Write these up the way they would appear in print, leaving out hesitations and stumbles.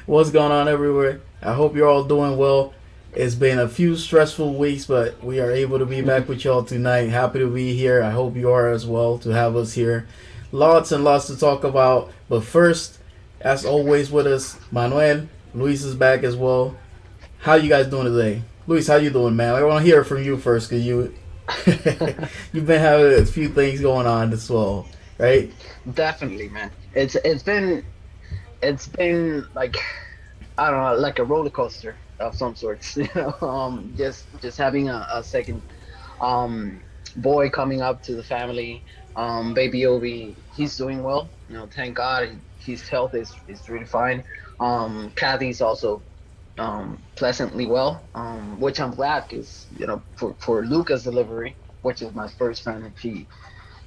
What's going on everywhere? I hope you're all doing well. It's been a few stressful weeks, but we are able to be back with y'all tonight. Happy to be here. I hope you are as well to have us here. Lots and lots to talk about. But first, as always with us, Manuel. Luis is back as well. How you guys doing today? Luis, how you doing, man? I want to hear from you first because you've been having a few things going on as well, right? Definitely, man. It's been like, I don't know, like a roller coaster of some sorts. Just having a second um boy coming up to the family. Baby Obi, he's doing well. Thank God, his health is really fine. Kathy's also pleasantly well. Which I'm glad, because for Luca's delivery, which is my first friend,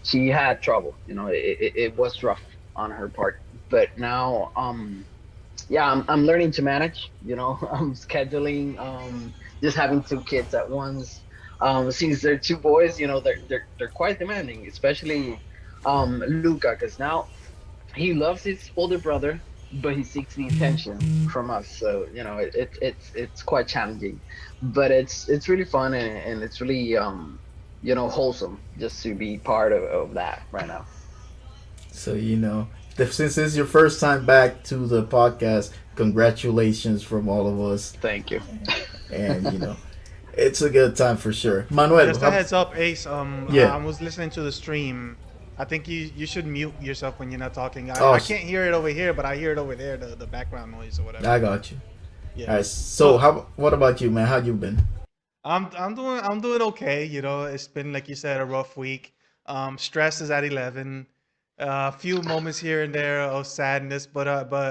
she had trouble. It was rough on her part, but now yeah, I'm learning to manage. I'm scheduling, just having two kids at once. Since they're two boys, they're quite demanding, especially Luca, because now he loves his older brother, but he seeks the attention from us. So it's quite challenging, but it's really fun, and it's really wholesome just to be part of that right now. So since it's your first time back to the podcast, congratulations from all of us, Thank you. and it's a good time for sure. Manuel, Just a heads up, Ace. I yeah. was listening to the stream. I think you should mute yourself when you're not talking. Oh, I can't hear it over here, but I hear it over there, the background noise or whatever. I got you. All Yeah. right. So what about you, man? How you been? I'm doing okay. It's been, like you said, a rough week. Stress is at 11. A few moments here and there of sadness, but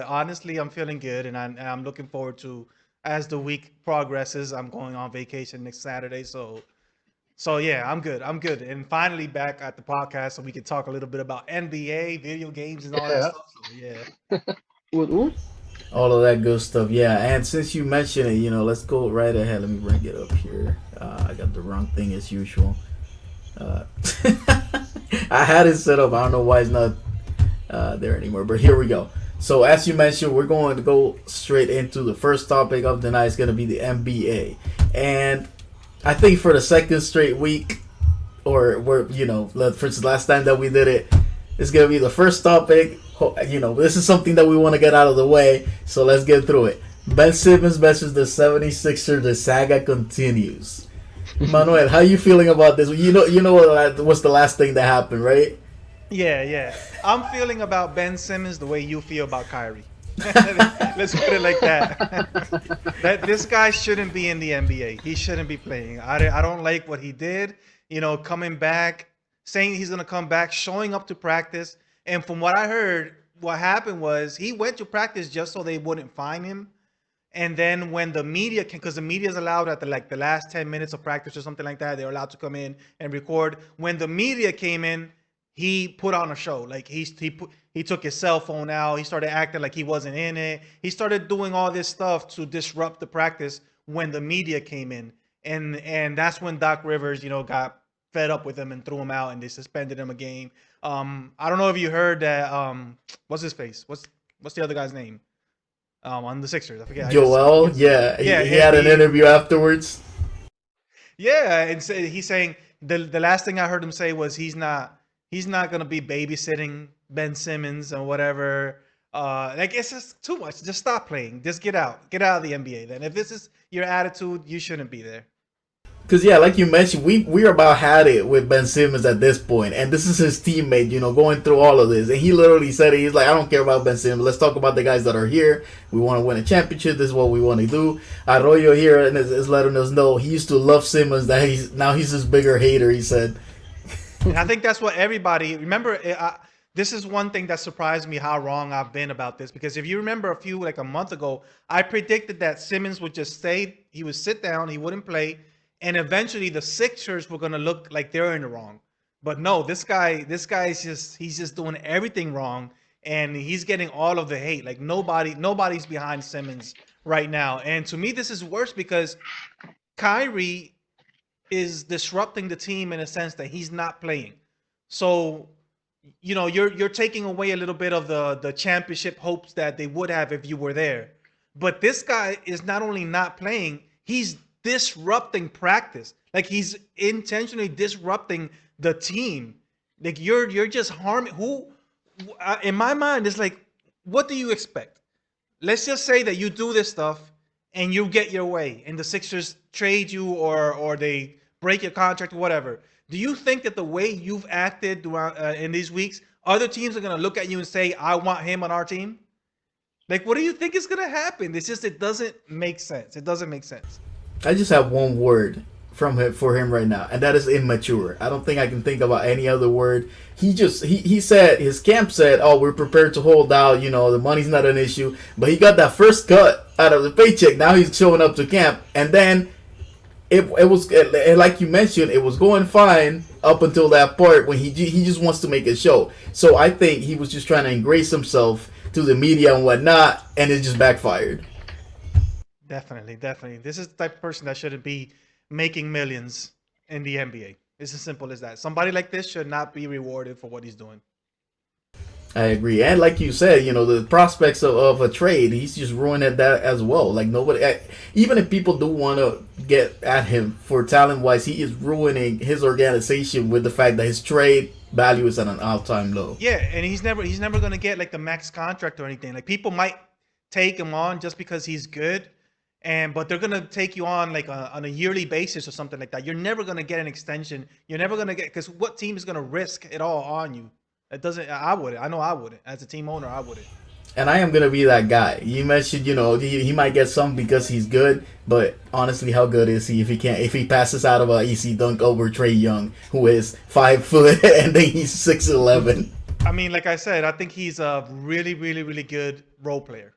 honestly, I'm feeling good, and I'm looking forward to, as the week progresses. I'm going on vacation next Saturday, so yeah, I'm good. I'm good, and finally back at the podcast, so we can talk a little bit about NBA, video games, and all that Yeah. stuff. So yeah. Woot woot. All of that good stuff. Yeah. And since you mentioned it, let's go right ahead. Let me bring it up here. I got the wrong thing as usual. Uh, I had it set up. I don't know why it's not there anymore. But here we go. So as you mentioned, we're going to go straight into the first topic of the night. It's going to be the NBA, and I think for the second straight week, or for the last time that we did it, it's going to be the first topic. This is something that we want to get out of the way, so let's get through it. Ben Simmons versus the 76ers. The saga continues. Manuel, how you feeling about this? You know what's the last thing that happened, right? Yeah, yeah. I'm feeling about Ben Simmons the way you feel about Kyrie. Let's put it like that. That this guy shouldn't be in the NBA. He shouldn't be playing. I don't like what he did. Coming back, saying he's gonna come back, showing up to practice. And from what I heard, what happened was he went to practice just so they wouldn't fine him. And then when the media can, because the media is allowed at the last 10 minutes of practice or something like that, they're allowed to come in and record. When the media came in, he put on a show. Like he took his cell phone out. He started acting like he wasn't in it. He started doing all this stuff to disrupt the practice when the media came in. And that's when Doc Rivers, got fed up with him and threw him out, and they suspended him a game. I don't know if you heard that. What's his face? What's the other guy's name? On the Sixers. I forget. Joel, yeah, Yeah, he had an interview afterwards. yeah, and he's saying the last thing I heard him say was he's not gonna be babysitting Ben Simmons and whatever. Like, it's just too much. Just stop playing. Just get out of the NBA. Then if this is your attitude, you shouldn't be there. Because yeah, like you mentioned, we're about had it with Ben Simmons at this point, and this is his teammate, going through all of this, and he literally said it. He's like, I don't care about Ben Simmons. Let's talk about the guys that are here. We want to win a championship. This is what we want to do. Arroyo here is letting us know he used to love Simmons. That he's this bigger hater. He said, And I think that's what everybody remember. this is one thing that surprised me how wrong I've been about this. Because if you remember like a month ago, I predicted that Simmons would just stay, he would sit down, he wouldn't play, and eventually the Sixers were gonna look like they're in the wrong. But no, this guy is just he's just doing everything wrong, and he's getting all of the hate. Like nobody's behind Simmons right now. And to me, this is worse because Kyrie is disrupting the team in a sense that he's not playing. So, you're taking away a little bit of the championship hopes that they would have if you were there. But this guy is not only not playing, he's disrupting practice. Like he's intentionally disrupting the team. Like you're just harming who in my mind it's like what do you expect? Let's just say that you do this stuff and you get your way and the Sixers trade you or they break your contract or whatever. Do you think that the way you've acted in these weeks, other teams are going to look at you and say, I want him on our team? Like, what do you think is going to happen? It's just, it doesn't make sense. It doesn't make sense. I just have one word from him for him right now, and that is immature. I don't think I can think about any other word. He said his camp said, "Oh, we're prepared to hold out. The money's not an issue." But he got that first cut out of the paycheck. Now he's showing up to camp, and then it was like you mentioned, it was going fine up until that part when he just wants to make a show. So I think he was just trying to ingrace himself to the media and whatnot, and it just backfired. Definitely, definitely. This is the type of person that shouldn't be making millions in the NBA. It's as simple as that. Somebody like this should not be rewarded for what he's doing. I agree, and like you said, the prospects of a trade, he's just ruining that as well. Like nobody, even if people do want to get at him for talent wise, he is ruining his organization with the fact that his trade value is at an all time low. Yeah, and he's never gonna get like the max contract or anything. Like people might take him on just because he's good, and but they're gonna take you on like on a yearly basis or something like that. You're never gonna get an extension. You're never gonna get because what team is gonna risk it all on you? It doesn't. I wouldn't. I know I wouldn't. As a team owner, I wouldn't. And I am gonna be that guy. You mentioned, he might get some because he's good, but honestly, how good is he if he passes out of a easy dunk over Trey Young, who is 5 foot and then he's 6'11"? I mean, like I said, I think he's a really, really, really good role player.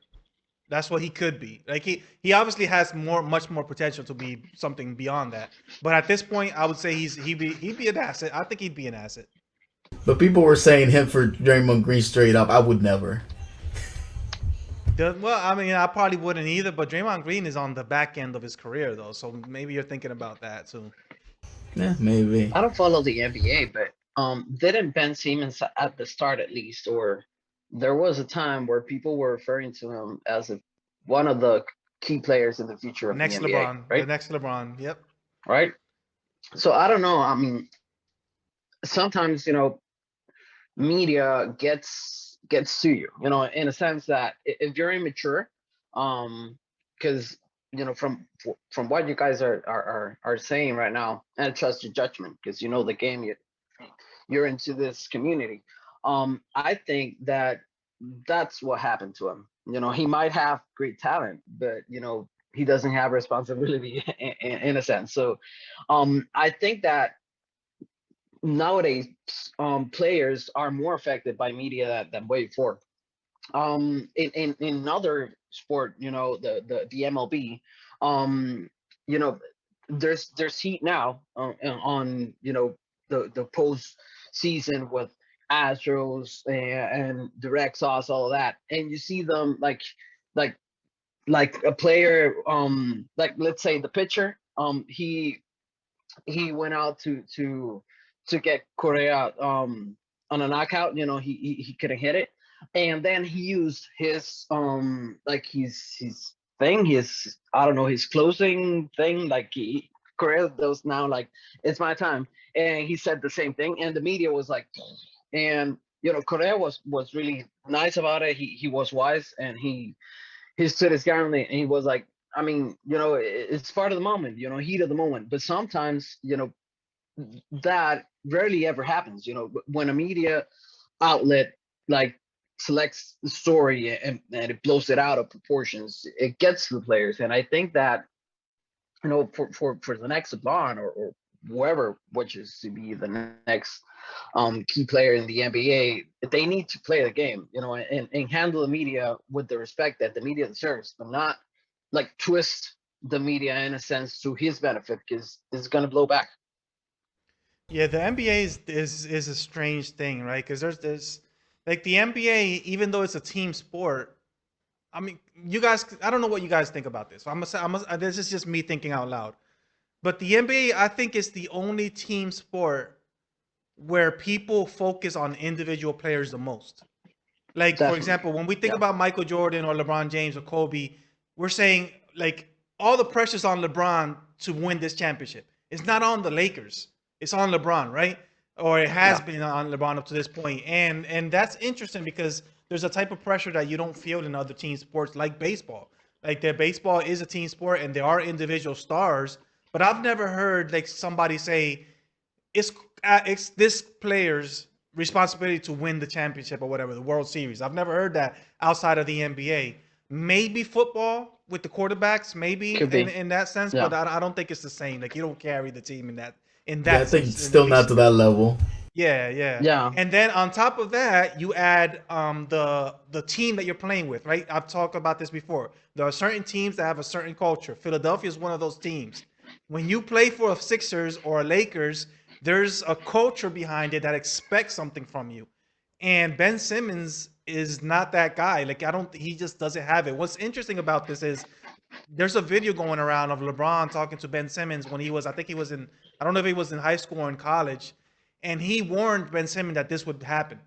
That's what he could be. Like he obviously has much more potential to be something beyond that. But at this point, I would say he'd be an asset. I think he'd be an asset. But people were saying him for Draymond Green straight up. I would never. Well, I mean, I probably wouldn't either. But Draymond Green is on the back end of his career, though, so maybe you're thinking about that too. Yeah, maybe. I don't follow the NBA, but didn't Ben Simmons at the start at least, or there was a time where people were referring to him as one of the key players in the future of the Next NBA, LeBron, the right? next LeBron. Yep. Right. So I don't know. I mean, sometimes media gets to you, in a sense that if you're immature, because from what you guys are saying right now, and I trust your judgment because you know the game, you're into this community. I think that that's what happened to him. He might have great talent, but he doesn't have responsibility in a sense. So I think that nowadays players are more affected by media than way before. In another sport, the MLB, um you know there's heat now on the post season with Astros and the Red Sox, all of that, and you see them like like a player, like let's say the pitcher, he went out to get Correa on a knockout. He couldn't hit it, and then he used his like his thing, his, I don't know, his closing thing. Like Correa does now, like, it's my time, and he said the same thing, and the media was like, and Correa was really nice about it. He was wise, and he stood his ground, and he was like, I mean, it's part of the moment, heat of the moment. But sometimes, that rarely ever happens. When a media outlet like selects the story and it blows it out of proportions, it gets to the players. And I think that, for the next LeBron or whoever wishes to be the next key player in the NBA, they need to play the game, and handle the media with the respect that the media deserves, but not like twist the media in a sense to his benefit because it's gonna blow back. Yeah, the NBA is a strange thing, right? Because there's like the NBA, even though it's a team sport. I mean, you guys, I don't know what you guys think about this. I'm gonna say, this is just me thinking out loud. But the NBA, I think, is the only team sport where people focus on individual players the most. Like, for Definitely. example, when we think Yeah. about Michael Jordan or LeBron James or Kobe, we're saying like all the pressure's on LeBron to win this championship. It's not on the Lakers. It's on LeBron, right? Or it has Yeah. been on LeBron up to this point. And that's interesting because there's a type of pressure that you don't feel in other team sports like baseball. Like their baseball is a team sport and there are individual stars, but I've never heard like somebody say it's this player's responsibility to win the championship or whatever, the World Series. I've never heard that outside of the NBA. Maybe football with the quarterbacks, maybe Could be. in that sense, but Yeah. I don't think it's the same. Like you don't carry the team in Yeah, I that think sense in still not baseball. to that level. Yeah, yeah. Yeah. And then on top of that, you add the team that you're playing with, right? I've talked about this before. There are certain teams that have a certain culture. Philadelphia is one of those teams. When you play for a Sixers or a Lakers, there's a culture behind it that expects something from you. And Ben Simmons is not that guy. Like I don't he just doesn't have it. What's interesting about this is there's a video going around of LeBron talking to Ben Simmons when he was, I think he was in, I don't know if he was in high school or in college, and he warned Ben Simmons that this would happen.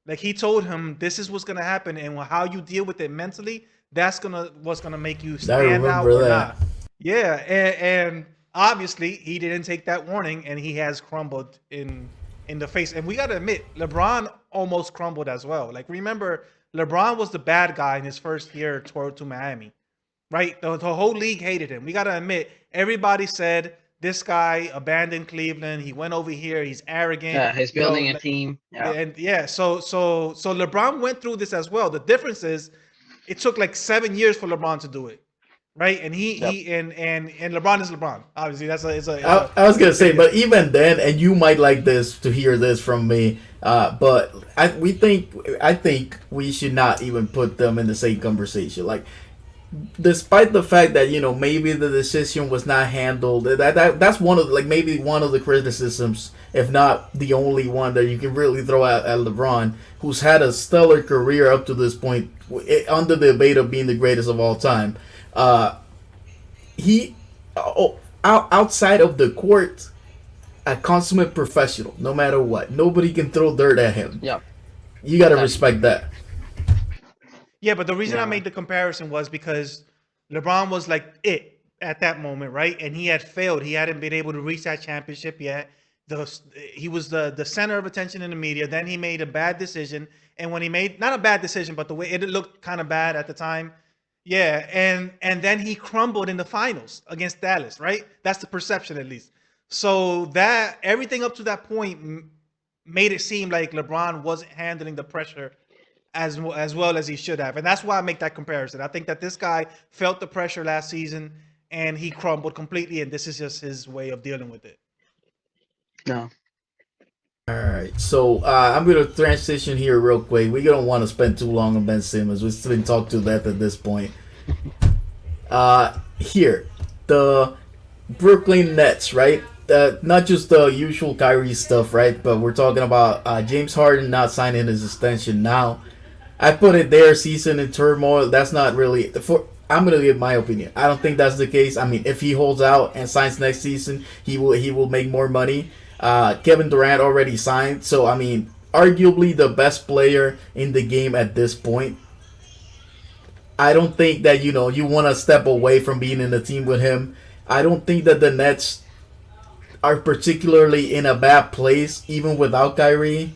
Like he told him, this is what's gonna happen, and how you deal with it mentally, that's gonna what's gonna make you I stand out remember or that. not. Yeah, and obviously he didn't take that warning, and he has crumbled in the face. And we gotta admit, LeBron almost crumbled as well. Like remember, LeBron was the bad guy in his first year to Miami, right? The whole league hated him. We got to admit, everybody said this guy abandoned Cleveland. He went over here. He's arrogant. Yeah. He's building a team. Yeah. And yeah, so LeBron went through this as well. The difference is, it took like 7 years for LeBron to do it, right? And Yep. and LeBron is LeBron. Obviously, that's a I was it's a gonna say, big but difference. even then, and you might like this to hear this from me, but I think we should not even put them in the same conversation. Like, despite the fact that maybe the decision was not handled, that's one of like maybe one of the criticisms, if not the only one that you can really throw at LeBron, who's had a stellar career up to this point, under the debate of being the greatest of all time. Uh, he, outside of the court, a consummate professional, no matter what. Nobody can throw dirt at him. Yeah. You gotta Definitely. respect that. Yeah, but the reason I Yeah. made the comparison was because LeBron was like it at that moment, right? And he had failed. He hadn't been able to reach that championship yet. The he was the center of attention in the media. Then he made a bad decision, and when he made not a bad decision, but the way it looked kind of bad at the time. Yeah, and then he crumbled in the finals against Dallas, right? That's the perception at least. So that everything up to that point made it seem like LeBron wasn't handling the pressure as well as he should have. And that's why I make that comparison. I think that this guy felt the pressure last season and he crumbled completely, and this is just his way of dealing with it. No. All right, so I'm gonna transition here real quick. We don't want to spend too long on Ben Simmons. We've been talked to death at this point. Here, the Brooklyn Nets, right? Not just the usual Kyrie stuff, right? But we're talking about James Harden not signing his extension now. I put it there, season in turmoil. That's not really for. I'm gonna give my opinion. I don't think that's the case. I mean, if he holds out and signs next season, he will make more money. Kevin Durant already signed, so I mean, arguably the best player in the game at this point. I don't think that you want to step away from being in the team with him. I don't think that the Nets are particularly in a bad place even without Kyrie.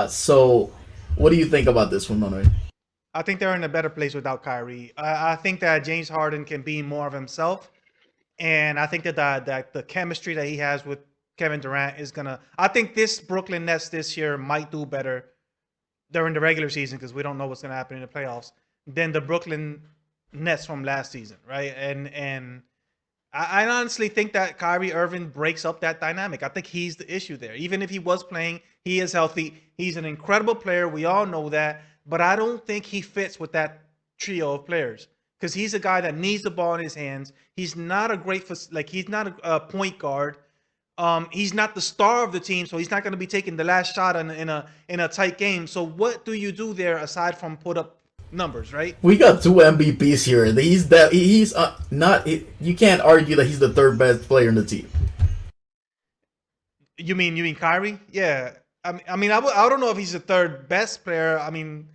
So, what do you think about this one, Manuel? I think they're in a better place without Kyrie. I think that James Harden can be more of himself, and I think that the chemistry that he has with Kevin Durant is gonna. I think this Brooklyn Nets this year might do better during the regular season because we don't know what's gonna happen in the playoffs than the Brooklyn Nets from last season, right? And I honestly think that Kyrie Irving breaks up that dynamic. I think he's the issue there. Even if he was playing, he is healthy. He's an incredible player. We all know that. But I don't think he fits with that trio of players because he's a guy that needs the ball in his hands. He's not a great, like, he's not a point guard. He's not the star of the team, so he's not going to be taking the last shot in a tight game. So what do you do there aside from put up numbers, right? We got two MVPs here. He's not. You can't argue that he's the third best player in the team. You mean Kyrie? Yeah. I don't know if he's the third best player. I mean,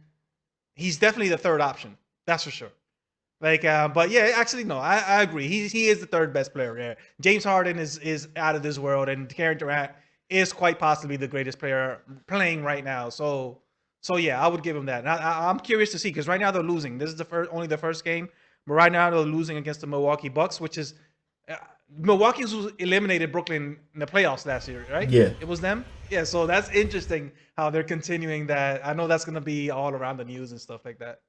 he's definitely the third option. That's for sure. Like, but yeah, actually, no, I agree. He is the third best player there. James Harden is out of this world, and Kevin Durant is quite possibly the greatest player playing right now. So yeah, I would give him that. And I'm curious to see because right now they're losing. This is only the first game, but right now they're losing against the Milwaukee Bucks, which is uh, Milwaukee's eliminated Brooklyn in the playoffs last year, right? Yeah. It was them. Yeah, so that's interesting how they're continuing that. I know that's gonna be all around the news and stuff like that.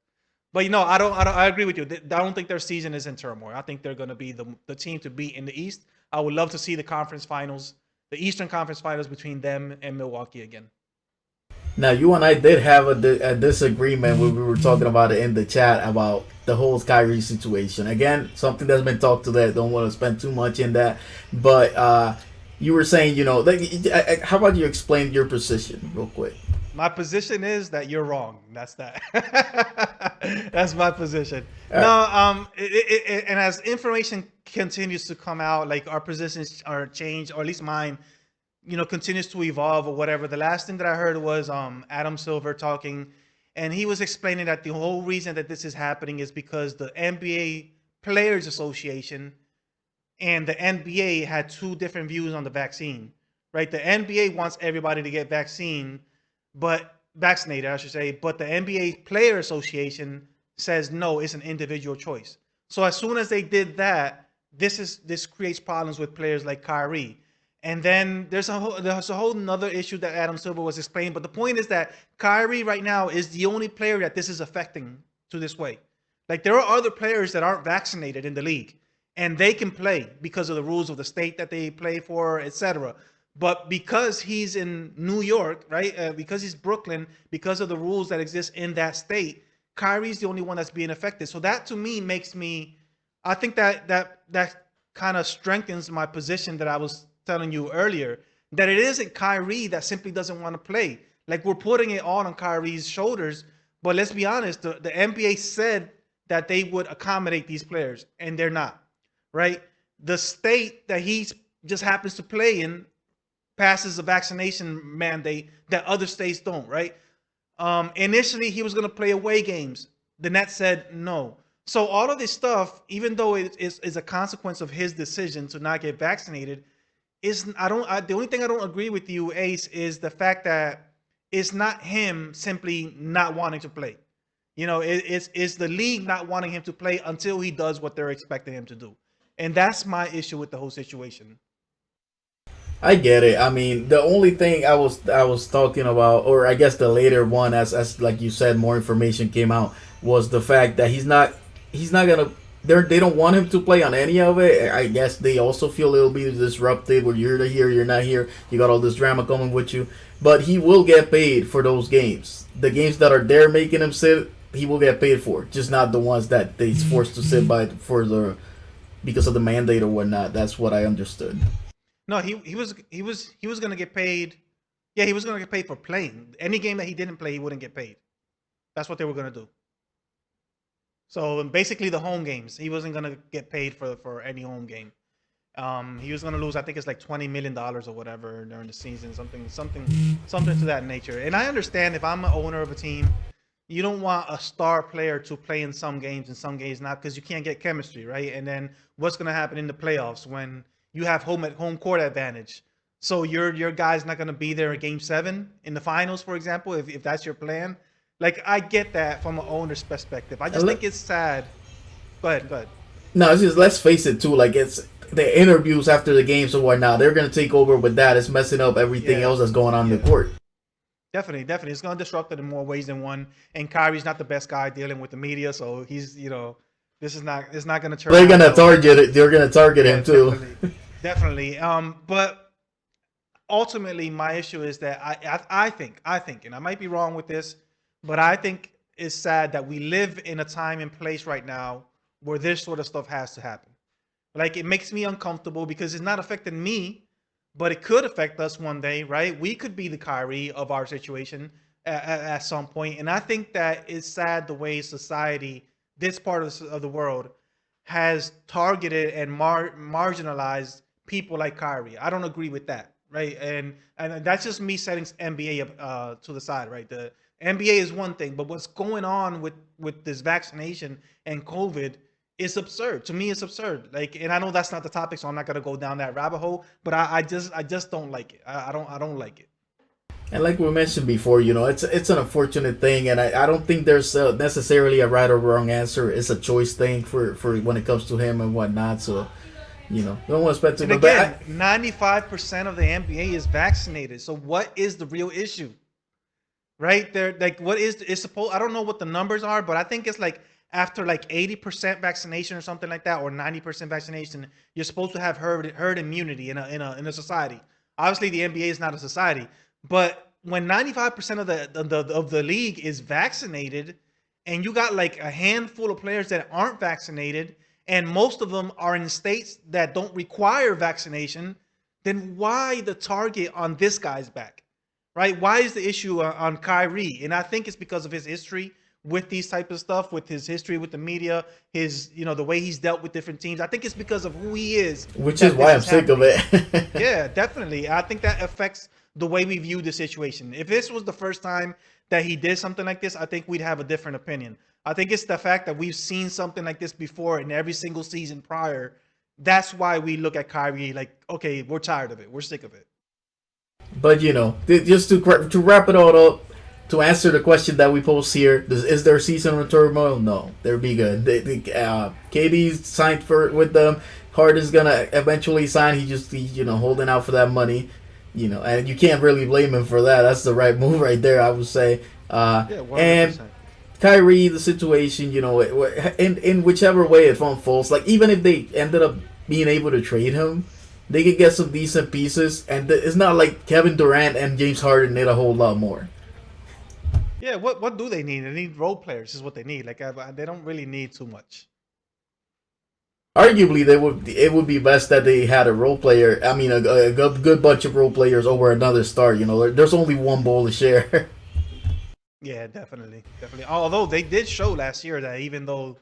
But I agree with you. I don't think their season is in turmoil. I think they're going to be the team to beat in the East. I would love to see the conference finals, the Eastern Conference Finals between them and Milwaukee again. Now, you and I did have a disagreement when we were talking about it in the chat about the whole Kyrie situation. Again, something that's been talked to that. Don't want to spend too much in that. But you were saying, like, how about you explain your position real quick? My position is that you're wrong. That's that. That's my position. All No, right. and as information continues to come out, like our positions are changed, or at least mine, continues to evolve or whatever. The last thing that I heard was Adam Silver talking, and he was explaining that the whole reason that this is happening is because the NBA Players Association and the NBA had two different views on the vaccine. Right? The NBA wants everybody to get vaccinated, I should say, but the NBA Player Association says no, it's an individual choice. So as soon as they did that, this creates problems with players like Kyrie. And then there's a whole another issue that Adam Silver was explaining. But the point is that Kyrie right now is the only player that this is affecting to this way. Like there are other players that aren't vaccinated in the league, and they can play because of the rules of the state that they play for, etc. But because he's in New York, right? Because he's Brooklyn, because of the rules that exist in that state, Kyrie's the only one that's being affected. So that to me makes me, I think that kind of strengthens my position that I was telling you earlier, that it isn't Kyrie that simply doesn't want to play. Like we're putting it all on Kyrie's shoulders. But let's be honest, the NBA said that they would accommodate these players, and they're not, right? The state that he just happens to play in passes a vaccination mandate that other states don't, right? Initially, he was going to play away games. The Nets said no. So all of this stuff, even though it is a consequence of his decision to not get vaccinated, is the only thing I don't agree with you, Ace, is the fact that it's not him simply not wanting to play. It's the league not wanting him to play until he does what they're expecting him to do, and that's my issue with the whole situation. I get it. I mean, the only thing I was talking about, or I guess the later one, as like you said, more information came out, was the fact that he's not gonna. They don't want him to play on any of it. I guess they also feel it'll be disruptive. Where you're here, you're not here. You got all this drama coming with you, but he will get paid for those games. The games that are there making him sit, he will get paid for. Just not the ones that he's forced to sit by for the because of the mandate or whatnot. That's what I understood. No, he was gonna get paid. Yeah, he was gonna get paid for playing. Any game that he didn't play, he wouldn't get paid. That's what they were gonna do. So basically, the home games, he wasn't gonna get paid for any home game. He was gonna lose, I think it's like $20 million or whatever during the season, something to that nature. And I understand if I'm an owner of a team, you don't want a star player to play in some games and some games not because you can't get chemistry, right? And then what's gonna happen in the playoffs when you have home court advantage? So your guy's not gonna be there in Game 7 in the finals, for example, if that's your plan. Like I get that from an owner's perspective. I just think it's sad. Go ahead, go ahead. No, it's just let's face it too. Like it's the interviews after the games and whatnot. They're gonna take over with that. It's messing up everything Yeah, else that's going on in yeah. the court. Definitely. It's going to disrupt it in more ways than one. And Kyrie's not the best guy dealing with the media, so he's This is not. It's not going to turn They're out gonna well. target it. They're gonna target Yeah, him too. definitely, definitely. But ultimately, my issue is that I think, and I might be wrong with this, but I think it's sad that we live in a time and place right now where this sort of stuff has to happen. Like it makes me uncomfortable because it's not affecting me, but it could affect us one day, right? We could be the Kyrie of our situation at some point, and I think that it's sad the way society, this part of the world, has targeted and marginalized people like Kyrie. I don't agree with that, right? And that's just me setting NBA up to the side, right? The NBA is one thing, but what's going on with this vaccination and COVID is absurd. To me, it's absurd. Like, and I know that's not the topic, so I'm not gonna go down that rabbit hole. But I just don't like it. I don't like it. And like we mentioned before, it's an unfortunate thing, and I don't think there's necessarily a right or wrong answer. It's a choice thing for when it comes to him and whatnot. So don't want to spend too And much. But again, 95% of the NBA is vaccinated. So what is the real issue? Right there, like what is supposed, I don't know what the numbers are, but I think it's like after like 80% vaccination or something like that, or 90% vaccination, you're supposed to have herd immunity in a society. Obviously the NBA is not a society, but when 95% of the league is vaccinated, and you got like a handful of players that aren't vaccinated, and most of them are in states that don't require vaccination, then why the target on this guy's back? Right? Why is the issue on Kyrie? And I think it's because of his history with these type of stuff, with his history with the media, his the way he's dealt with different teams. I think it's because of who he is which is that why this I'm is sick of happening. it. Yeah, definitely. I think that affects the way we view the situation. If this was the first time that he did something like this, I think we'd have a different opinion. I think it's the fact that we've seen something like this before in every single season prior. That's why we look at Kyrie like, okay, we're tired of it. We're sick of it. But just to wrap it all up, to answer the question that we post here, is there season of turmoil? No, they'll be good. KD's signed for with them. Harden's gonna eventually sign. He's holding out for that money. And you can't really blame him for that. That's the right move right there, I would say. Yeah, one hundred And percent. Kyrie, the situation, in whichever way it unfolds, like even if they ended up being able to trade him, they could get some decent pieces, and it's not like Kevin Durant and James Harden need a whole lot more. Yeah, what do they need? They need role players. Is what they need. Like they don't really need too much. Arguably, it would be best that they had a role player. I mean, a good bunch of role players over another star. There's only one bowl to share. Yeah, definitely, definitely. Although they did show last year that even though,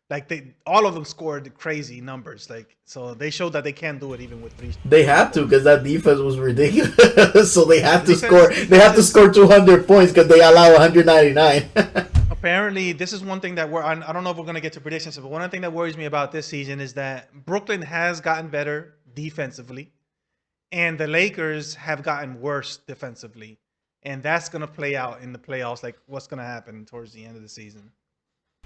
like they all of them scored crazy numbers, like so they showed that they can do it even with They three had to players. because that defense was ridiculous. So they Yeah, had the to score. They defense had to is score 200 points because they allow 199. apparently this is one thing that I don't know if we're gonna get to predictions, but one thing that worries me about this season is that Brooklyn has gotten better defensively, and the Lakers have gotten worse defensively, and that's gonna play out in the playoffs. Like what's gonna happen towards the end of the season.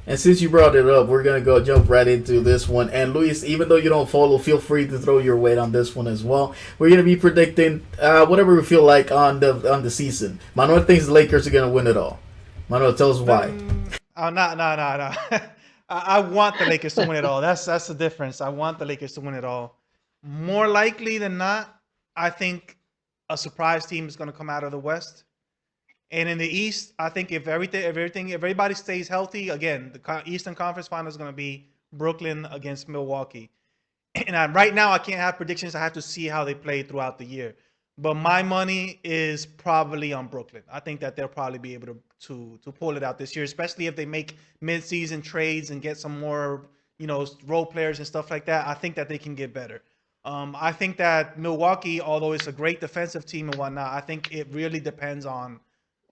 And since you brought it up, we're gonna go jump right into this one. And Luis, even though you don't follow, feel free to throw your weight on this one as well. We're gonna be predicting whatever we feel like on the season. Manuel thinks the Lakers are gonna win it all. Manuel, tell us why. Oh, no, no, no, no. I want the Lakers to win it all. That's the difference. I want the Lakers to win it all. More likely than not, I think a surprise team is going to come out of the West. And in the East, I think if everybody stays healthy, again, the Eastern Conference Final is going to be Brooklyn against Milwaukee. And right now, I can't have predictions. I have to see how they play throughout the year. But my money is probably on Brooklyn. I think that they'll probably be able to pull it out this year, especially if they make mid-season trades and get some more role players and stuff like that. I think that they can get better. I think that Milwaukee, although it's a great defensive team and whatnot, I think it really depends on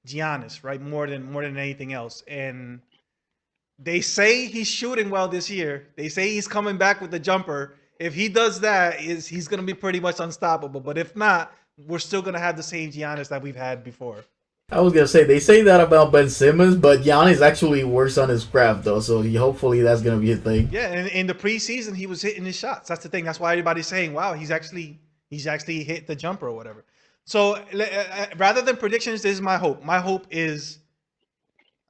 Giannis, right? More than anything else. And they say he's shooting well this year. They say he's coming back with the jumper. If he does that, he's going to be pretty much unstoppable. But if not, we're still going to have the same Giannis that we've had before. I was gonna say they say that about Ben Simmons, but Giannis actually works on his craft though, so hopefully that's gonna be a thing. Yeah, and in the preseason, he was hitting his shots. That's the thing. That's why everybody's saying, "Wow, he's actually hit the jumper or whatever." So rather than predictions, this is my hope. My hope is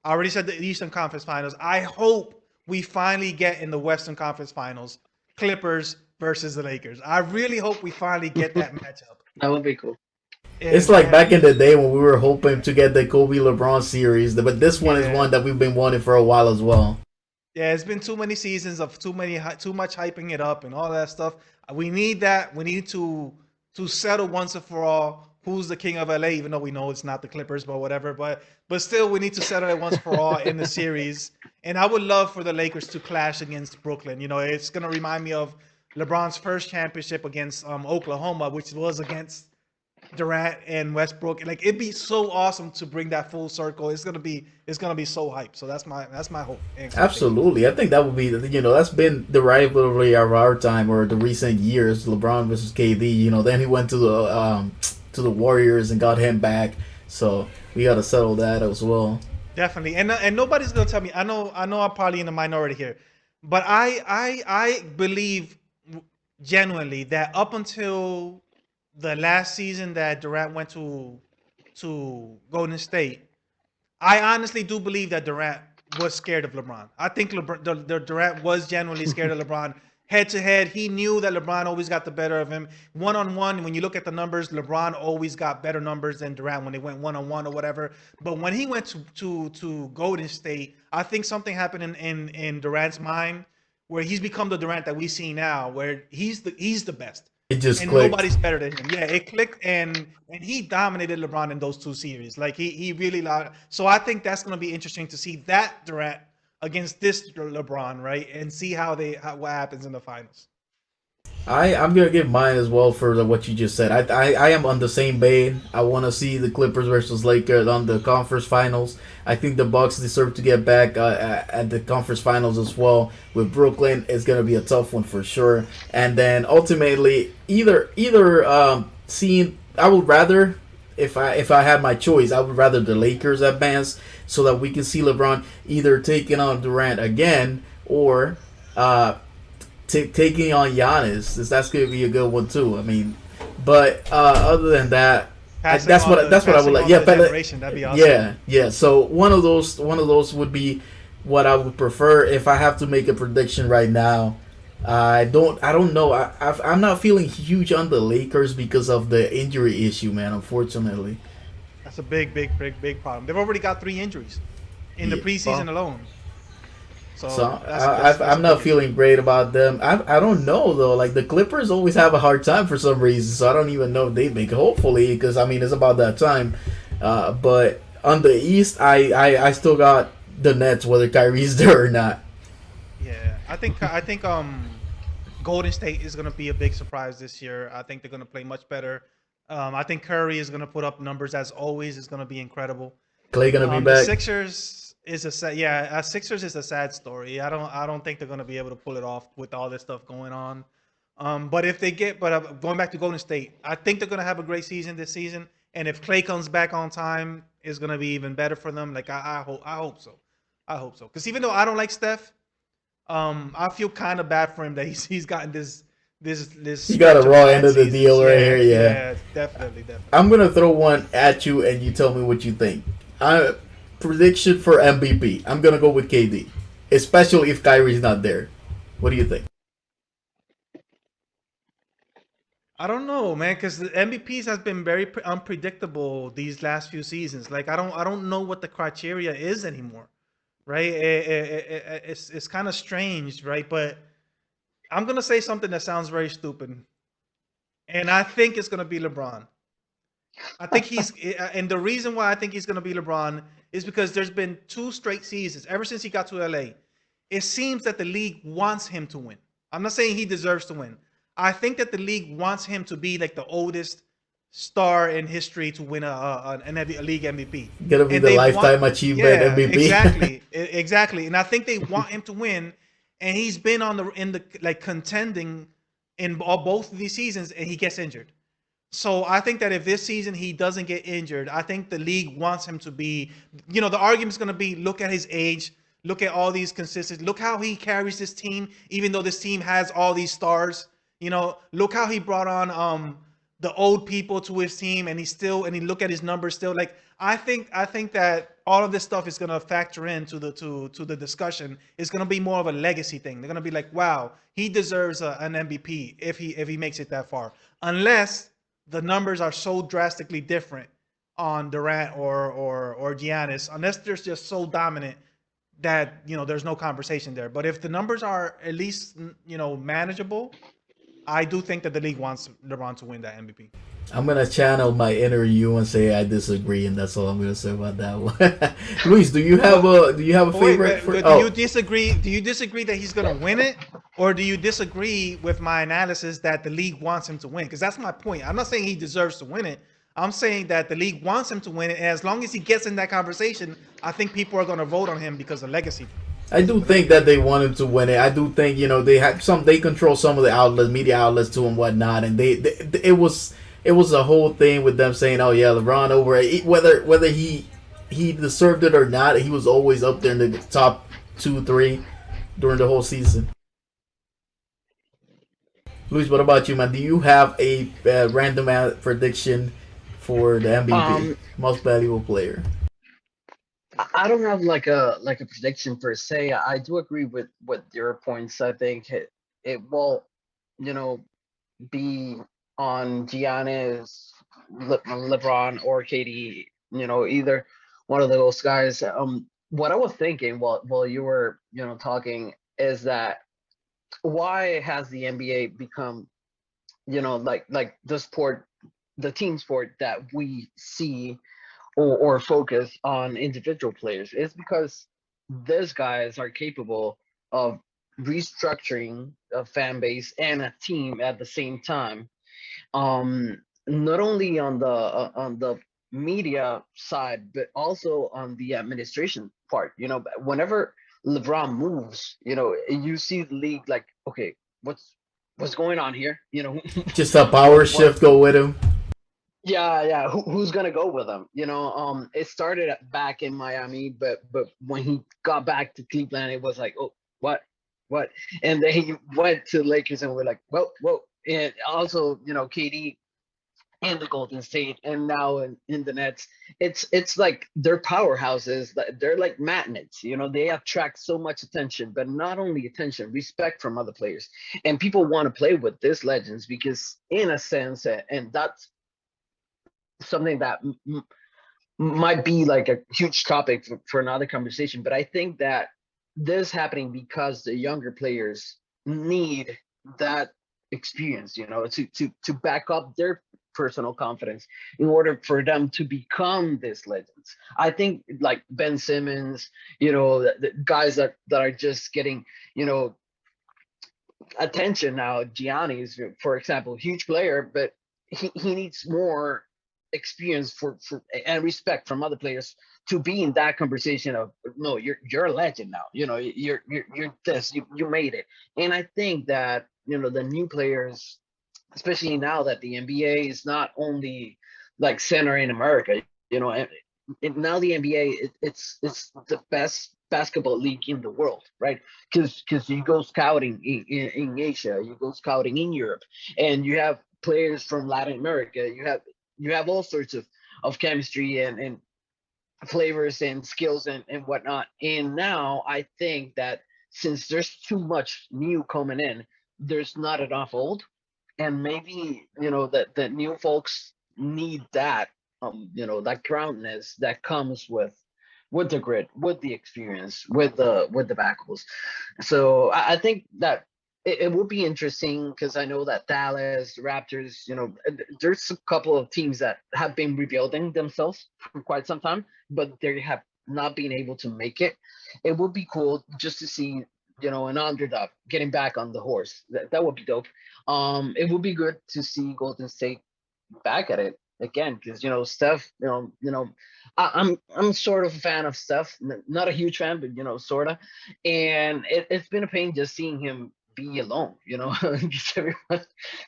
I already said the Eastern Conference Finals. I hope we finally get in the Western Conference Finals, Clippers versus the Lakers. I really hope we finally get that matchup. That would be cool. It's And like back and in the day when we were hoping to get the Kobe LeBron series, but this one is yeah, one that we've been wanting for a while as well. yeah, it's been too many seasons of too much hyping it up and all that stuff. We need that. We need to settle once and for all who's the king of LA, even though we know it's not the Clippers, but whatever. But still, we need to settle it once for all in the series. And I would love for the Lakers to clash against Brooklyn. You know, it's gonna remind me of LeBron's first championship against Oklahoma, which was against Durant and Westbrook. Like it'd be so awesome to bring that full circle. It's gonna be so hype. So that's my hope and expectation. Absolutely, I think that would be that's been the rivalry of our time or the recent years. LeBron versus KD. Then he went to the Warriors and got him back. So we got to settle that as well. Definitely, and nobody's gonna tell me. I know I'm probably in the minority here, but I believe genuinely that up until the last season that Durant went to Golden State, I honestly do believe that Durant was scared of LeBron. I think the Durant was genuinely scared of LeBron. Head to head, he knew that LeBron always got the better of him. One on one, when you look at the numbers, LeBron always got better numbers than Durant when they went one on one or whatever. But when he went to Golden State, I think something happened in Durant's mind where he's become the Durant that we see now, where he's the best It just and clicked. nobody's better than him. Yeah, it clicked, and he dominated LeBron in those two series. Like he really loud. So I think that's going to be interesting to see that Durant against this LeBron, right, and see what happens in the finals. I'm gonna give mine as well for what you just said. I am on the same vein. I want to see the Clippers versus Lakers on the conference finals. I think the Bucks deserve to get back at the conference finals as well. With Brooklyn, it's gonna be a tough one for sure. And then ultimately, either seeing, I would rather, if I had my choice, I would rather the Lakers advance so that we can see LeBron either taking on Durant again or uh, taking on Giannis. That's going to be a good one too. I mean, but other than that, that's what I would Passing like. on Yeah, the generation, that'd be awesome. yeah. So one of those would be what I would prefer if I have to make a prediction right now. I don't know. I'm not feeling huge on the Lakers because of the injury issue, man. Unfortunately, That's a big, big, big, big problem. They've already got 3 injuries in the yeah. preseason Well, alone. so So that's I'm a not big issue. feeling great about them. I don't know though. Like the Clippers always have a hard time for some reason. So I don't even know if they make. Hopefully, because I mean it's about that time. But on the East, I still got the Nets, whether Kyrie's there or not. Yeah, I think Golden State is going to be a big surprise this year. I think they're going to play much better. I think Curry is going to put up numbers as always. Is going to be incredible. Clay gonna be The back. Sixers is a sad, yeah. Sixers is a sad story. I don't think they're going to be able to pull it off with all this stuff going on. But if they get, but going back to Golden State, I think they're going to have a great season this season. And if Clay comes back on time, it's going to be even better for them. Like I hope so. I hope so. Because even though I don't like Steph, I feel kind of bad for him that he's gotten this You got a stretch of raw end bad of the seasons. deal right here. Yeah, Yeah, yeah, definitely, definitely. I'm gonna throw one at you, and you tell me what you think. Prediction for MVP. I'm gonna go with KD, especially if Kyrie's not there. What do you think? I don't know, man, because the MVPs has been very unpredictable these last few seasons. Like I don't know what the criteria is anymore, right? It's kind of strange, right? But I'm gonna say something that sounds very stupid, and I think it's gonna be LeBron. I think and the reason why I think he's going to be LeBron is because there's been 2 straight seasons ever since he got to LA. It seems that the league wants him to win. I'm not saying he deserves to win. I think that the league wants him to be like the oldest star in history to win a league MVP, Gonna be and the they want, lifetime achievement yeah, MVP. exactly, and I think they want him to win, and he's been on the in the like contending in both of these seasons, and he gets injured. So I think that if this season he doesn't get injured, I think the league wants him to be. The argument's going to be: look at his age, look at all these consistencies, look how he carries this team, even though this team has all these stars. Look how he brought on the old people to his team, and he look at his numbers still. Like I think that all of this stuff is going to factor into to the discussion. It's going to be more of a legacy thing. They're going to be like, wow, he deserves an MVP if he makes it that far, unless the numbers are so drastically different on Durant or Giannis, unless they're just so dominant that there's no conversation there. But if the numbers are at least manageable, I do think that the league wants LeBron to win that MVP. I'm gonna channel my inner you and say I disagree, and that's all I'm gonna say about that one. Luis, But do you have a but wait, favorite for? do you Oh, disagree? Do you disagree that he's gonna win it, or do you disagree with my analysis that the league wants him to win? Because that's my point. I'm not saying he deserves to win it. I'm saying that the league wants him to win it, and as long as he gets in that conversation, I think people are gonna vote on him because of legacy. I do The le- think that they wanted to win it. I do think they had some. They control some of the outlets, media outlets too, and whatnot. And it was a whole thing with them saying, "Oh yeah, LeBron over it." Whether he deserved it or not, he was always up there in the top 2, 3 during the whole season. Luis, what about you, man? Do you have a random prediction for the MVP, Um, most valuable player? I don't have like a prediction per se. I do agree with your points. I think it will, you know, be on Giannis, LeBron, or KD. Either one of those guys. What I was thinking while you were talking is that why has the NBA become like the sport, the team sport that we see or focus on individual players is because these guys are capable of restructuring a fan base and a team at the same time. Not only on the media side, but also on the administration part. Whenever LeBron moves, you see the league like, okay, what's going on here? Just a power what shift go with him. yeah. Who's gonna go with him? It started back in Miami, but when he got back to Cleveland, it was like, oh, what? And then he went to Lakers, and we're like, whoa. And also, KD and the Golden State, and now in the Nets, it's like they're powerhouses. They're like magnets. They attract so much attention, but not only attention, respect from other players, and people want to play with these legends because, in a sense, and that's something that might be like a huge topic for another conversation. But I think that this happening because the younger players need that experience, to back up their personal confidence in order for them to become these legends. I think like Ben Simmons, the guys that are just getting, you know, attention now. Gianni's, for example, huge player, but he needs more experience for and respect from other players to be in that conversation of, no, you're a legend now. You're this. You made it. And I think that the new players, especially now that the NBA is not only like center in America, and now the NBA, it's the best basketball league in the world, right? Because you go scouting in Asia, you go scouting in Europe, and you have players from Latin America. You have all sorts of chemistry and flavors and skills and whatnot. And now I think that since there's too much new coming in, there's not enough old, and maybe that new folks need that that groundness that comes with the grit, with the experience, with the backhoes. So I think that it would be interesting because I know that Dallas Raptors, there's a couple of teams that have been rebuilding themselves for quite some time, but they have not been able to make it. It would be cool just to see, an underdog getting back on the horse. That would be dope. It would be good to see Golden State back at it again because Steph, I'm sort of a fan of Steph, not a huge fan, but sorta. And it's been a pain just seeing him be alone, because everyone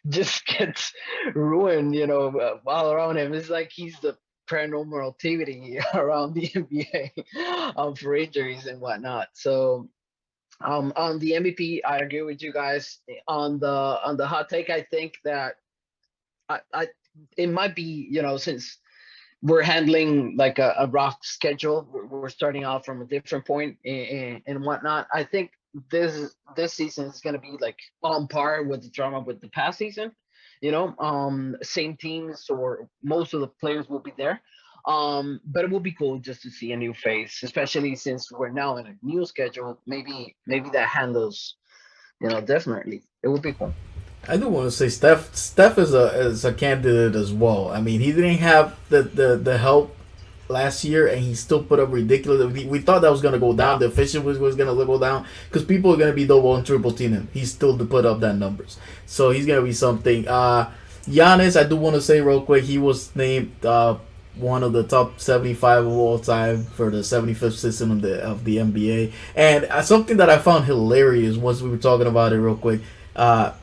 just gets ruined, while around him. It's like he's the paranormal activity around the NBA, for injuries and whatnot. So on the MVP, I agree with you guys. On the hot take, I think that I it might be, since we're handling like a rough schedule. We're starting out from a different point and whatnot. I think this season is going to be like on par with the drama with the past season. Same teams or most of the players will be there. But it will be cool just to see a new face, especially since we're now in a new schedule. Maybe that handles, differently. It would be cool. I do want to say Steph is a candidate as well. I mean, he didn't have the help last year, and he still put up ridiculous. We thought that was gonna go down. Yeah. The efficiency was gonna go down because people are gonna be double and triple teaming him. He's still to put up that numbers, so he's gonna be something. Giannis, I do want to say real quick, he was named one of the top 75 of all time for the 75th system of the NBA. And something that I found hilarious once we were talking about it real quick. Uh,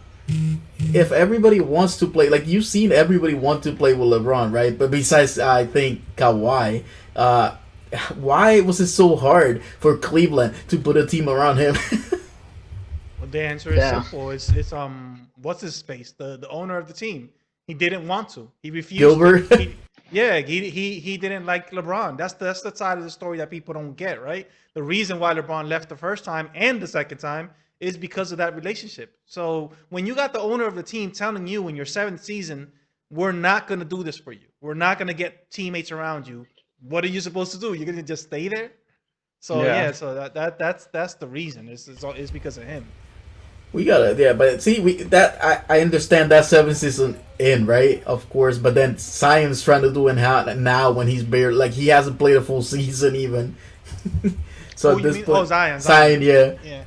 if everybody wants to play, like you've seen everybody want to play with LeBron, right? But besides, I think Kawhi, why was it so hard for Cleveland to put a team around him? Well, the answer is Yeah. simple. It's what's his space? The owner of the team. He didn't want to. He refused to. Gilbert. He didn't like LeBron. That's the side of the story that people don't get, right? The reason why LeBron left the first time and the second time is because of that relationship. So when you got the owner of the team telling you in your seventh season, we're not gonna do this for you. We're not gonna get teammates around you. What are you supposed to do? You're gonna just stay there? So Yeah. yeah, so that's the reason. It's because of him. We gotta, yeah, but see, I understand that seven season in, right? Of course, but then Zion's trying to do it now when he's bare, like he hasn't played a full season even. So Oh, at you this mean oh point, Zion? Zion, yeah, Yeah,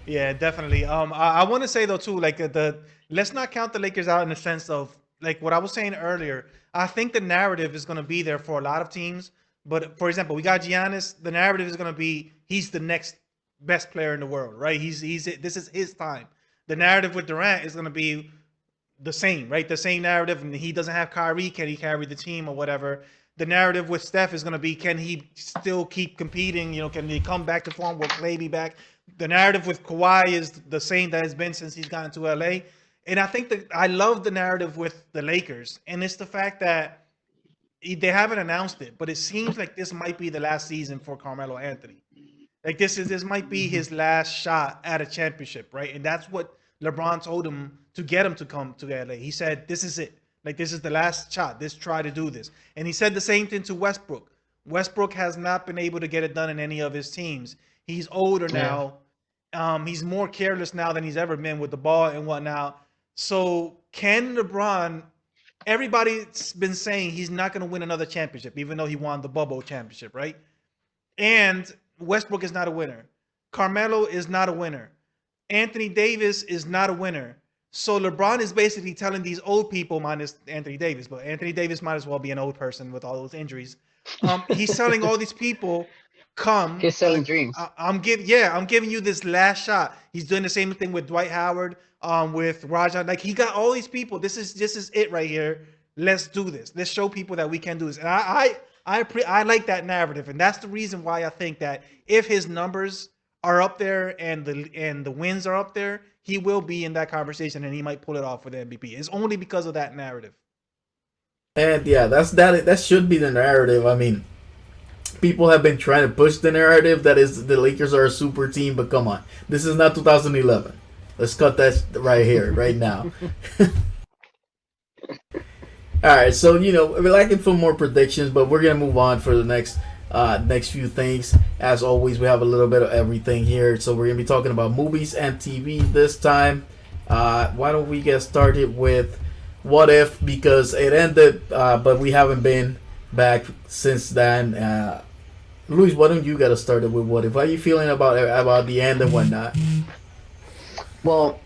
yeah, definitely. I want to say though too, like the let's not count the Lakers out in the sense of like what I was saying earlier. I think the narrative is going to be there for a lot of teams. But for example, we got Giannis. The narrative is going to be he's the next best player in the world, right? He's this is his time. The narrative with Durant is going to be the same, right? The same narrative, and he doesn't have Kyrie. Can he carry the team or whatever? The narrative with Steph is going to be, can he still keep competing? Can he come back to form? Will Clay be back? The narrative with Kawhi is the same that has been since he's gotten to LA. And I think that I love the narrative with the Lakers, and it's the fact that they haven't announced it, but it seems like this might be the last season for Carmelo Anthony. Like this might be Mhm. his last shot at a championship, right? And that's what LeBron told him to get him to come to LA. He said, "This is it. Like this is the last shot. This try to do this." And he said the same thing to Westbrook. Westbrook has not been able to get it done in any of his teams. He's older Yeah. now. He's more careless now than he's ever been with the ball and whatnot. So can LeBron? Everybody's been saying he's not going to win another championship, even though he won the bubble championship, right? And Westbrook is not a winner. Carmelo is not a winner. Anthony Davis is not a winner. So LeBron is basically telling these old people, minus Anthony Davis, but Anthony Davis might as well be an old person with all those injuries. He's telling all these people, "Come, He's selling dreams. I'm giving you this last shot." He's doing the same thing with Dwight Howard, with Raja. Like he got all these people. This is it right here. Let's do this. Let's show people that we can do this. And I like that narrative, and that's the reason why I think that if his numbers are up there and the wins are up there, he will be in that conversation, and he might pull it off for the MVP. It's only because of that narrative. and yeah, that should be the narrative. I mean, people have been trying to push the narrative that is the Lakers are a super team, but come on, this is not 2011. Let's cut that right here, right now. All right, so we're lacking for more predictions, but we're gonna move on for the next few things. As always, we have a little bit of everything here, so we're gonna be talking about movies and TV this time. Why don't we get started with What If, because it ended, but we haven't been back since then. Luis, why don't you get us started with What If? How are you feeling about the end and whatnot? Well,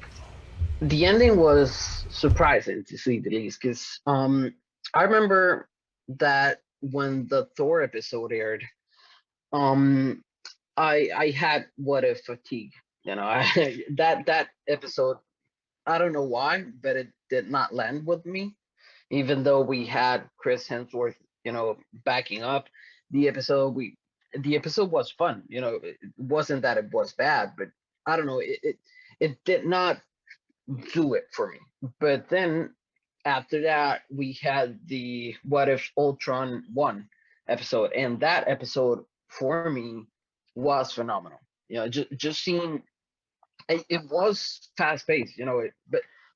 the ending was surprising to see the least, because I remember that when the Thor episode aired, um, I had what if fatigue. That episode. I don't know why, but it did not land with me. Even though we had Chris Hemsworth, backing up the episode, the episode was fun. It wasn't that it was bad, but I don't know. It did not do it for me. But then After that, we had the What If Ultron 1 episode, and that episode for me was phenomenal. Just seeing it was fast paced,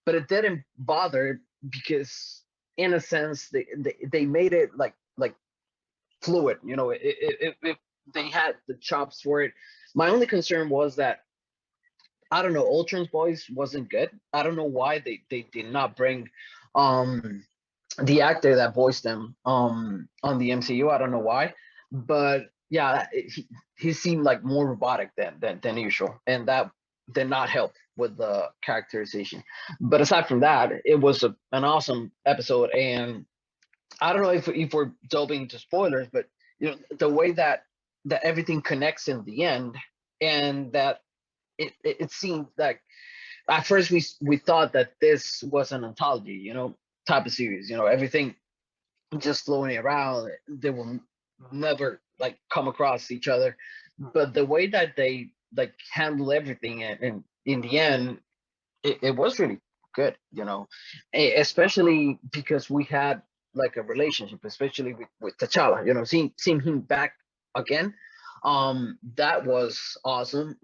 but it didn't bother because in a sense they made it like fluid. They had the chops for it. My only concern was that I don't know, Ultron's voice wasn't good. I don't know why they did not bring um the actor that voiced him on the MCU. I don't know why, but yeah, he seemed like more robotic than usual, and that did not help with the characterization. But aside from that, it was an awesome episode, and I don't know if we're delving into spoilers, but the way that everything connects in the end, and that it seemed like at first we thought that this was an anthology, type of series, everything just floating around. They will never like come across each other. But the way that they like handle everything, and in the end, it was really good, especially because we had like a relationship, especially with T'Challa, seeing him back again. That was awesome.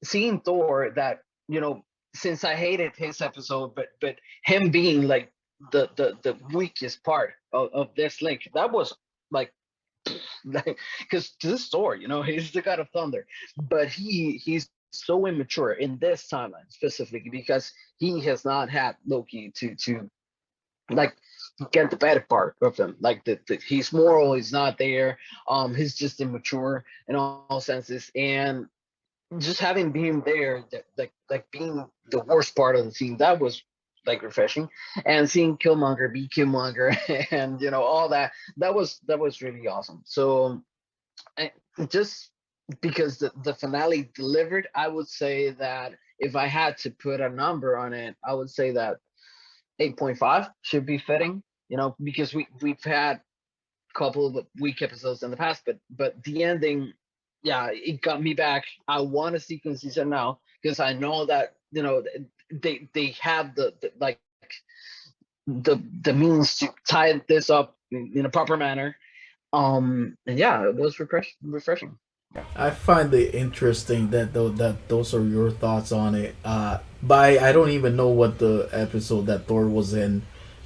Seeing Thor, that since I hated his episode, but him being like the weakest part of this link, that was like like because this Thor, he's the god of thunder, but he's so immature in this timeline specifically because he has not had Loki to like get the better part of him. Like his moral is not there. He's just immature in all senses, and just having been there, like being the worst part of the team, that was like refreshing, and seeing Killmonger be Killmonger and all that was really awesome. So I, just because the finale delivered, I would say that if I had to put a number on it, I would say that 8.5 should be fitting. Because we've had a couple of weak episodes in the past, but the ending, yeah, it got me back. I want to see season now because I know that they have the like the means to tie this up in a proper manner. And yeah, it was refreshing. I find it interesting that those are your thoughts on it. By I don't even know what the episode that Thor was in.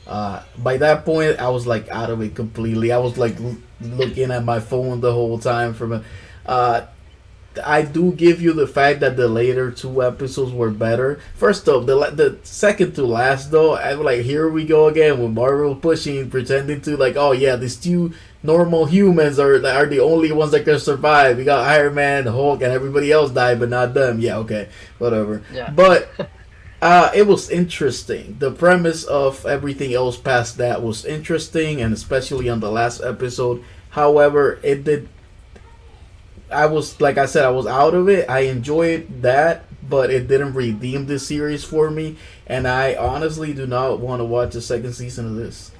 By that point, I was like out of it completely. I was like looking at my phone the whole time. I do give you the fact that the later two episodes were better. First off, the second to last though, I was like, here we go again with Marvel pushing, pretending to like, oh yeah, these two normal humans are the only ones that can survive. We got Iron Man, Hulk, and everybody else died, but not them. Yeah, okay, whatever. Yeah. But it was interesting. The premise of everything else past that was interesting, and especially on the last episode. However, it did I was like I said, I was out of it. I enjoyed that, but it didn't redeem this series for me, and I honestly do not want to watch the second season of this.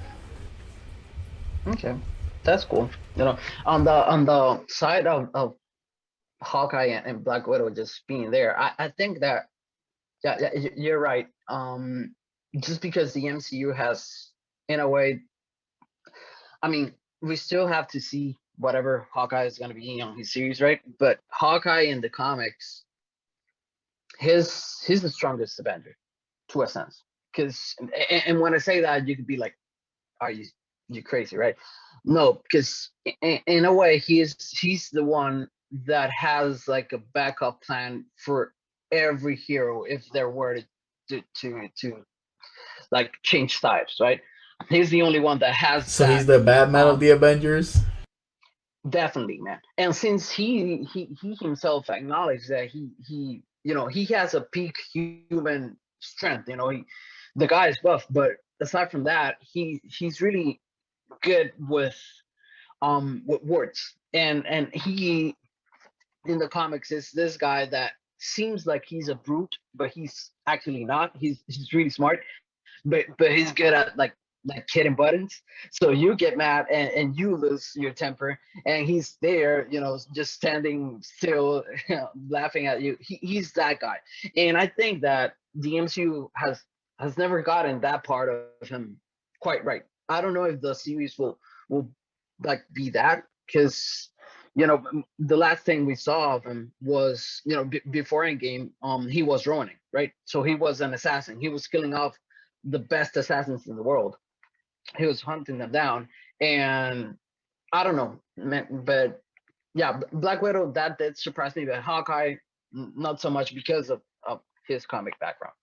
Okay, that's cool. On the side of Hawkeye and Black Widow just being there, I think that, yeah, you're right. Just because the MCU has, in a way, I mean, we still have to see whatever Hawkeye is going to be on his series, right? But Hawkeye in the comics, he's the strongest Avenger to a sense. Because and when I say that, you could be like, "Are you crazy, right?" No, because in a way, he's the one that has like a backup plan for every hero if there were to like change types, right? He's the only one that has So he's that. the Batman of Um, the Avengers. definitely, man. And since he himself acknowledged that he has a peak human strength. The guy is buff, but aside from that, he's really good with words, and he in the comics is this guy that seems like he's a brute, but he's actually not. He's really smart, but he's good at like hitting buttons. So you get mad and you lose your temper, and he's there, just standing still, laughing at you. He's that guy, and I think that the MCU has has never gotten that part of him quite right. I don't know if the series will like be that, because the last thing we saw of him was, before Endgame, he was Ronin, right? So he was an assassin. He was killing off the best assassins in the world. He was hunting them down, and I don't know, man, but yeah, Black Widow, that did surprise me, but Hawkeye, not so much because of his comic background.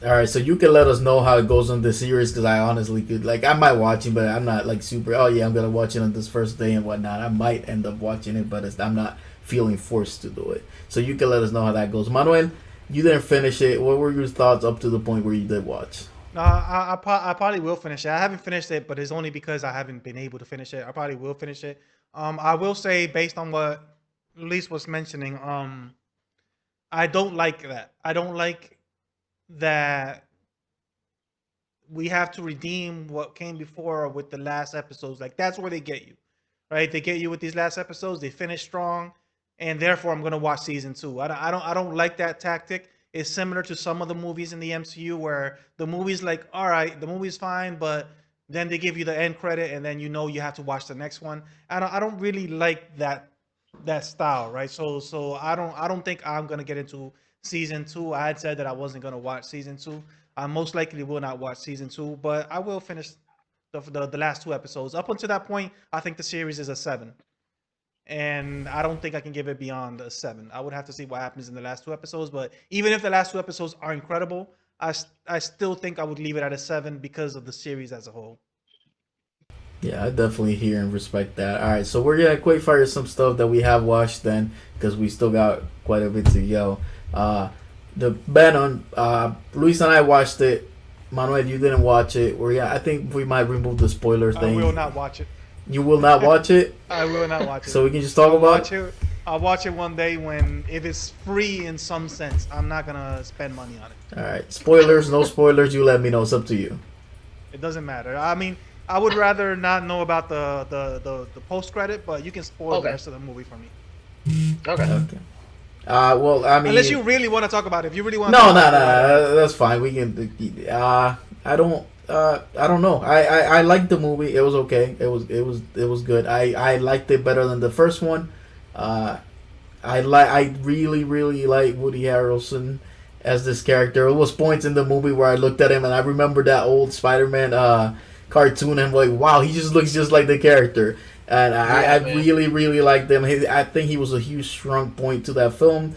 All right, so you can let us know how it goes on this series because I honestly could like I might watch it, but I'm not like super. Oh yeah, I'm gonna watch it on this first day and whatnot. I might end up watching it, but I'm not feeling forced to do it. So you can let us know how that goes. Manuel, you didn't finish it. What were your thoughts up to the point where you did watch? No, I probably will finish it. I haven't finished it, but it's only because I haven't been able to finish it. I probably will finish it. I will say based on what Luis was mentioning, I don't like that. I don't like that we have to redeem what came before with the last episodes. Like that's where they get you, right? They get you with these last episodes. They finish strong, and therefore I'm gonna watch season two. I don't like that tactic. It's similar to some of the movies in the MCU where the movie's like, all right, the movie's fine, but then they give you the end credit, and then you have to watch the next one. I don't really like that style, right? So I don't think I'm gonna get into season two. I had said that I wasn't gonna watch season two. I most likely will not watch season two, but I will finish the last two episodes. Up until that point, I think the series is a seven, and I don't think I can give it beyond a seven. I would have to see what happens in the last two episodes, but even if the last two episodes are incredible, I still think I would leave it at a seven because of the series as a whole. Yeah, I definitely hear and respect that. All right, so we're gonna quick fire some stuff that we have watched then, because we still got quite a bit to go. Uh, the Venom, Luis and I watched it. Manuel, you didn't watch it. I think we might remove the spoiler I will thing. not watch it. You will not watch it, I will not watch it. so we can just talk I'll about watch it. it. I'll watch it one day when if it's free in some sense. I'm not gonna spend money on it. All right, spoilers, no spoilers. You let me know. It's up to you. It doesn't matter. I mean, I would rather not know about the post credit, but you can spoil the Okay, rest of the movie for me. okay. Okay. Well, I Unless you mean, really want to talk about it. If you really want to talk no, about no, it, no, go right ahead. no. That's fine. We can. I don't. I don't know. I liked the movie. It was okay. It was good. I liked it better than the first one. Uh, I really like Woody Harrelson as this character. It was points in the movie where I looked at him and I remember that old Spider-Man cartoon and I'm like, wow, he just looks just like the character. And I Yeah, man. really liked him. I think he was a huge strong point to that film.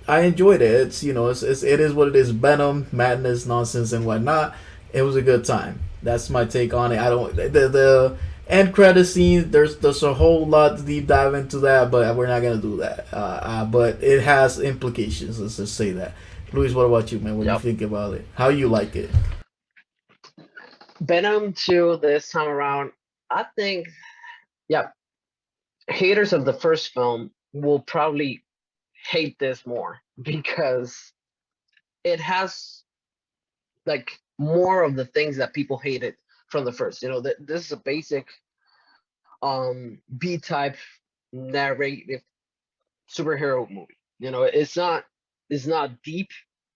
I enjoyed it. It is what it is. Venom, madness, nonsense, and whatnot. It was a good time. That's my take on it. I don't the end credit scene. There's a whole lot to deep dive into that, but we're not gonna do that. But it has implications. Let's just say that. Luis, what about you, man? What do you Yep. think about it? How you like it? Venom 2 this time around, I think, yeah, haters of the first film will probably hate this more because it has like more of the things that people hated from the first. This is a basic B type narrative superhero movie. It's not deep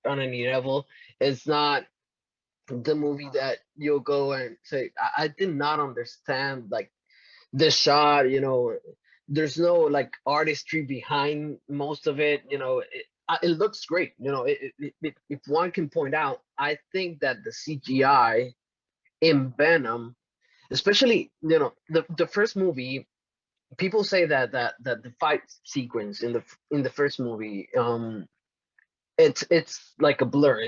on any level. It's not the movie that you'll go and say, I did not understand like this shot. There's no like artistry behind most of it. It looks great. If one can point out, I think that the CGI in Venom, especially the first movie, people say that the fight sequence in the first movie, it's like a blur.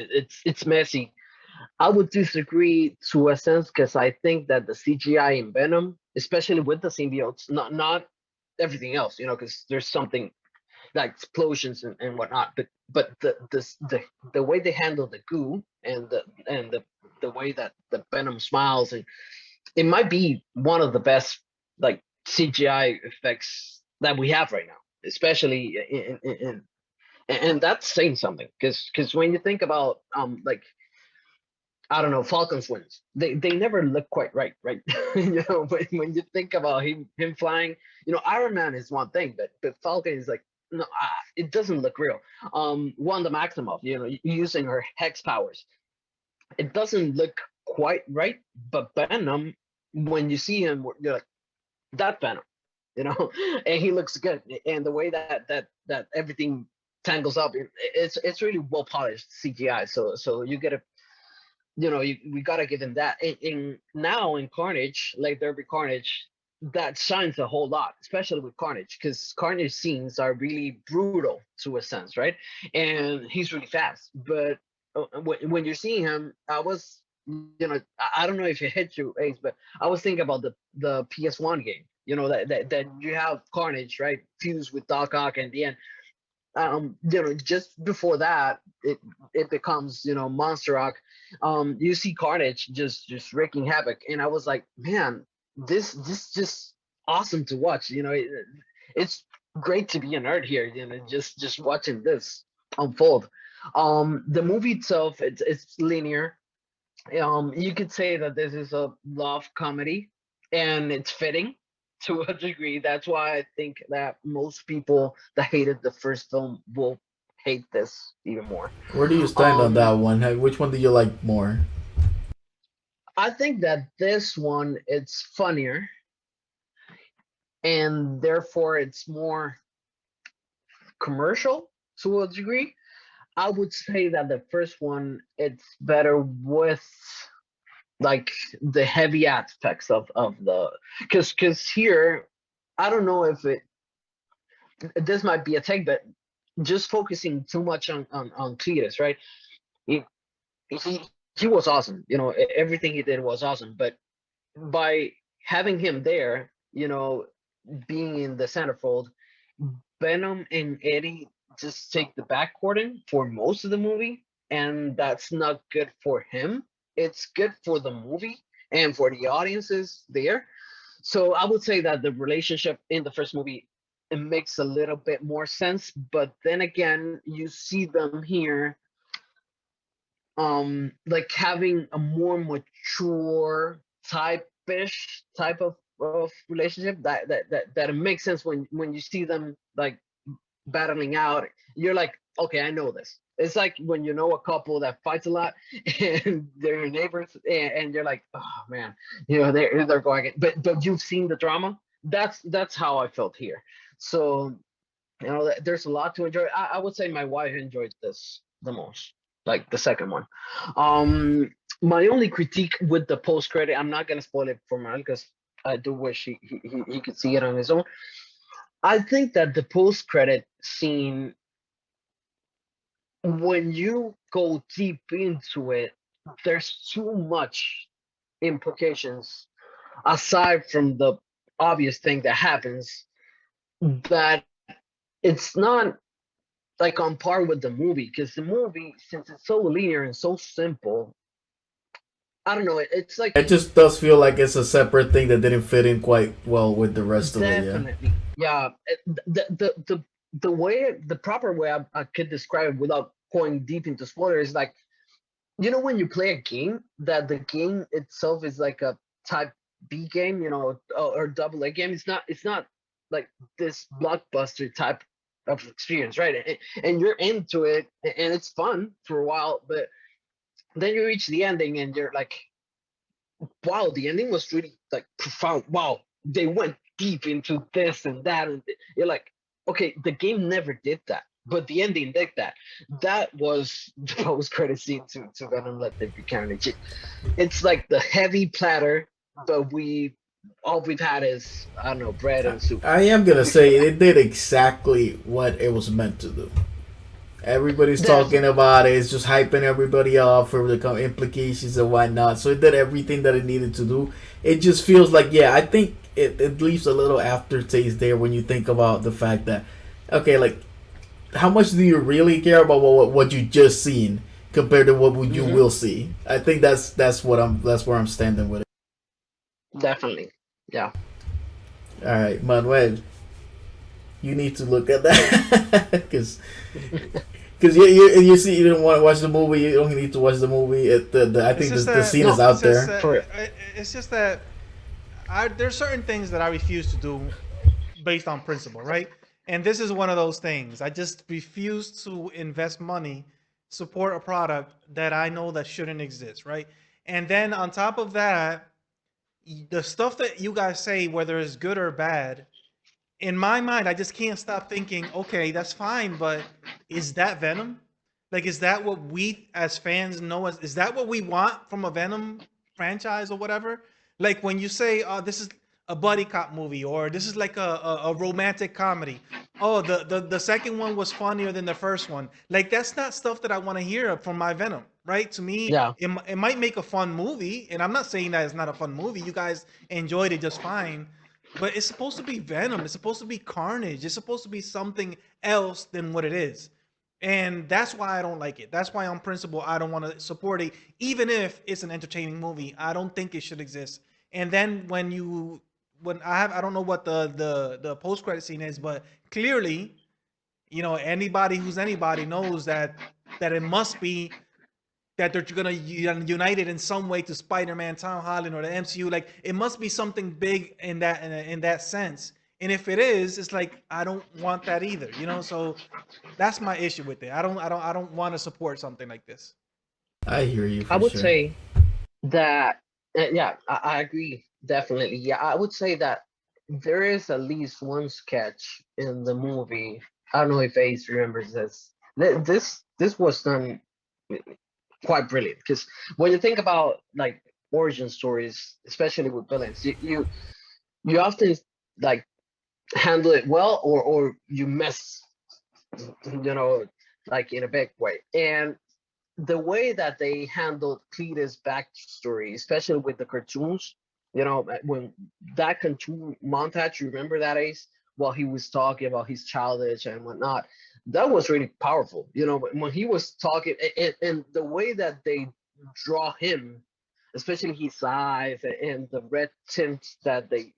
It's messy. I would disagree to a sense because I think that the CGI in Venom, especially with the symbiotes, not everything else, because there's something like explosions and whatnot, but the way they handle the goo and the way that the Venom smiles, and it might be one of the best like CGI effects that we have right now, especially and that's saying something because when you think about like I don't know, Falcons wins. They never look quite right, right? When you think about him flying, Iron Man is one thing, but Falcon is like no, it doesn't look real. Wanda Maximoff, using her hex powers. it doesn't look quite right. But Venom, when you see him, you're like, that Venom, you know, and he looks good. And the way that everything tangles up, it's really well polished CGI. So you get a, we gotta give him that. In now in Carnage, like Derby Carnage, that shines a whole lot, especially with Carnage, because Carnage scenes are really brutal to a sense, right? And he's really fast. But when you're seeing him, I don't know if it hit you, Ace, but I was thinking about the PS1 game. That you have Carnage, right, fused with Doc Ock, and the end. Just before that, it becomes, Monster Rock. You see Carnage just wreaking havoc, and I was like, man, this just awesome to watch. It's great to be a nerd here. Just watching this unfold. The movie itself, it's linear. You could say that this is a love comedy, and it's fitting to a degree. That's why I think that most people that hated the first film will hate this even more. Where do you stand on that Um, one? Which one do you like more? I think that this one it's funnier, and therefore it's more commercial to a degree. I would say that the first one it's better with like the heavy aspects of the, because here I don't know if this might be a take, but just focusing too much on Cletus, right? He he was awesome. Everything he did was awesome, but by having him there, being in the centerfold, Venom and Eddie just take the backcourting for most of the movie, and that's not good for him. It's good for the movie and for the audiences there. So I would say that the relationship in the first movie, it makes a little bit more sense, but then again, you see them here, like having a more mature type of relationship that it makes sense when you see them like battling out. You're like, okay, I know this. It's like when you know a couple that fights a lot and they're your neighbors, and you're like, oh man, they're going. But you've seen the drama. That's how I felt here. So there's a lot to enjoy. I would say my wife enjoyed this the most, like the second one. Um, my only critique with the post credit, I'm not gonna spoil it for Mal because I do wish he could see it on his own. I think that the post credit scene, when you go deep into it, there's too much implications aside from the obvious thing that happens, that it's not like on par with the movie, because the movie, since it's so linear and so simple, I don't know, it's like It just does feel like it's a separate thing that didn't fit in quite well with the rest of it. Yeah. definitely, yeah. The way, the proper way I could describe it without going deep into spoilers is like, when you play a game, that the game itself is like a type B game, or double A game. It's not like this blockbuster type of experience, right? And you're into it, and it's fun for a while, but then you reach the ending, and you're like, wow, the ending was really like profound. Wow, they went deep into this and that, and you're like, okay, the game never did that, but the ending did that. That was the post credit scene to Venom Let There Be Carnage. It's like the heavy platter, but all we've had is, I don't know, bread and soup. I am gonna say it did exactly what it was meant to do. Everybody's talking Definitely, about it. It's just hyping everybody up for the implications and whatnot. So it did everything that it needed to do. It just feels like, yeah, I think it leaves a little aftertaste there when you think about the fact that, okay, like, how much do you really care about what you just seen compared to what you hmm will see? I think that's where I'm standing with it. definitely, yeah. All right, Manuel, you need to look at that because you see you didn't want to watch the movie. You don't need to watch the movie. I It's think just the that scene is No, out there. for real. it's just that there's certain things that I refuse to do based on principle, right? And this is one of those things. I just refuse to invest money support a product that I know that shouldn't exist, right? And then on top of that, the stuff that you guys say, whether it's good or bad, in my mind, I just can't stop thinking, okay, that's fine, but is that Venom? Like, is that what we as fans know? As is that what we want from a Venom franchise or whatever? Like when you say, "Oh, this is a buddy cop movie," or "This is like a romantic comedy." Oh, the second one was funnier than the first one. Like that's not stuff that I want to hear from my Venom, right? To me, Yeah, it might make a fun movie, and I'm not saying that it's not a fun movie. You guys enjoyed it just fine, but it's supposed to be Venom. It's supposed to be Carnage. It's supposed to be something else than what it is. And that's why I don't like it. That's why, on principle, I don't want to support it, even if it's an entertaining movie. I don't think it should exist. And then when I don't know what the post credit scene is, but clearly, anybody who's anybody knows that it must be that they're gonna unite it in some way to Spider-Man, Tom Holland, or the MCU. Like it must be something big in that sense. And if it is, it's like I don't want that either. So that's my issue with it. I don't want to support something like this. I hear you I for would sure. say that, yeah, I agree definitely. Yeah, I would say that there is at least one sketch in the movie. I don't know if Ace remembers this. This was done quite brilliant because when you think about like origin stories, especially with villains, you often like handle it well, or you mess, you know, like in a big way. And the way that they handled Cletus' backstory, especially with the cartoons, when that cartoon montage, you remember that, Ace? While he was talking about his childhood and whatnot, that was really powerful. When he was talking, and the way that they draw him, especially his eyes and the red tints that they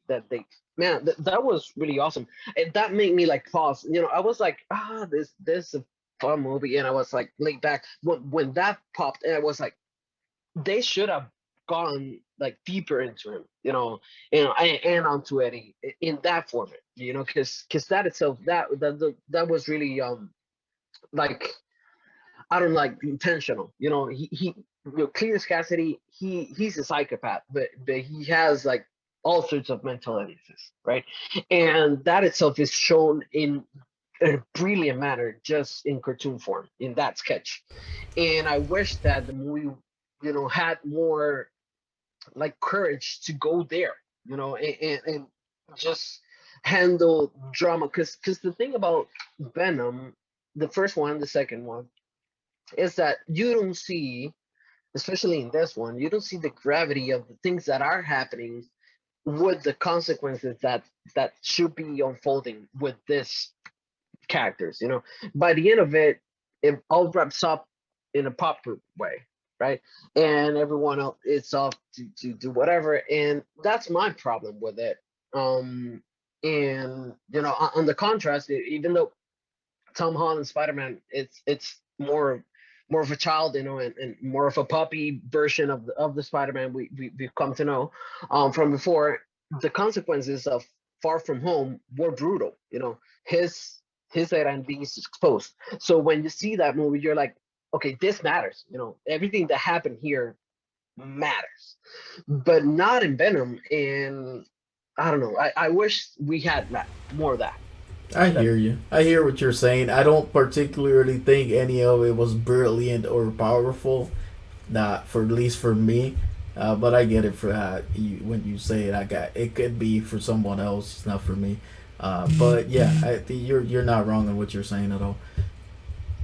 man, that was really awesome. And that made me like pause. I was like, this is a fun movie, and I was like laid back when that popped, and I was like, they should have gone like deeper into him, and onto Eddie in that format, because that itself, that was really like, I don't like intentional. Cletus Cassidy, he's a psychopath, but he has like all sorts of mental illnesses, right? And that itself is shown in a brilliant manner just in cartoon form in that sketch. And I wish that the movie, had more like courage to go there, and just handle drama. Because the thing about Venom, the first one, the second one, is that you don't see, especially in this one, you don't see the gravity of the things that are happening with the consequences that should be unfolding with this characters. By the end of it, it all wraps up in a proper way, right? And everyone else is off to do whatever, and that's my problem with it. And on the contrast, even though Tom Holland Spider-Man, it's more of a child, and more of a puppy version of the Spider-Man we've come to know from before. The consequences of Far From Home were brutal. His his identity is exposed. So when you see that movie, you're like, okay, this matters. Everything that happened here matters, but not in Venom. And I don't know. I wish we had more of that. I That hear you. I hear what you're saying. I don't particularly think any of it was brilliant or powerful. Not for, at least for me. But I get it for when you say it. I got it. Could be for someone else. It's not for me. But yeah, you're not wrong in what you're saying at all.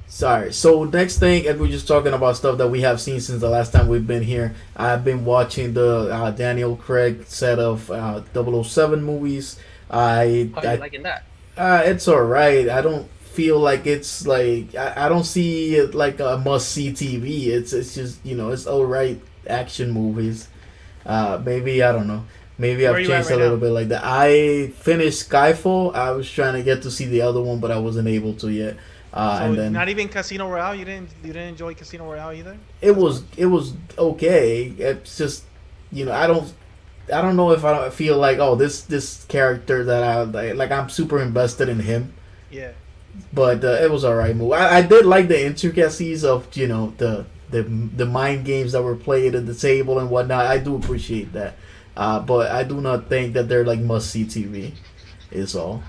Sorry. So next thing, and we're just talking about stuff that we have seen since the last time we've been here. I've been watching the Daniel Craig set of 007 movies. I how you I liking that? it's alright. I don't feel like it's like I don't see it like a must see TV. It's just it's alright action movies. Maybe I don't know. Maybe Where are I've you at changed right a little now? bit like that. I finished Skyfall. I was trying to get to see the other one, but I wasn't able to yet. So And then not even Casino Royale. You didn't enjoy Casino Royale either it as was much. it was okay. It's just I don't know if I don't feel like, oh, this character that I like I'm super invested in him. Yeah. but it was alright movie. I did like the intricacies of the mind games that were played at the table and whatnot. I do appreciate that, but I do not think that they're like must see TV. Is all.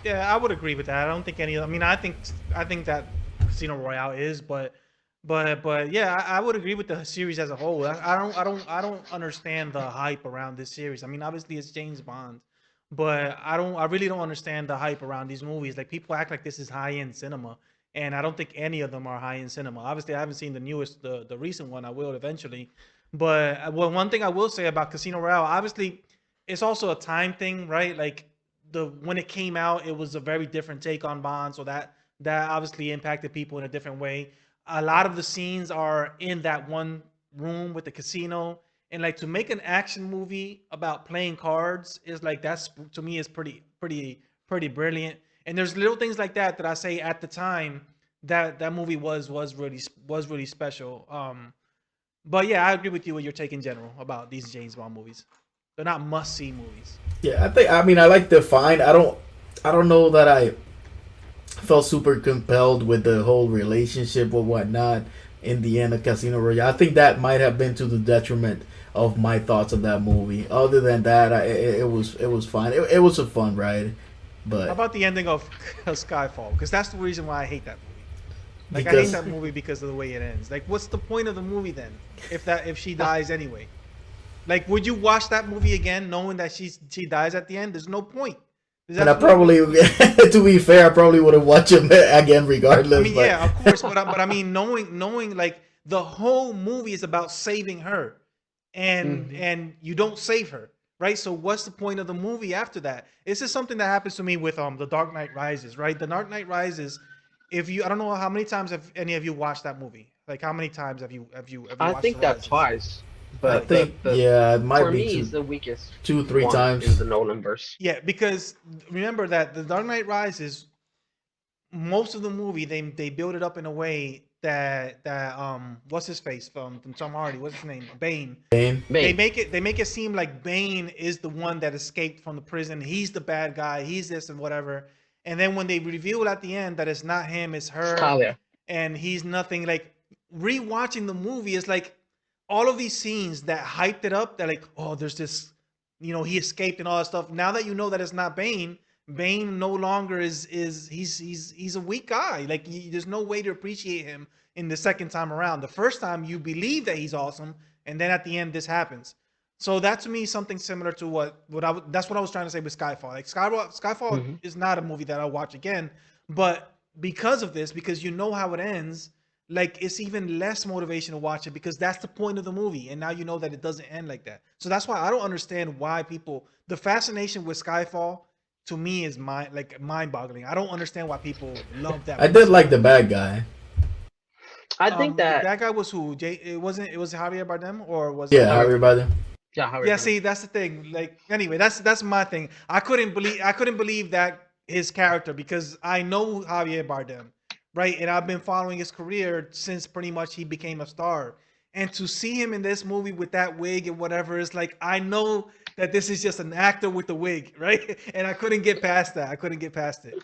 Yeah, I would agree with that. I don't think any. I mean, I think that Casino Royale is, but yeah, I would agree with the series as a whole. I don't understand the hype around this series. I mean, obviously it's James Bond, but I really don't understand the hype around these movies. Like people act like this is high end cinema, and I don't think any of them are high end cinema. Obviously, I haven't seen the newest, the recent one. I will eventually, but well, one thing I will say about Casino Royale, obviously, it's also a time thing, right? Like the when it came out, it was a very different take on Bond, so that obviously impacted people in a different way. A lot of the scenes are in that one room with the casino, and like to make an action movie about playing cards is like that's to me is pretty brilliant. And there's little things like that that I say at the time that movie was really special. But yeah, I agree with you with your take in general about these James Bond movies. They're not must see movies. Yeah, I think. I mean, I like Define. I don't know that I felt super compelled with the whole relationship or whatnot in the end of Casino Royale. I think that might have been to the detriment of my thoughts of that movie. Other than that, it was fine. It was a fun ride, How but about the ending of Skyfall? Because that's the reason why I hate that movie. Like I hate because that movie because of the way it ends. Like, what's the point of the movie then? If she dies anyway, like, would you watch that movie again knowing that she dies at the end? There's no point. There's and I absolutely no probably, point. to be fair, I probably would have watched him again I regardless. mean, But yeah, of course, but I mean, knowing like the whole movie is about saving her, Hmm. and you don't save her, right? So what's the point of the movie after that? This is something that happens to me with The Dark Knight Rises, right? The Dark Knight Rises. If you, I don't know how many times have any of you watched that movie. Like how many times have you I watched think The that Rises? twice, I but Right. think the yeah, it might for be me two, is the weakest two, three one in times. the Nolan verse. Yeah, because remember that The Dark Knight Rises, most of the movie they build it up in a way that what's his face from Tom Hardy, what's his name, Bane. Bane. They Bane. make it seem like Bane is the one that escaped from the prison. He's the bad guy. He's this and whatever. And then when they reveal at the end that it's not him, it's It's her, Talia. and he's nothing. Like rewatching the movie is like all of these scenes that hyped it up. That like, oh, there's this, he escaped and all that stuff. Now that you know that it's not Bane, Bane no longer is he's a weak guy. Like there's no way to appreciate him in the second time around. The first time you believe that he's awesome, and then at the end this happens. So that to me is something similar to that's what I was trying to say with Skyfall. Like Skyfall Hmm. is not a movie that I'll watch again, but because of this, because you know how it ends, like it's even less motivation to watch it because that's the point of the movie, and now you know that it doesn't end like that. So that's why I don't understand why people the fascination with Skyfall to me is mind-boggling. I don't understand why people love that I movie did so like the much. bad guy. I think The that bad guy was who? It was Javier Bardem or was Yeah, it? Harry, everybody. yeah, Harry Yeah, Bennett. see, that's the thing. Like, anyway, that's my thing. I couldn't believe that his character because I know Javier Bardem, right? And I've been following his career since pretty much he became a star. And to see him in this movie with that wig and whatever is like I know that this is just an actor with the wig, right? And I couldn't get past that. I couldn't get past it.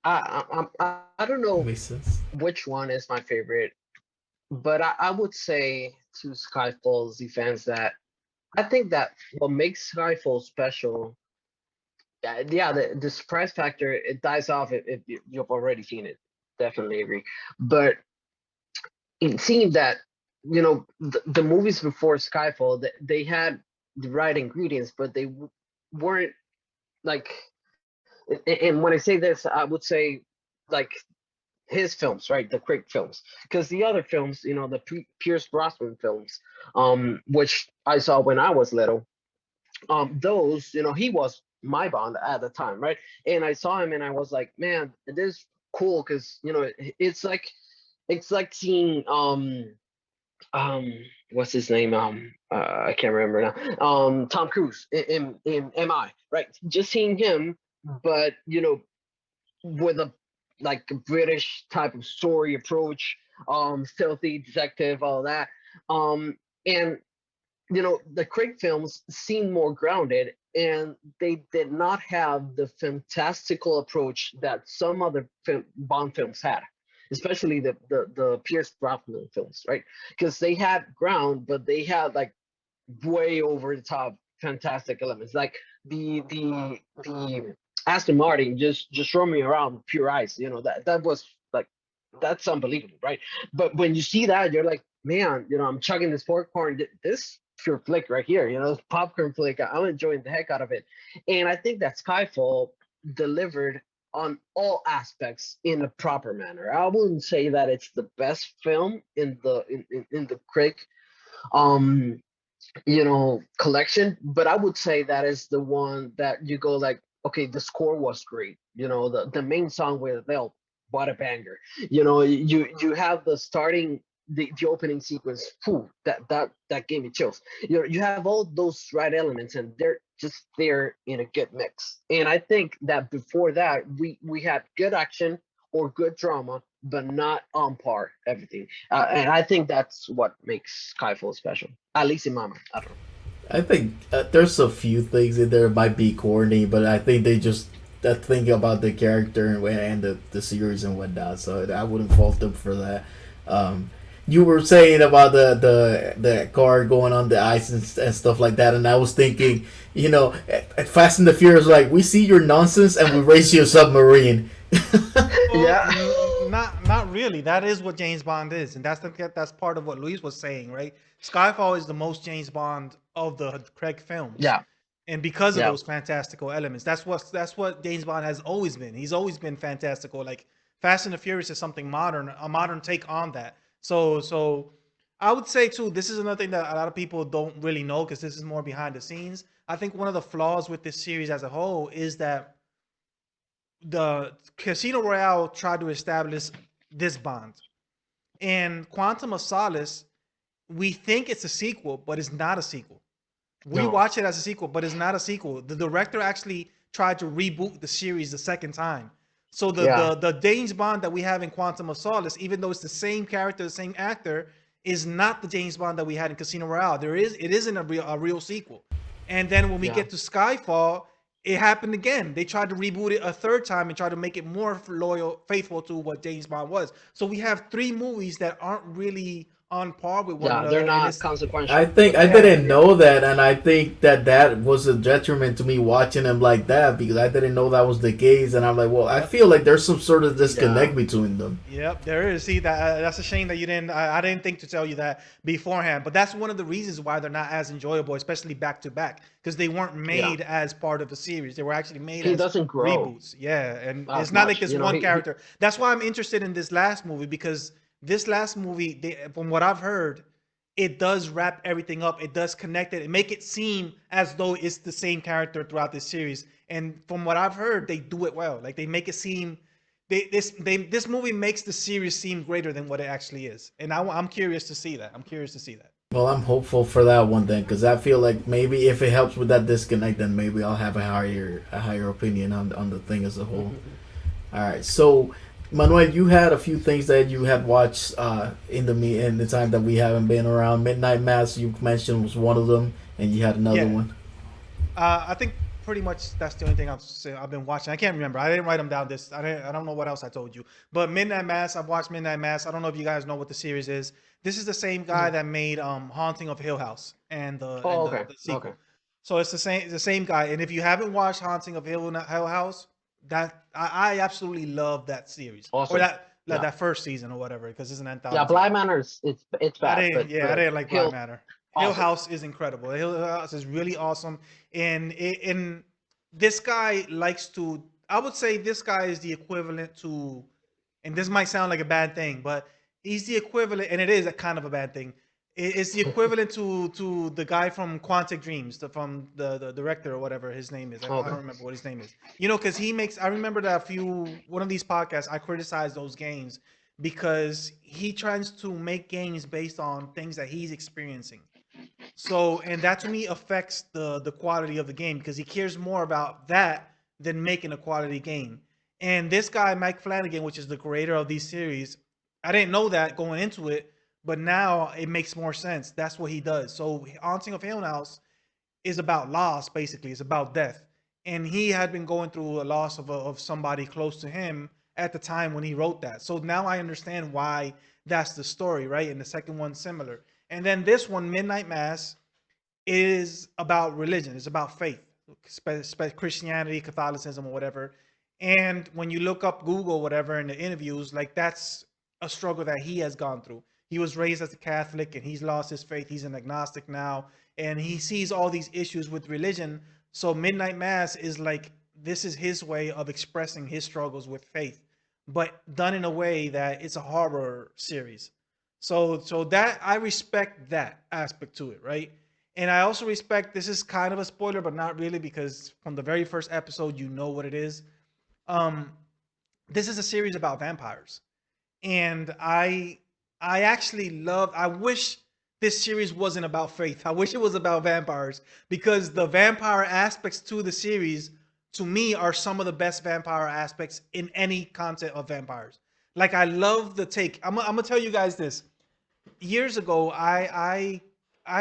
I don't know Makes sense. which one is my favorite, but I would say to Skyfall's defense that I think that what makes Skyfall special, yeah, the surprise factor it dies off if you've already seen it. Definitely agree, but it seemed that the movies before Skyfall they had the right ingredients, but they weren't like. And when I say this, I would say like his films, right? The Craig films, because the other films, the Pierce Brosnan films, which I saw when I was little, those, he was my Bond at the time, right? And I saw him, and I was like, man, it is cool because it's like seeing um what's his name I can't remember now, Tom Cruise in MI, right? Just seeing him, but with a like a British type of story approach, stealthy detective, all that. And the Craig films seem more grounded, and they did not have the fantastical approach that some other Bond films had, especially the Pierce Brosnan films, right? Because they had ground, but they had like way over the top fantastic elements, like the Aston Martin just roaming around with pure ice. That was like that's unbelievable, right? But when you see that, you're like, man, I'm chugging this popcorn. This pure flick right here, popcorn flick. I'm enjoying the heck out of it, and I think that Skyfall delivered on all aspects in a proper manner. I wouldn't say that it's the best film in the Craig um collection, but I would say that is the one that you go like, okay, the score was great. The main song with Adele, what a banger. You have the starting, the opening sequence. Phew, that gave me chills. You have all those right elements, and they're just there in a good mix. And I think that before that, we had good action or good drama, but not on par everything. And I think that's what makes Skyfall special, at least in my mind. I don't know. I think there's a few things in there might be corny, but I think they just think about the character and the series and whatnot. So I wouldn't fault them for that. Um, you were saying about the car going on the ice and stuff like that, and I was thinking, at Fast and the Furious, like we see your nonsense and we race you a submarine. Well, Yeah, not really. That is what James Bond is, and that's part of what Luis was saying, right? Skyfall is the most James Bond of the Craig films, yeah, and because of yeah, those fantastical elements, that's what James Bond has always been. He's always been fantastical. Like Fast and the Furious is something modern, a modern take on that. So I would say too, this is another thing that a lot of people don't really know because this is more behind the scenes. I think one of the flaws with this series as a whole is that the Casino Royale tried to establish this Bond. And Quantum of Solace, we think it's a sequel, but it's not a sequel. We no, watch it as a sequel, but it's not a sequel. The director actually tried to reboot the series the second time. So the yeah, the the James Bond that we have in Quantum of Solace, even though it's the same character, the same actor, is not the James Bond that we had in Casino Royale. It isn't a real sequel. And then when we yeah. get to Skyfall, it happened again. They tried to reboot it a third time and try to make it more loyal, faithful to what James Bond was. So we have three movies that aren't really on par with one Yeah, they're another, and not it's I consequential, think but I they're not. yeah, didn't Yeah, know that, and I think that was a detriment to me watching him like that because I didn't know that was the case, and I'm like, well, I yep. feel like there's some sort of yeah, disconnect between them. Yep, there is. See that's a shame that you didn't. I didn't think to tell you that beforehand, but that's one of the reasons why they're not as enjoyable, especially back to back, because they weren't yeah. made as part of the series. They were actually made He as doesn't grow reboots. Yeah, and it's as not like much. it's You know, one he character. That's why I'm interested in this last movie because this last movie, from what I've heard, it does wrap everything up. It does connect it and make it seem as though it's the same character throughout this series. And from what I've heard, they do it well. Like they make it seem this movie makes the series seem greater than what it actually is, and I'm curious to see that. I'm curious to see that. Well, I'm hopeful for that one then, because I feel like maybe if it helps with that disconnect, then maybe I'll have a higher opinion on the thing as a whole. All right, so Manuel, you had a few things that you had watched in the time that we haven't been around. Midnight Mass, you mentioned, was one of them, and you had another Yeah, one. I think pretty much that's the only thing I've been watching. I can't remember. I didn't write them down. I don't know what else I told you. But Midnight Mass, I've watched Midnight Mass. I don't know if you guys know what the series is. This is the same guy that made Haunting of Hill House and the Oh, and the, okay, the okay, sequel. So it's the same guy. And if you haven't watched Haunting of Hill House, that I absolutely love that series or awesome. that Yeah, first season or whatever because it's an yeah. anthology. Blind Manor is it's I bad, didn't. Yeah, I but didn't like Blind Hill Manor. Hill awesome. House is incredible. Hill House is really awesome, and this guy likes to. I would say this guy is the equivalent to, and this might sound like a bad thing, but he's the equivalent, and it is a kind of a bad thing. It's the equivalent to the guy from Quantic Dreams, from the director or whatever his name is. I Okay, don't remember what his name is. Because he makes. I remember that one of these podcasts. I criticized those games because he tries to make games based on things that he's experiencing. So, and that to me affects the quality of the game because he cares more about that than making a quality game. And this guy, Mike Flanagan, which is the creator of these series, I didn't know that going into it, but now it makes more sense. That's what he does. So Haunting of Hill House is about loss, basically. It's about death. And he had been going through a loss of somebody close to him at the time when he wrote that. So now I understand why that's the story, right? And the second one's similar. And then this one, Midnight Mass, is about religion. It's about faith, Christianity, Catholicism, or whatever. And when you look up Google, whatever, in the interviews, like that's a struggle that he has gone through. He was raised as a Catholic and he's lost his faith. He's an agnostic now, and he sees all these issues with religion. So Midnight Mass is like this is his way of expressing his struggles with faith, but done in a way that it's a horror series. So that I respect that aspect to it, right? And I also respect this is kind of a spoiler, but not really because from the very first episode you know what it is. Um, this is a series about vampires, and I actually love. I wish this series wasn't about faith. I wish it was about vampires because the vampire aspects to the series, to me, are some of the best vampire aspects in any content of vampires. Like I love the take. I'm gonna tell you guys this years ago, I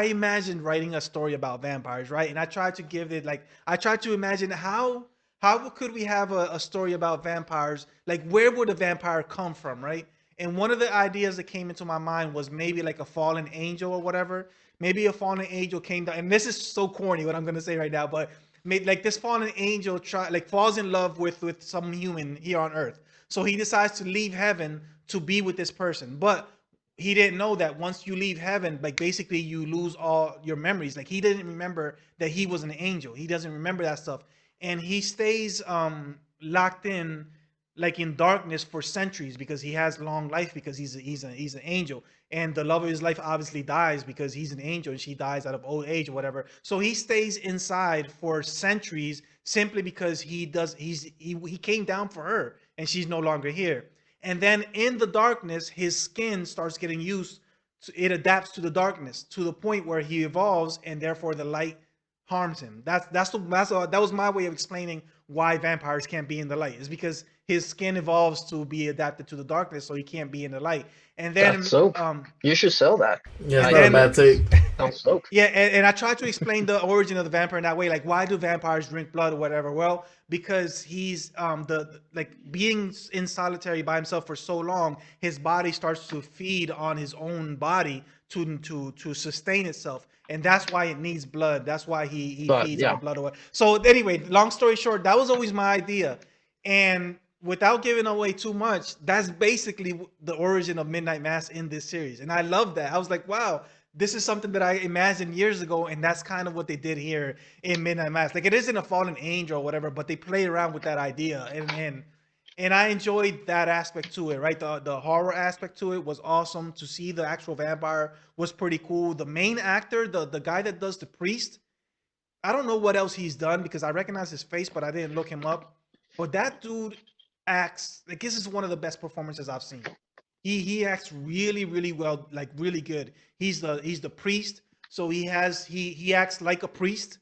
imagined writing a story about vampires, right? And I tried to give it like I tried to imagine how could we have a story about vampires? Like where would a vampire come from, right? And one of the ideas that came into my mind was maybe like a fallen angel or whatever. Maybe a fallen angel came down, and this is so corny what I'm gonna say right now, but like this fallen angel falls in love with some human here on Earth. So he decides to leave heaven to be with this person, but he didn't know that once you leave heaven, like basically you lose all your memories. Like he didn't remember that he was an angel. He doesn't remember that stuff. And he stays locked in like in darkness for centuries because he has long life because he's an angel. And the love of his life obviously dies because he's an angel and she dies out of old age or whatever. So he stays inside for centuries simply because he came down for her and she's no longer here. And then in the darkness, his skin starts getting used it adapts to the darkness to the point where he evolves and therefore the light harms him. That was my way of explaining why vampires can't be in the light. Is because his skin evolves to be adapted to the darkness, so he can't be in the light. And That's then dope. You should sell that. Yeah, it's and I not a think then bad that take. sounds dope. yeah, and I tried to explain the origin of the vampire in that way. Like, why do vampires drink blood or whatever? Well, because he's like being in solitary by himself for so long, his body starts to feed on his own body to sustain itself, and that's why it needs blood. That's why he But feeds yeah, on blood or what. So anyway, long story short, that was always my idea, and without giving away too much, that's basically the origin of Midnight Mass in this series. And I love that. I was like, wow, this is something that I imagined years ago, and that's kind of what they did here in Midnight Mass. Like it isn't a fallen angel or whatever, but they play around with that idea, and I enjoyed that aspect to it. Right, the horror aspect to it was awesome. To see the actual vampire was pretty cool. The main actor, the guy that does the priest, I don't know what else he's done because I recognize his face, but I didn't look him up. But that dude acts like this is one of the best performances I've seen. He acts really well, like really good. He's the priest, so he acts like a priest.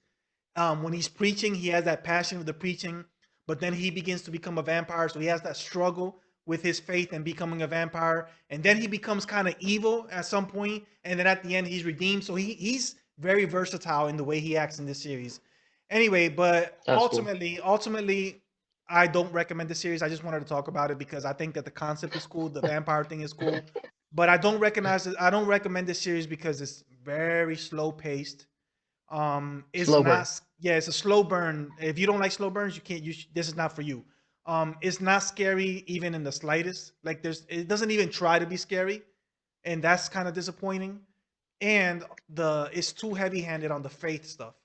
When he's preaching, he has that passion of the preaching, but then he begins to become a vampire, so he has that struggle with his faith and becoming a vampire, and then he becomes kind of evil at some point, and then at the end he's redeemed. So he's very versatile in the way he acts in this series. Anyway, but that's cool. ultimately, I don't recommend the series. I just wanted to talk about it because I think that the concept is cool, the vampire thing is cool, but I don't recognize it. I don't recommend this series because it's very slow paced. It's Slow burn. not. Yeah, it's a slow burn. If you don't like slow burns, you can't. This is not for you. It's not scary even in the slightest. Like it doesn't even try to be scary, and that's kind of disappointing. And it's too heavy handed on the faith stuff,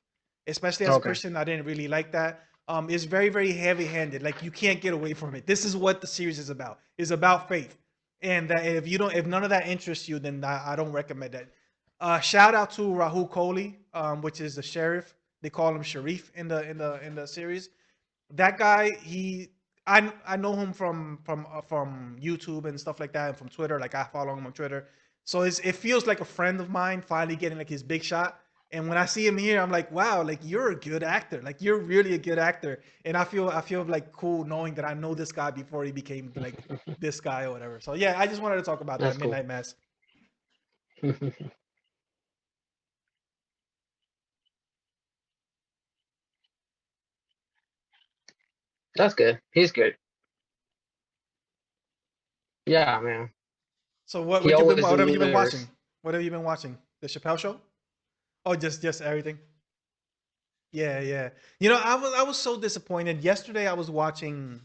especially as a Okay. Christian. I didn't really like that. It's very heavy handed. Like you can't get away from it. This is what the series is about. It's about faith, and that if none of that interests you, then I don't recommend that. Shout out to Rahul Kohli, which is the sheriff. They call him Sharif in the series. That guy, I know him from YouTube and stuff like that, and from Twitter. Like I follow him on Twitter, so it feels like a friend of mine finally getting like his big shot. And when I see him here, I'm like, wow, like you're a good actor. Like you're really a good actor. And I feel like cool knowing that I know this guy before he became like this guy or whatever. So yeah, I just wanted to talk about that That's cool. Midnight Mass. That's good. He's good. Yeah, man. So He always what have you been delivers. watching? What have you been watching? The Chappelle Show? Oh, just everything. Yeah, yeah. You know, I was so disappointed. Yesterday I was watching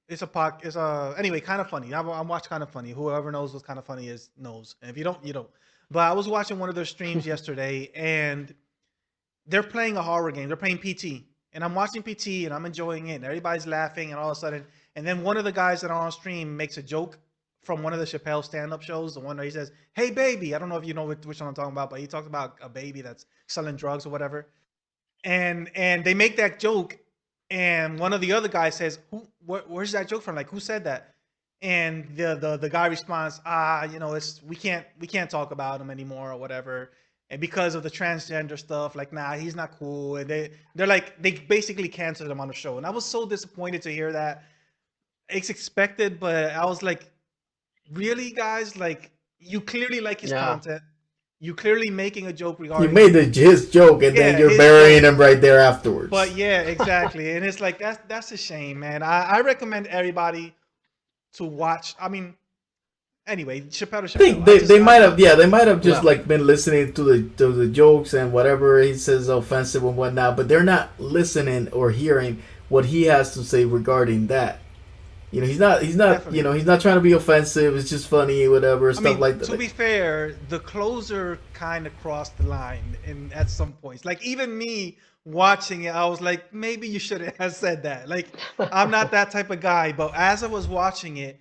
it's a anyway, kind of funny. I watched kind of funny. Whoever knows what kind of funny is knows. And if you don't, you don't. But I was watching one of their streams yesterday and they're playing a horror game. They're playing PT. And I'm watching PT and I'm enjoying it. And everybody's laughing and all of a sudden and then one of the guys that are on stream makes a joke from one of the Chappelle stand-up shows, the one where he says, "Hey baby." I don't know if you know which one I'm talking about, but he talks about a baby that's selling drugs or whatever, and they make that joke, and one of the other guys says, where's that joke from? Like, who said that? And the guy responds, you know, it's we can't talk about him anymore or whatever, and because of the transgender stuff, like, nah, he's not cool, and they're like they basically canceled him on the show, and I was so disappointed to hear that. It's expected, but I was like, really, guys, like, you clearly like his Yeah. content. You clearly making a joke You regarding made him. his joke, and then Yeah, you're his burying joke. him right there But afterwards. yeah, exactly. And it's like that's a shame, man. I recommend everybody to watch. I mean, anyway, Chappelle to I Chappelle. think I they just might have, yeah, they might have just Yeah. like been listening to the jokes and whatever he says offensive and whatnot, but they're not listening or hearing what he has to say regarding that. You know, definitely. he's not trying to be offensive. It's just funny, whatever I stuff mean, like that. to Like, be fair, the closer kind of crossed the line in at some points. Like even me watching it, I was like, maybe you should have said that. Like I'm not that type of guy, but as I was watching it,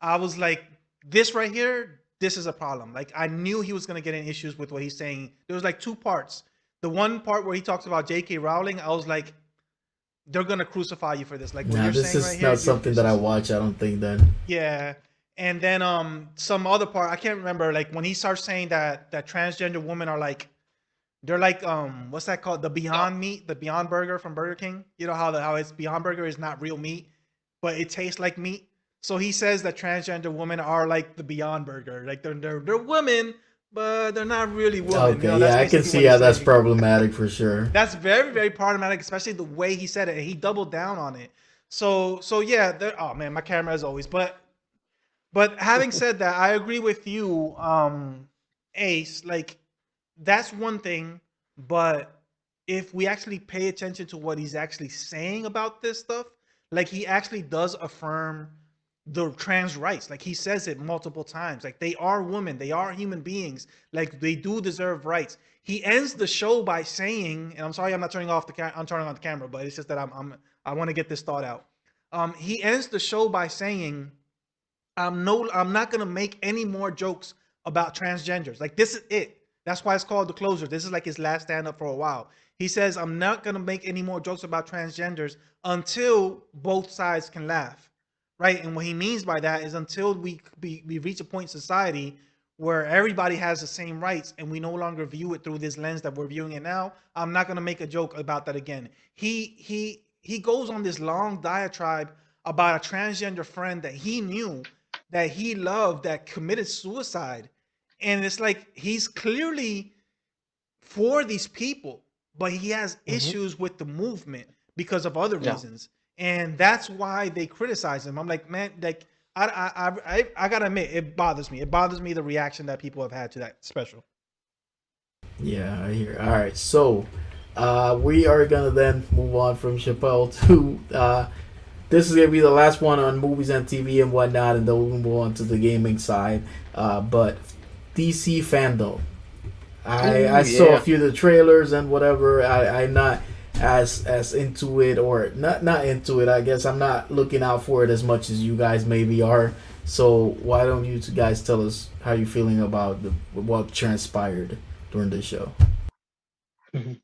I was like, this right here, this is a problem. Like I knew he was gonna get in issues with what he's saying. There was like two parts. The one part where he talks about J.K. Rowling, I was like, they're gonna crucify you for this. Like what nah, you're this saying right is here, not something this that I is watch. I don't think then. yeah. And then some other part I can't remember, like when he starts saying that transgender women are like they're like what's that called, the Beyond Meat, the Beyond Burger from Burger King. You know how it's Beyond Burger is not real meat, but it tastes like meat. So he says that transgender women are like the Beyond Burger, like they're women, but they're not really women. You know, Okay, that's yeah, I can basically see what he's how that's saying. problematic for sure. That's very very problematic, especially the way he said it. And he doubled down on it. So yeah, oh man, my camera as always, but having said that, I agree with you, Ace. Like that's one thing, but if we actually pay attention to what he's actually saying about this stuff, like he actually does affirm the trans rights. Like he says it multiple times. Like they are women, they are human beings. Like they do deserve rights. He ends the show by saying, and I'm sorry, I'm not turning off I'm turning on the camera, but it's just that I want to get this thought out. He ends the show by saying, I'm not gonna make any more jokes about transgenders. Like this is it. That's why it's called the closer. This is like his last stand up for a while. He says, I'm not gonna make any more jokes about transgenders until both sides can laugh. Right? And what he means by that is until we reach a point in society where everybody has the same rights and we no longer view it through this lens that we're viewing it now, I'm not gonna make a joke about that again. He goes on this long diatribe about a transgender friend that he knew, that he loved, that committed suicide. And it's like he's clearly for these people, but he has Hmm. issues with the movement because of other Yeah. reasons. And that's why they criticize him. I'm like, man, like I gotta admit, it bothers me. It bothers me the reaction that people have had to that special. Yeah, I hear. All right, so we are gonna then move on from Chappelle to this is gonna be the last one on movies and TV and whatnot, and then we'll move on to the gaming side. But DC fandom. I Ooh, saw a yeah. few of the trailers and whatever. I'm not as into it, or not into it. I guess I'm not looking out for it as much as you guys maybe are. So why don't you two guys tell us how you're feeling about what transpired during the show? Mhm.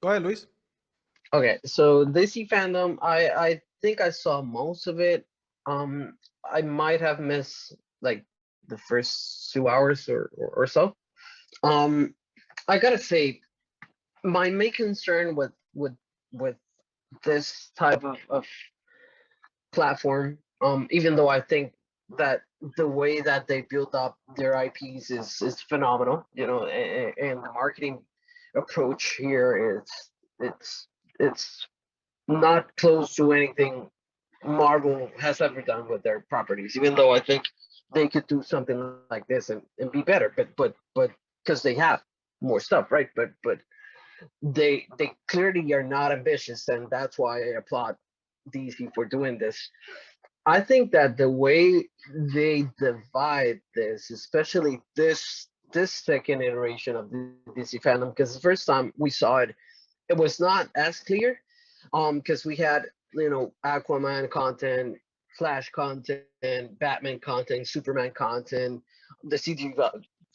Go ahead, Luis. Okay, so DC fandom, I think I saw most of it. I might have missed like the first 2 hours or so. Um, I gotta say, my main concern with this type of platform, even though I think that the way that they build up their IPs is phenomenal. And the marketing approach here is it's it's not close to anything Marvel has ever done with their properties. Even though I think they could do something like this and be better, but because they have more stuff, right? But they clearly are not ambitious, and that's why I applaud DC for doing this. I think that the way they divide this, especially this second iteration of the DC fandom, because the first time we saw it, it was not as clear, because we had Aquaman content, Flash content, Batman content, Superman content, the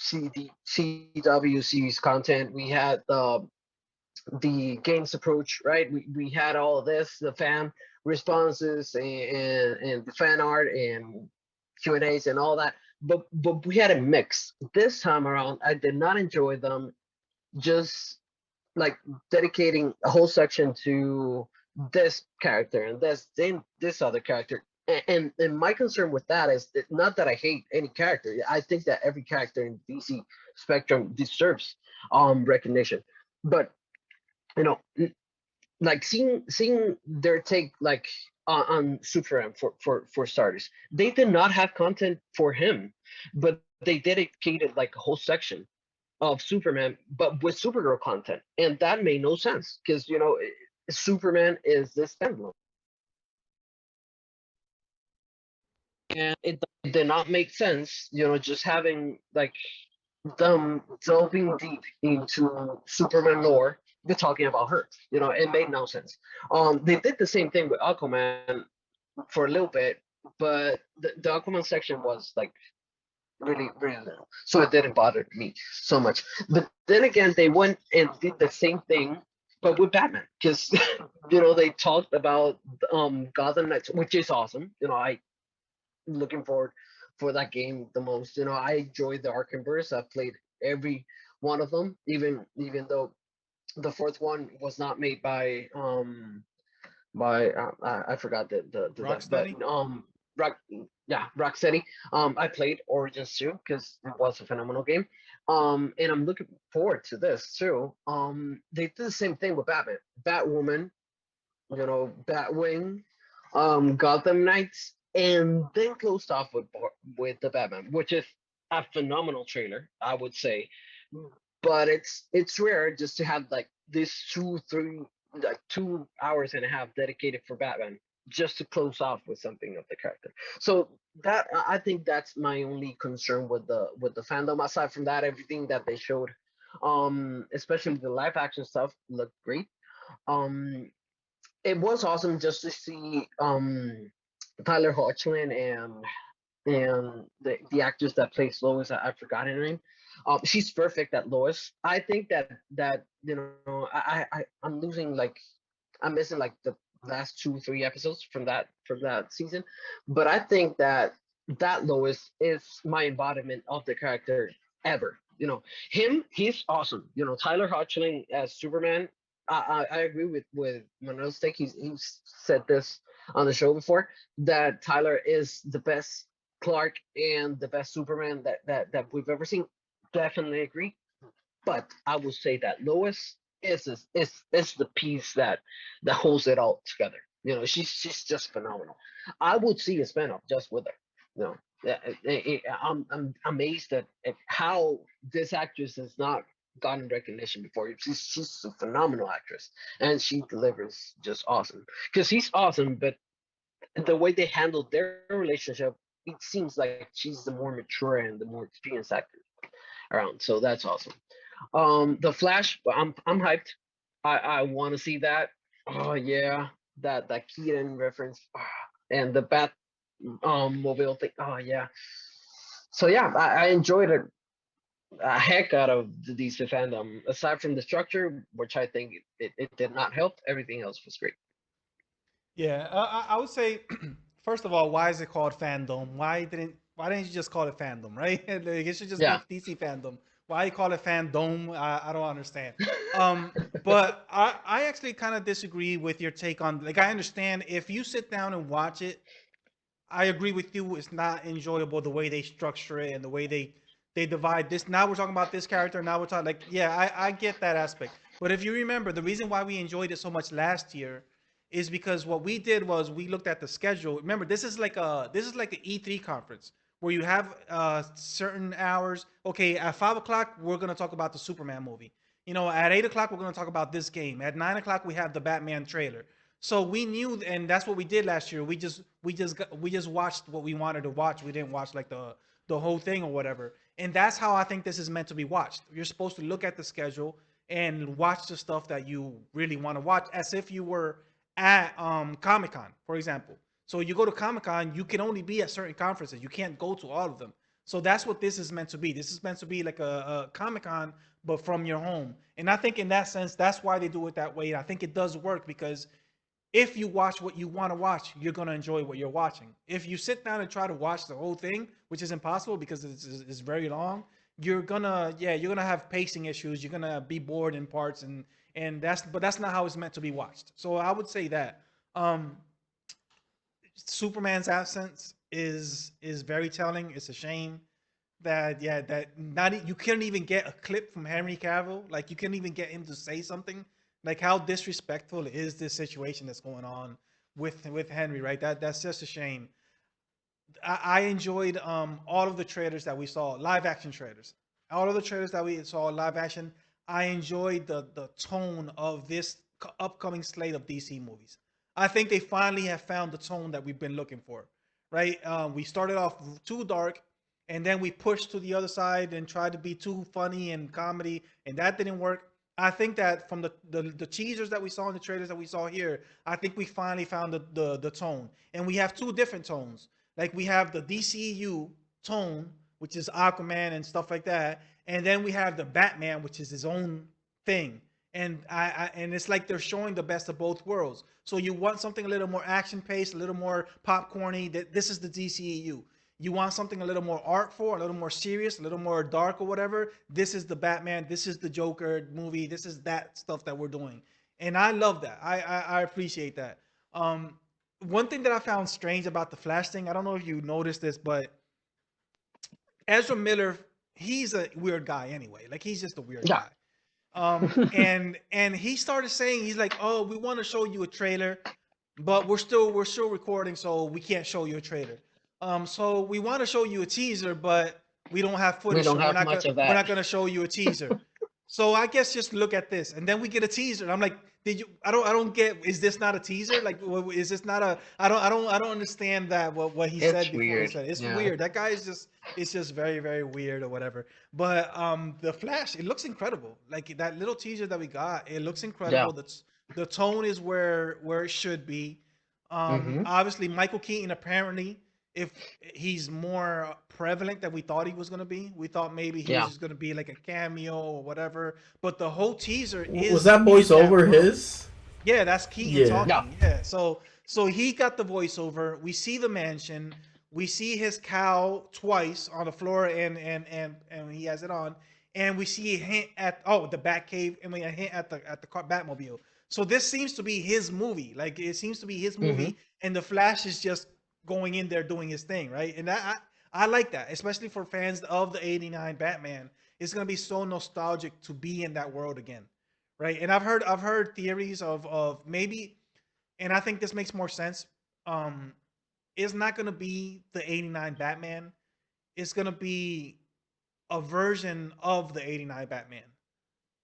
CW series content. We had the games approach, right? We had all of this, the fan responses and the fan art and Q&As and all that. But we had a mix. This time around, I did not enjoy them just like dedicating a whole section to this character and this other character. And my concern with that is that not that I hate any character. I think that every character in DC spectrum deserves recognition. But you know, like seeing their take like on Superman for starters, they did not have content for him, but they dedicated like a whole section of Superman, but with Supergirl content, and that made no sense because Superman is this standalone, and it did not make sense. Just having like them delving deep into Superman lore, they're talking about her. It made no sense. They did the same thing with Aquaman for a little bit, but the Aquaman section was like really little, so it didn't bother me so much. But then again, they went and did the same thing, but with Batman, because they talked about Gotham Knights, which is awesome. I looking forward for that game the most. I enjoyed the Arkhamverse. I've played every one of them, even though the fourth one was not made by I forgot but Rocksteady. Rock yeah, Rocksteady. I played Origins too because it was a phenomenal game. And I'm looking forward to this too. They did the same thing with Batman, Batwoman, Batwing, Gotham Knights, and then closed off with the Batman, which is a phenomenal trailer, I would say. But it's rare just to have like this 2 hours and a half dedicated for Batman just to close off with something of the character. So that I think that's my only concern with the fandom. Aside from that, everything that they showed, especially the live action stuff, looked great. Um, it was awesome just to see Tyler Hoechlin and the actress that plays Lois. I forgot her name. She's perfect at Lois. I think that I'm losing like I'm missing like the last 2 3 episodes from that season, but I think that Lois is my embodiment of the character ever. He's awesome. Tyler Hoechlin as Superman. I agree with Manuel's take. He's said this on the show before that Tyler is the best Clark and the best Superman that we've ever seen. Definitely agree. But I would say that Lois is the piece that holds it all together. She's just phenomenal. I would see a spinoff just with her. I'm amazed at how this actress has not gotten recognition before. She's a phenomenal actress, and she delivers just awesome. Because he's awesome, but the way they handled their relationship, it seems like she's the more mature and the more experienced actor around. So that's awesome. The Flash, I'm hyped. I want to see that. Oh yeah, that Keaton reference and the Bat mobile thing. Oh yeah. So yeah, I enjoyed it a heck out of the DC fandom. Aside from the structure, which I think it did not help, everything else was great. Yeah, I would say first of all, why is it called fandom? Why didn't you just call it fandom, right? Like, it should just be Yeah. DC fandom. Why you call it fandom? I don't understand. But I actually kind of disagree with your take on, like, I understand if you sit down and watch it, I agree with you. It's not enjoyable the way they structure it and the way they divide this. Now we're talking about this character. Now we're talking like yeah, I get that aspect. But if you remember, the reason why we enjoyed it so much last year is because what we did was we looked at the schedule. Remember, this is like an E3 conference where you have certain hours. Okay, at 5 o'clock we're gonna talk about the Superman movie. At 8 o'clock we're gonna talk about this game. At 9 o'clock we have the Batman trailer. So we knew, and that's what we did last year. We just watched what we wanted to watch. We didn't watch like the whole thing or whatever. And that's how I think this is meant to be watched. You're supposed to look at the schedule and watch the stuff that you really want to watch, as if you were at Comic Con, for example. So you go to Comic Con, you can only be at certain conferences. You can't go to all of them. So that's what this is meant to be. This is meant to be like a Comic Con, but from your home. And I think in that sense, that's why they do it that way. I think it does work because if you watch what you want to watch, you're going to enjoy what you're watching. If you sit down and try to watch the whole thing, which is impossible because it's very long, you're gonna have pacing issues. You're gonna be bored in parts, but that's not how it's meant to be watched. So I would say that um, Superman's absence is very telling. It's a shame that that you couldn't even get a clip from Henry Cavill. Like you couldn't even get him to say something. Like how disrespectful is this situation that's going on with Henry? Right. That's just a shame. I enjoyed all of the trailers that we saw, live action trailers. All of the trailers that we saw live action. I enjoyed the tone of this upcoming slate of DC movies. I think they finally have found the tone that we've been looking for. Right? We started off too dark, and then we pushed to the other side and tried to be too funny and comedy, and that didn't work. I think that from the teasers that we saw in the trailers that we saw here, I think we finally found the tone, and we have two different tones. Like we have the DCEU tone, which is Aquaman and stuff like that, and then we have the Batman, which is his own thing. And it's like they're showing the best of both worlds. So you want something a little more action paced, a little more popcorny. This is the DCEU. You want something a little more artful, a little more serious, a little more dark or whatever. This is the Batman. This is the Joker movie. This is that stuff that we're doing, and I love that. I appreciate that. One thing that I found strange about the Flash thing, I don't know if you noticed this, but Ezra Miller, he's a weird guy anyway. Like he's just a weird Yeah. guy. And he started saying he's like, "Oh, we want to show you a trailer, but we're still recording, so we can't show you a trailer. So we want to show you a teaser, but we don't have We footage, don't so we're have not much gonna of we're that. not gonna show you a teaser. So I guess just look at this, and then we get a teaser. And I'm like, did you? I don't get. Is this not a teaser? Like, is this not a? I don't understand that what he said It's before he weird. said it. It's Yeah. weird. That guy is just it's just very very weird or whatever. But the Flash, it looks incredible. Like that little teaser that we got, it looks Yeah. incredible. The tone is where it should be. Mm-hmm. Obviously, Michael Keaton apparently, if he's more prevalent than we thought he was going to be, we thought maybe he was Yeah. just going to be like a cameo or whatever. But the whole teaser Was is that in that voiceover world. his? Yeah, that's Keaton Yeah. Yeah. talking. Yeah, so he got the voiceover. We see the mansion. We see his cow twice on the floor, and he has it on. And we see a hint at the Batcave, and we a hint at the Batmobile. So this seems to be his movie. Like it seems to be his Mm-hmm. movie, and the Flash is just going in there doing his thing, right? And I like that, especially for fans of the '89 Batman. It's gonna be so nostalgic to be in that world again, right? And I've heard theories of maybe, and I think this makes more sense. Um, it's not gonna be the '89 Batman. It's gonna be a version of the '89 Batman.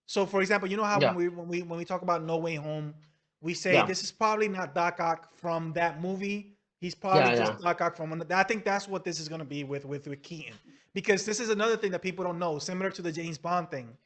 So, for example, you know how when Yeah. we talk about No Way Home, we say Yeah. this is probably not Doc Ock from that movie. He's probably Yeah. just Yeah. Doc Ock from. I think that's what this is gonna be with Keaton, because this is another thing that people don't know. Similar to the James Bond thing,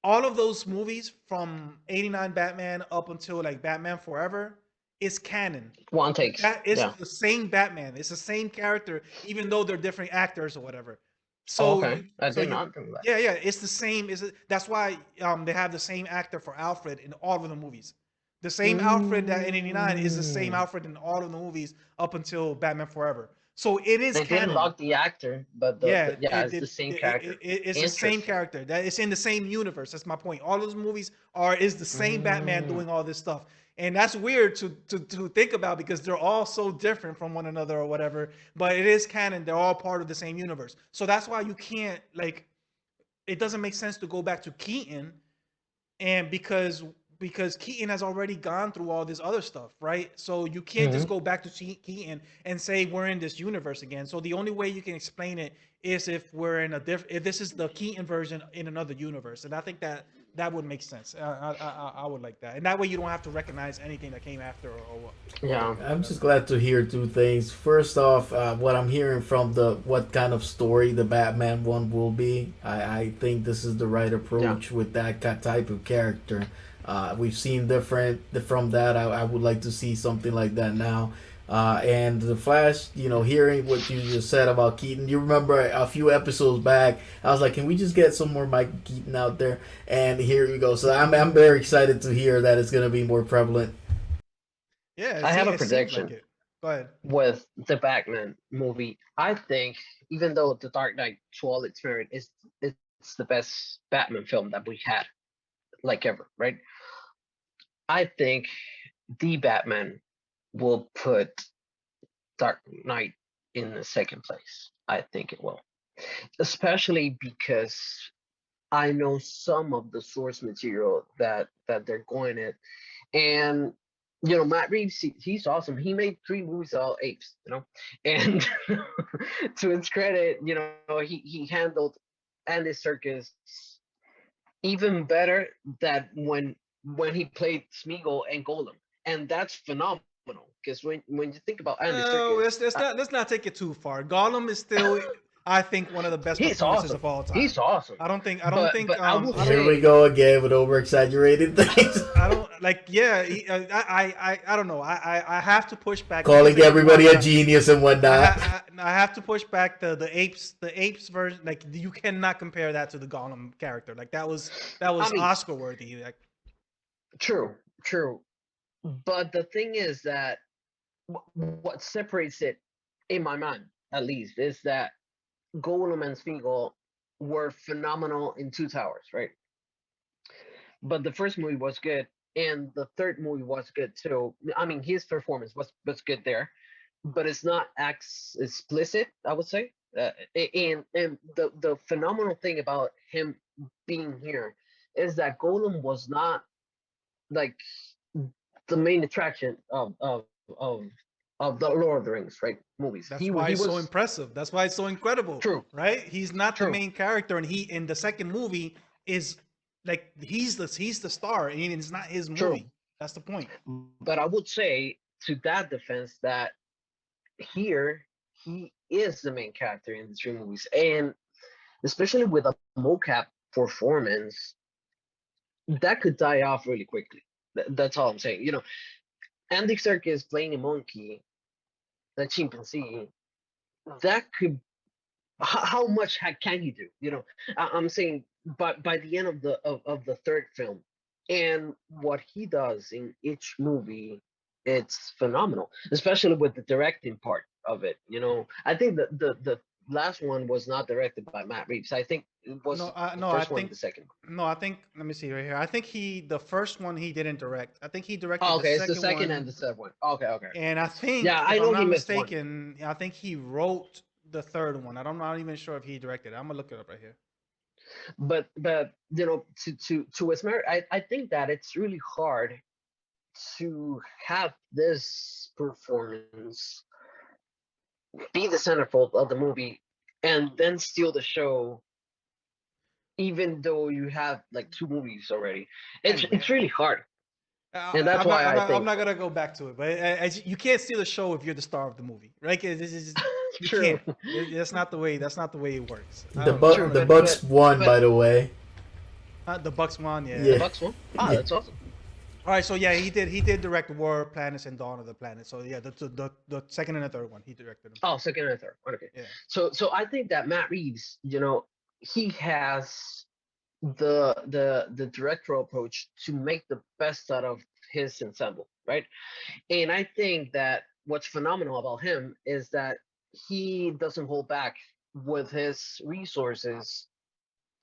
all of those movies from '89 Batman up until like Batman Forever is canon. One takes. That is Yeah. the same Batman. It's the same character, even though they're different actors or whatever. Oh, So okay. you, I so did you, not know that. yeah, it's the same. That's why they have the same actor for Alfred in all of the movies. The same Alfred that in '89 is the same Mm. Alfred in all of the movies up until Batman Forever. So it is They didn't canon. lock the actor, but Yeah, yeah, it's the same character. it's the same Interesting. character. That it's in the same universe. That's my point. All those movies is the same Batman Mm. doing all this stuff. And that's weird to think about because they're all so different from one another or whatever. But it is canon; they're all part of the same universe. So that's why you can't like. It doesn't make sense to go back to Keaton and because Keaton has already gone through all this other stuff, right? So you can't just Hmm. go back to Keaton and say we're in this universe again. So the only way you can explain it is if we're in a different, if this is the Keaton version in another universe, and I think that that would make sense. I would like that, and that way you don't have to recognize anything that came after or Yeah. I'm just whatever. glad to hear two things. First off, what I'm hearing from the what kind of story the Batman one will be, I think this is the right Yeah. approach with that type of character. We've seen different from that. I would like to see something like that now. And the Flash, hearing what you just said about Keaton, you remember a few episodes back, I was like, can we just get some more Mike Keaton out there? And here we go. So I'm very excited to hear that it's going to be more prevalent. Yeah, I have a it seems like prediction it. Go ahead. with the Batman movie. I think even though The Dark Knight, to all its merit, is it's the best Batman film that we had, like ever, right? I think the Batman will put Dark Knight in the second place. I think it will, especially because I know some of the source material that they're going at, and Matt Reeves, he's awesome. He made three movies all apes, and to his credit, he handled Andy Serkis even better that when he played Smeagol and Golem, and that's phenomenal because when you think about Andy No, Serkis, let's not take it too far. Gollum is still, I think, one of the best he's performances awesome. of all He's time. awesome. But I will I don't Here we say go again with over exaggerated things. I don't like. Yeah, I don't know. I have to push back because Calling again, everybody a genius and whatnot. I have to push back the apes version. Like you cannot compare that to the Gollum character. Like that was I mean, Oscar worthy. Like true, true. But the thing is that what separates it, in my mind at least, is that Golem and Spiegel were phenomenal in Two Towers, right? But the first movie was good, and the third movie was good too. I mean, his performance was good there, but it's not explicit, I would say. And the phenomenal thing about him being here is that Golem was not like the main attraction of the Lord of the Rings, right? Movies. He that's why he it's so was impressive. That's why it's so incredible, true, right? He's not the true, main character, and he in the second movie is like he's the star, and it's not his true. movie. That's the point. But I would say to that defense that here he is the main character in the three movies, and especially with a mocap performance, that could die off really quickly. That's all I'm saying. Andy Serkis playing a monkey, a chimpanzee, that could how much can you do? I'm saying, but by the end of the third film, and what he does in each movie, it's phenomenal, especially with the directing part of it. I think the last one was not directed by Matt Reeves. I think it was No, the no, I first one, think the second. no, I think let me see right here. I think the first one he didn't direct. I think he directed Oh, the okay, it's the second second and one, the third one. Okay, okay. and I Yeah, think I if I'm know he not missed one. mistaken, I think he wrote the third one. I'm not even sure if he directed it. I'm gonna look it up right here. But to his merit, I think that it's really hard to have this performance be the centerfold of the movie and then steal the show, even though you have like two movies already. It's Anyway, really hard, and that's why I I'm think not gonna go back to it, but you can't steal the show if you're the star of the movie, right? 'Cause this is you true, can't. That's not the way. That's not the way it works. I The don't know. I don't Buck true. the know. Bucks won, But by the way. The Bucks won. the Yeah. Yeah, Bucks one. Ah, yeah. that's awesome. All right, so yeah, he did direct War of Planets and Dawn of the Planet. So yeah, the second and the third one he directed them. Oh, second and third. Okay. Yeah, So I think that Matt Reeves, he has the directorial approach to make the best out of his ensemble, right? And I think that what's phenomenal about him is that he doesn't hold back with his resources,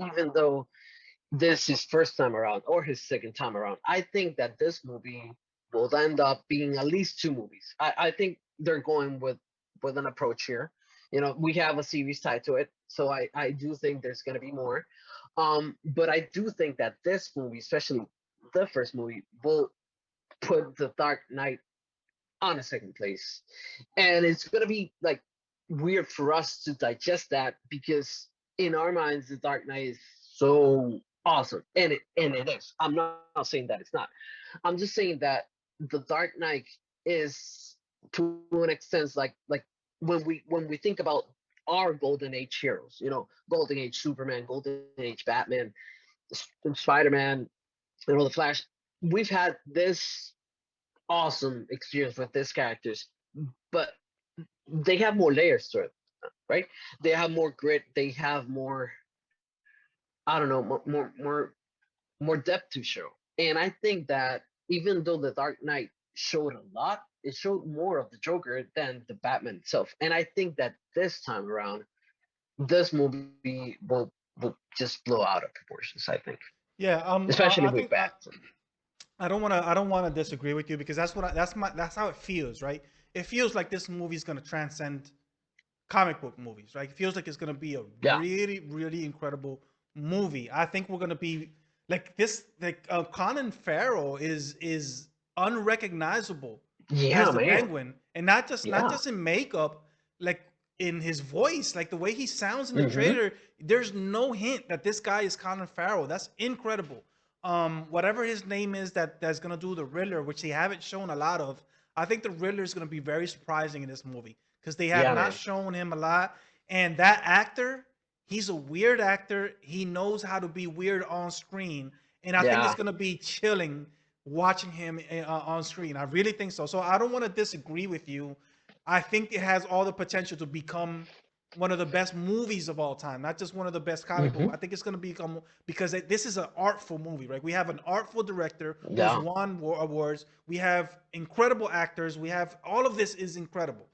even though this is first time around or his second time around. I think that this movie will end up being at least two movies. I think they're going with an approach here. You know, we have a series tied to it, so I do think there's going to be more. But I do think that this movie, especially the first movie, will put The Dark Knight on a second place, and it's going to be like weird for us to digest that because in our minds, The Dark Knight is so awesome, and it is. I'm not saying that it's not. I'm just saying that the Dark Knight is to an extent like when we think about our golden age heroes, you know, golden age Superman, golden age Batman, Spider Man, you know, the Flash. We've had this awesome experience with these characters, but they have more layers to it, right? They have more grit. They have more, I don't know, more depth to show. And I think that even though the Dark Knight showed a lot, it showed more of the Joker than the Batman itself. And I think that this time around, this movie will just blow out of proportions. I think, Yeah, especially with I think Batman. I don't want to disagree with you because that's how it feels, right? It feels like this movie is going to transcend comic book movies, right? It feels like it's going to be a Yeah, really incredible movie. I think we're going to be like this. Like Colin Farrell is unrecognizable as yeah, the man. Penguin, and not Yeah. just in makeup, like in his voice, like the way he sounds in the Mm-hmm. trailer. There's no hint that this guy is Colin Farrell. That's incredible. Whatever his name is that's gonna do the Riddler, which they haven't shown a lot of. I think the Riddler is gonna be very surprising in this movie because they have Yeah, not man. shown him a lot. And that actor, he's a weird actor. He knows how to be weird on screen, and I think it's Yeah. gonna be chilling watching him on screen. I really think so. So I don't want to disagree with you. I think it has all the potential to become one of the best movies of all time, not just one of the best comic book. Mm-hmm. I think it's going to become because this is an artful movie, right? We have an artful director who's Yeah. won awards. We have incredible actors. We have all of this is incredible.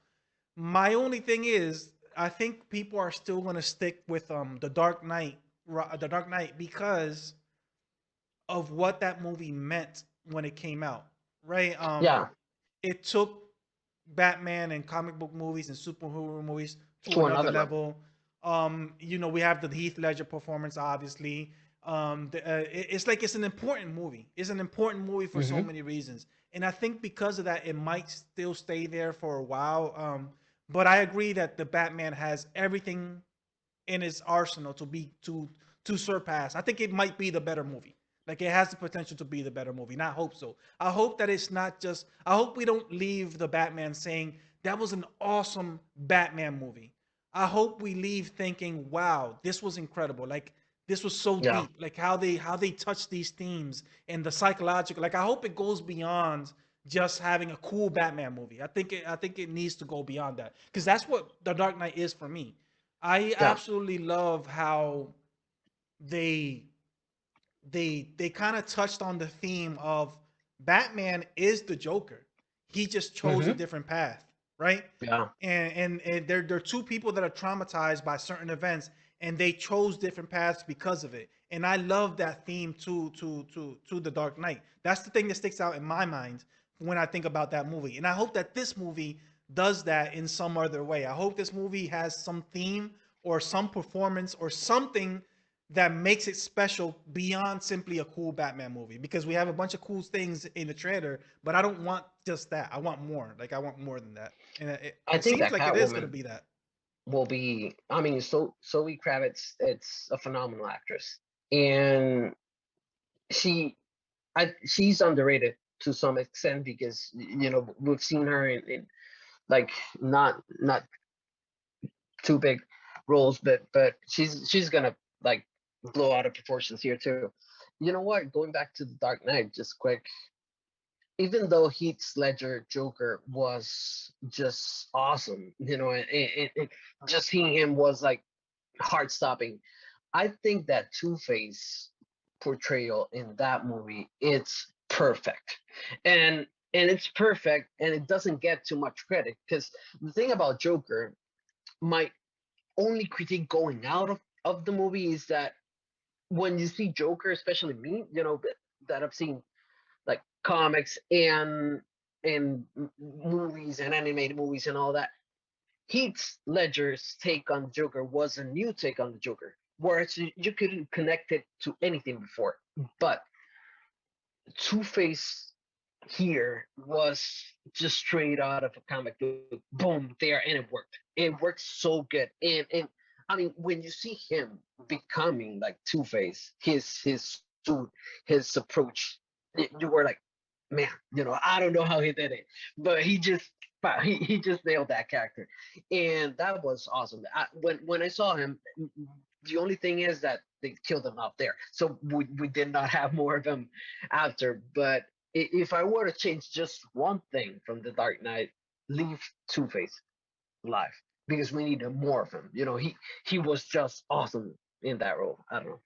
My only thing is, I think people are still going to stick with the Dark Knight, because of what that movie meant when it came out, right? Yeah. It took Batman and comic book movies and superhero movies to To another another level. level. We have the Heath Ledger performance, obviously. It's like it's an important movie. It's an important movie for so Mm-hmm. many reasons, and I think because of that, it might still stay there for a while. But I agree that the Batman has everything in its arsenal to surpass. I think it might be the better movie. Like it has the potential to be the better movie. And I hope so. I hope that it's not just. I hope we don't leave the Batman saying that was an awesome Batman movie. I hope we leave thinking, wow, this was incredible. Like this was so Yeah. deep. Like how they touch these themes and the psychological. Like I hope it goes beyond just having a cool Batman movie. I think it needs to go beyond that because that's what The Dark Knight is for me. I Yeah. absolutely love how they they kind of touched on the theme of Batman is the Joker. He just chose a Mm-hmm. different path, right? Yeah. And they're two people that are traumatized by certain events, and they chose different paths because of it. And I love that theme to the Dark Knight. That's the thing that sticks out in my mind when I think about that movie. And I hope that this movie does that in some other way. I hope this movie has some theme or some performance or something that makes it special beyond simply a cool Batman movie, because we have a bunch of cool things in the trailer, but I don't want just that. I want more. Like I want more than that, and I it think seems that like it is going to Catwoman be that. will be. I mean, so Zoe Kravitz, it's a phenomenal actress, and she, she's underrated to some extent because you know we've seen her in like not too big roles, but she's gonna like blow out of proportions here too. You know what? Going back to the Dark Knight, just quick. Even though Heath Ledger Joker was just awesome, you know, just seeing him was like heart stopping. I think that Two Face portrayal in that movie it's perfect, and it's perfect, and it doesn't get too much credit because the thing about Joker, my only critique going out of the movie is that when you see Joker, especially me, you know, that I've seen like comics and movies and animated movies and all that, Heath Ledger's take on the Joker was a new take on the Joker, whereas you couldn't connect it to anything before. But Two Face here was just straight out of a comic book. Boom, there, and it worked. It worked so good. And I mean, when you see him becoming like Two Face, his suit, his approach, you were like, man, I don't know how he did it, but he just nailed that character, and that was awesome. When I saw him, the only thing is that they killed him out there, so we did not have more of him after. But if I were to change just one thing from the Dark Knight, leave Two Face alive because we needed more of him. He was just awesome in that role. I don't know.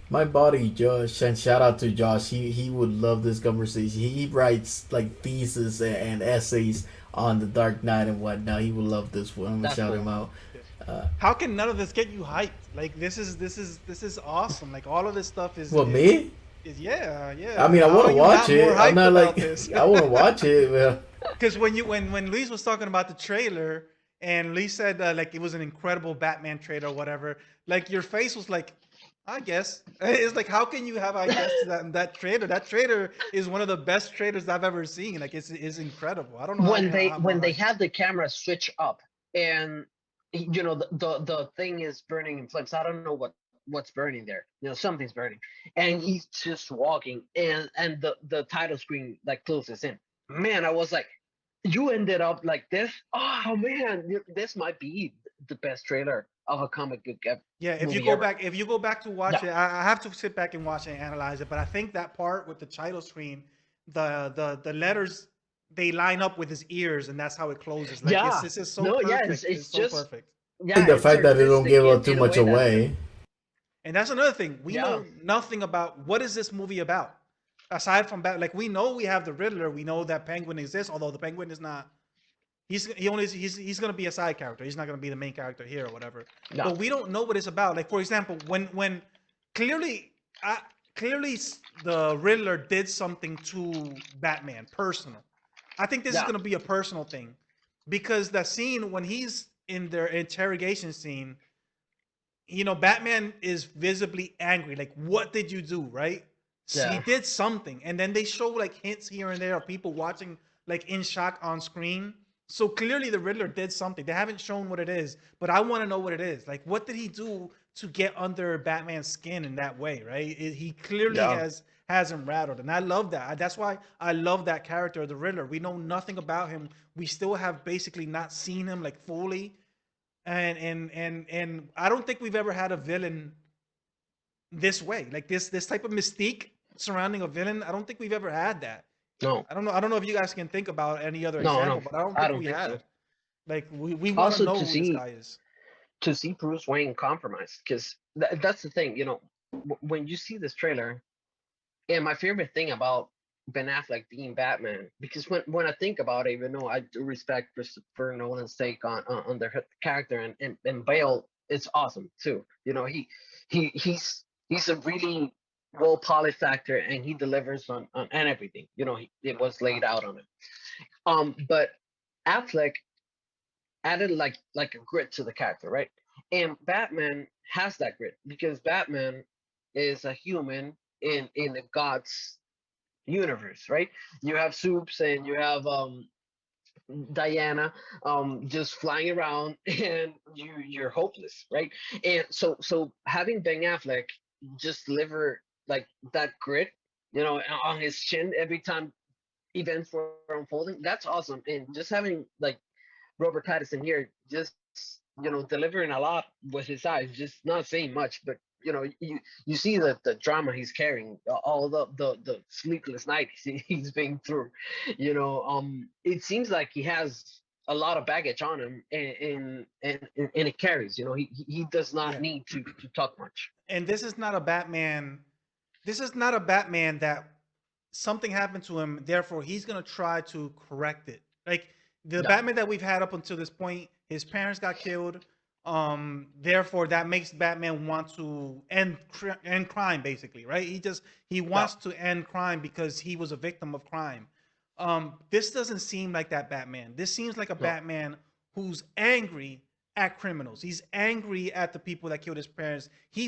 My buddy Josh, and shout out to Josh. He would love this conversation. He writes like thesis and essays on the Dark Knight and whatnot. He would love this one. I'm gonna That's shout cool. him out. Yes. Uh, How can none of this get you hyped? Like this is awesome. Like all of this stuff is well, me? yeah, I yeah. mean, I How want are to you watch not more it. I'm hyped not about like this? I want to watch it. Because when Luis was talking about the trailer and Lee said like it was an incredible Batman trailer or whatever, like your face was like, I guess. It's like how can you have I guess to that trailer? That trailer is one of the best trailers I've ever seen. Like it's incredible. I don't know when they I'm not when they hyped. have the camera switch up and the thing is burning in flames. I don't know what's burning there. Something's burning, and he's just walking, and the title screen like closes in. Man, I was like, you ended up like this. Oh man, this might be the best trailer of a comic book Yeah, movie ever. if you go back to watch Yeah, it, I have to sit back and watch it and analyze it. But I think that part with the title screen, the letters they line up with his ears, and that's how it closes. Like yeah. it's just so No, yeah, it's, perfect. it's It's so just perfect. Like yeah, the it's fact that they don't artistic give too in a much way that away. And that's another thing. We yeah, know nothing about what is this movie about. Aside from that, like we know we have the Riddler. We know that Penguin exists, although the Penguin is not. He's gonna be a side character. He's not gonna be the main character here or whatever. no, But we don't know what it's about. Like for example, when clearly, clearly the Riddler did something to Batman personal. I think this is yeah, gonna be a personal thing because the scene when he's in their interrogation scene, Batman is visibly angry. Like, what did you do? Right? He yeah. did something, and then they show like hints here and there of people watching like in shock on screen. So clearly, the Riddler did something. They haven't shown what it is, but I want to know what it is. Like, what did he do to get under Batman's skin in that way? Right? He clearly Yeah. has him rattled, and I love that. That's why I love that character, the Riddler. We know nothing about him. We still have basically not seen him like fully and I don't think we've ever had a villain this way, like this type of mystique surrounding a villain. I don't think we've ever had that. No, I don't know if you guys can think about any other no, no. example, but I don't I think don't we think so. had. Like we want to Also, know who this guy is. to see Bruce Wayne compromised, because that's the thing. When you see this trailer, and my favorite thing about Ben Affleck being Batman, because when I think about it, even though I do respect Christopher Nolan's take on their character, and Bale, it's awesome too. He's a really well polished actor, and he delivers on everything. It was laid out on him. But Affleck added like a grit to the character, right? And Batman has that grit because Batman is a human in the God's universe, right? You have Soups and you have Diana just flying around and you're hopeless, right? And so having Ben Affleck just deliver like that grit, on his chin every time events were unfolding, that's awesome. And just having like Robert Pattinson here, just delivering a lot with his eyes, just not saying much, but you see the drama he's carrying, all the sleepless nights he's been through. It seems like he has a lot of baggage on him, and it carries. He does not Yeah, need to talk much. and this is not a Batman. This is not a Batman that something happened to him, therefore he's gonna try to correct it. Like the No, Batman that we've had up until this point, his parents got killed. Therefore, that makes Batman want to end crime, basically, right? He Yeah. wants to end crime because he was a victim of crime. This doesn't seem like that Batman. This seems like a No. Batman who's angry at criminals. He's angry at the people that killed his parents. He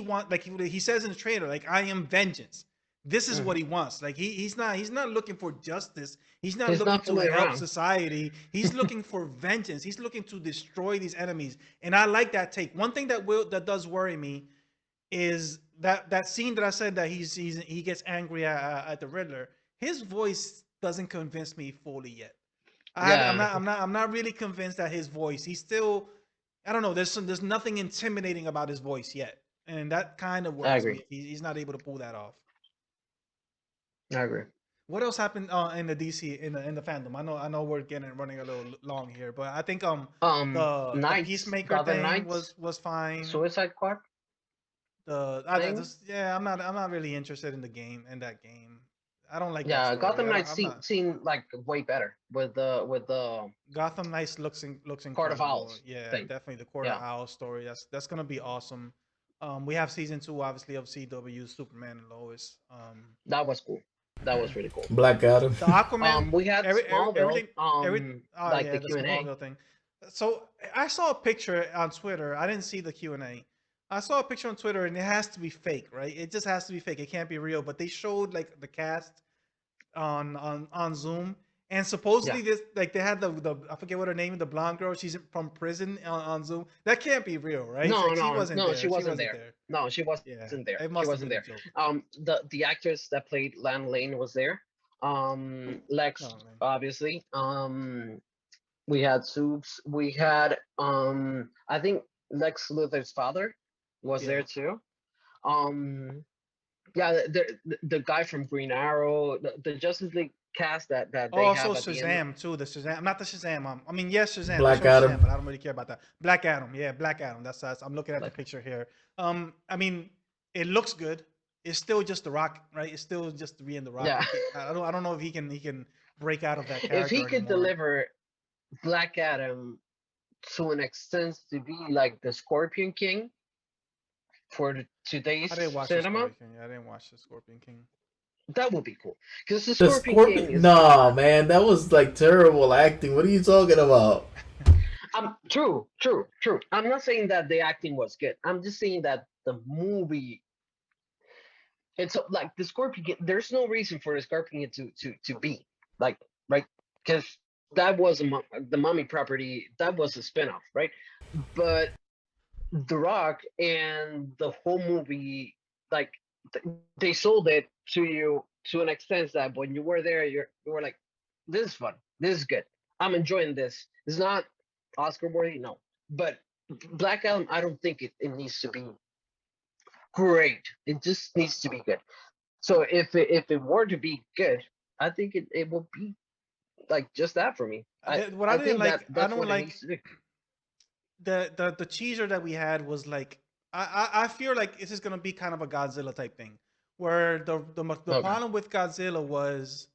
says in the trailer, like, I am vengeance. This is what Hmm. he wants. Like he's not looking for justice. He's not He's looking not to fooling help around. society. He's looking for vengeance. He's looking to destroy these enemies. And I like that take. One thing that does worry me is that scene that I said that he gets angry at the Riddler. His voice doesn't convince me fully yet. Yeah, I'm not really convinced that his voice. He's still, I don't know. There's nothing intimidating about his voice yet, and that kind of I worries me. agree. He's not able to pull that off. I agree. What else happened in the DC in the fandom? I know we're getting running a little long here, but I think the Knights, Peacemaker Gotham thing Knights, was fine. Suicide Squad thing. Yeah, I'm not really interested in the game in that game. I don't like that Yeah, story. Gotham Knights I'm not. seem like way better with the Gotham Knights looks Court of incredible. Owls Yeah, thing. definitely the Court of Yeah, Owls story. That's gonna be awesome. We have season two, obviously, of CW, Superman and Lois. that was cool. That was really cool. Black Adam. The Aquaman, We had Smallville, everything, oh like yeah, the the Q&A. Smallville thing. So I saw a picture on Twitter. I didn't see the Q&A. I saw a picture on Twitter, and it has to be fake, right? It just has to be fake. It can't be real. But they showed like the cast on Zoom, and Yeah. supposedly this like they had the I forget what her name, the blonde girl. She's from prison on Zoom. That can't be real, right? No, Like she no, wasn't no, she there. She wasn't wasn't there. there. No, she wasn't Yeah, there. it She must have wasn't been a there. joke. The actress that played Lan Lane was there. Lex, Oh man. obviously. We had Soups. We had I think Lex Luthor's father was Yeah. there too. Um, yeah, the guy from Green Arrow, the Justice League cast that Oh, they also have at the end. Shazam too. The Shazam, not the Shazam. I mean, yes, Shazam. They Black showed Adam. Shazam, but I don't really care about that. Black Adam. Yeah, Black Adam. That's. I'm looking at the Like, picture here. I mean, it looks good. It's still just The Rock, right? It's still just to be in The Rock. yeah, I don't know if he can break out of that if he character could anymore. deliver Black Adam to an extent to be like the Scorpion King for I today's didn't watch the cinema, Scorpion King. I didn't watch the Scorpion King. that would be cool. Because the The Scorpion King Scorpion. is No, man, that was like terrible acting. What are you talking about? true. I'm not saying that the acting was good. I'm just saying that the movie, it's like the Scorpion King, there's no reason for the Scorpion King to be like, right, because that was the Mummy property, that was a spinoff, right? But The Rock and the whole movie, like they sold it to you to an extent that when you were there, you were like, "This is fun. This is good. I'm enjoying this. It's not Oscar worthy, no, but Black Adam, I don't think it needs to be great. It just needs to be good. So if it were to be good, I think it will be like just that for me. What I I didn't think that like, I that's don't what it needs like to be. the teaser that we had was like I feel like this is gonna be kind of a Godzilla type thing, where the Okay. problem with Godzilla was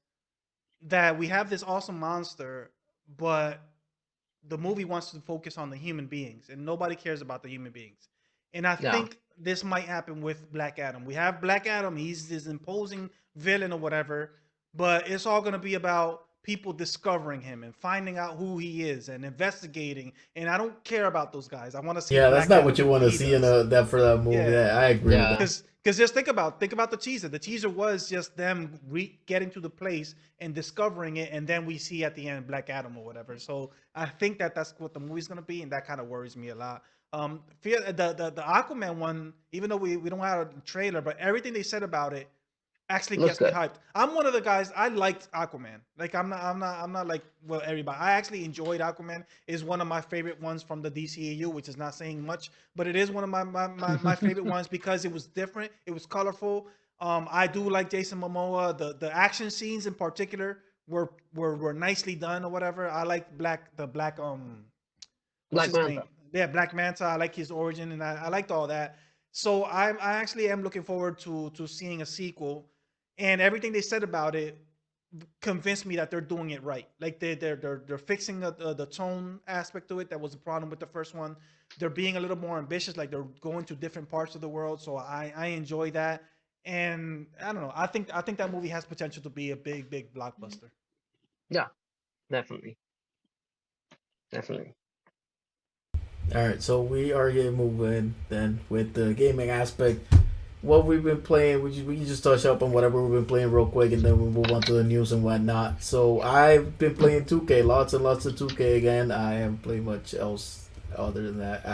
that we have this awesome monster, but the movie wants to focus on the human beings, and nobody cares about the human beings. And I Yeah. think this might happen with Black Adam. We have Black Adam; he's this imposing villain or whatever, but it's all going to be about people discovering him and finding out who he is and investigating. And I don't care about those guys. I want to see Yeah, that's Black not Adam what you do want what to he see in does. that for that movie. Yeah, That I agree with Yeah. that. because just think about the teaser. The teaser was just them getting to the place and discovering it, and then we see at the end Black Adam or whatever. So I think that that's what the movie's gonna be, and that kind of worries me a lot. Fear the Aquaman one, even though we don't have a trailer, but everything they said about it actually Looks gets me good. hyped. I'm one of the guys. I liked Aquaman. Like I'm not like well everybody. I actually enjoyed Aquaman. Is one of my favorite ones from the DCEU, which is not saying much, but it is one of my favorite ones because it was different. It was colorful. I do like Jason Momoa. The action scenes in particular were nicely done or whatever. I like the black what's Black his name? Manta. Yeah, Black Manta. I like his origin, and I liked all that. So I actually am looking forward to seeing a sequel, and everything they said about it. convince me that they're doing it right. Like they're fixing the tone aspect to it. That was a problem with the first one. They're being a little more ambitious. Like they're going to different parts of the world. So I enjoy that. And I don't know. I think that movie has potential to be a big blockbuster. Yeah, definitely, definitely. All right, so we are getting moving then with the gaming aspect. What we've been playing, we can just touch up on whatever we've been playing real quick, and then we'll move on to the news and whatnot. So I've been playing 2K, lots and lots of 2K again. I haven't played much else other than that.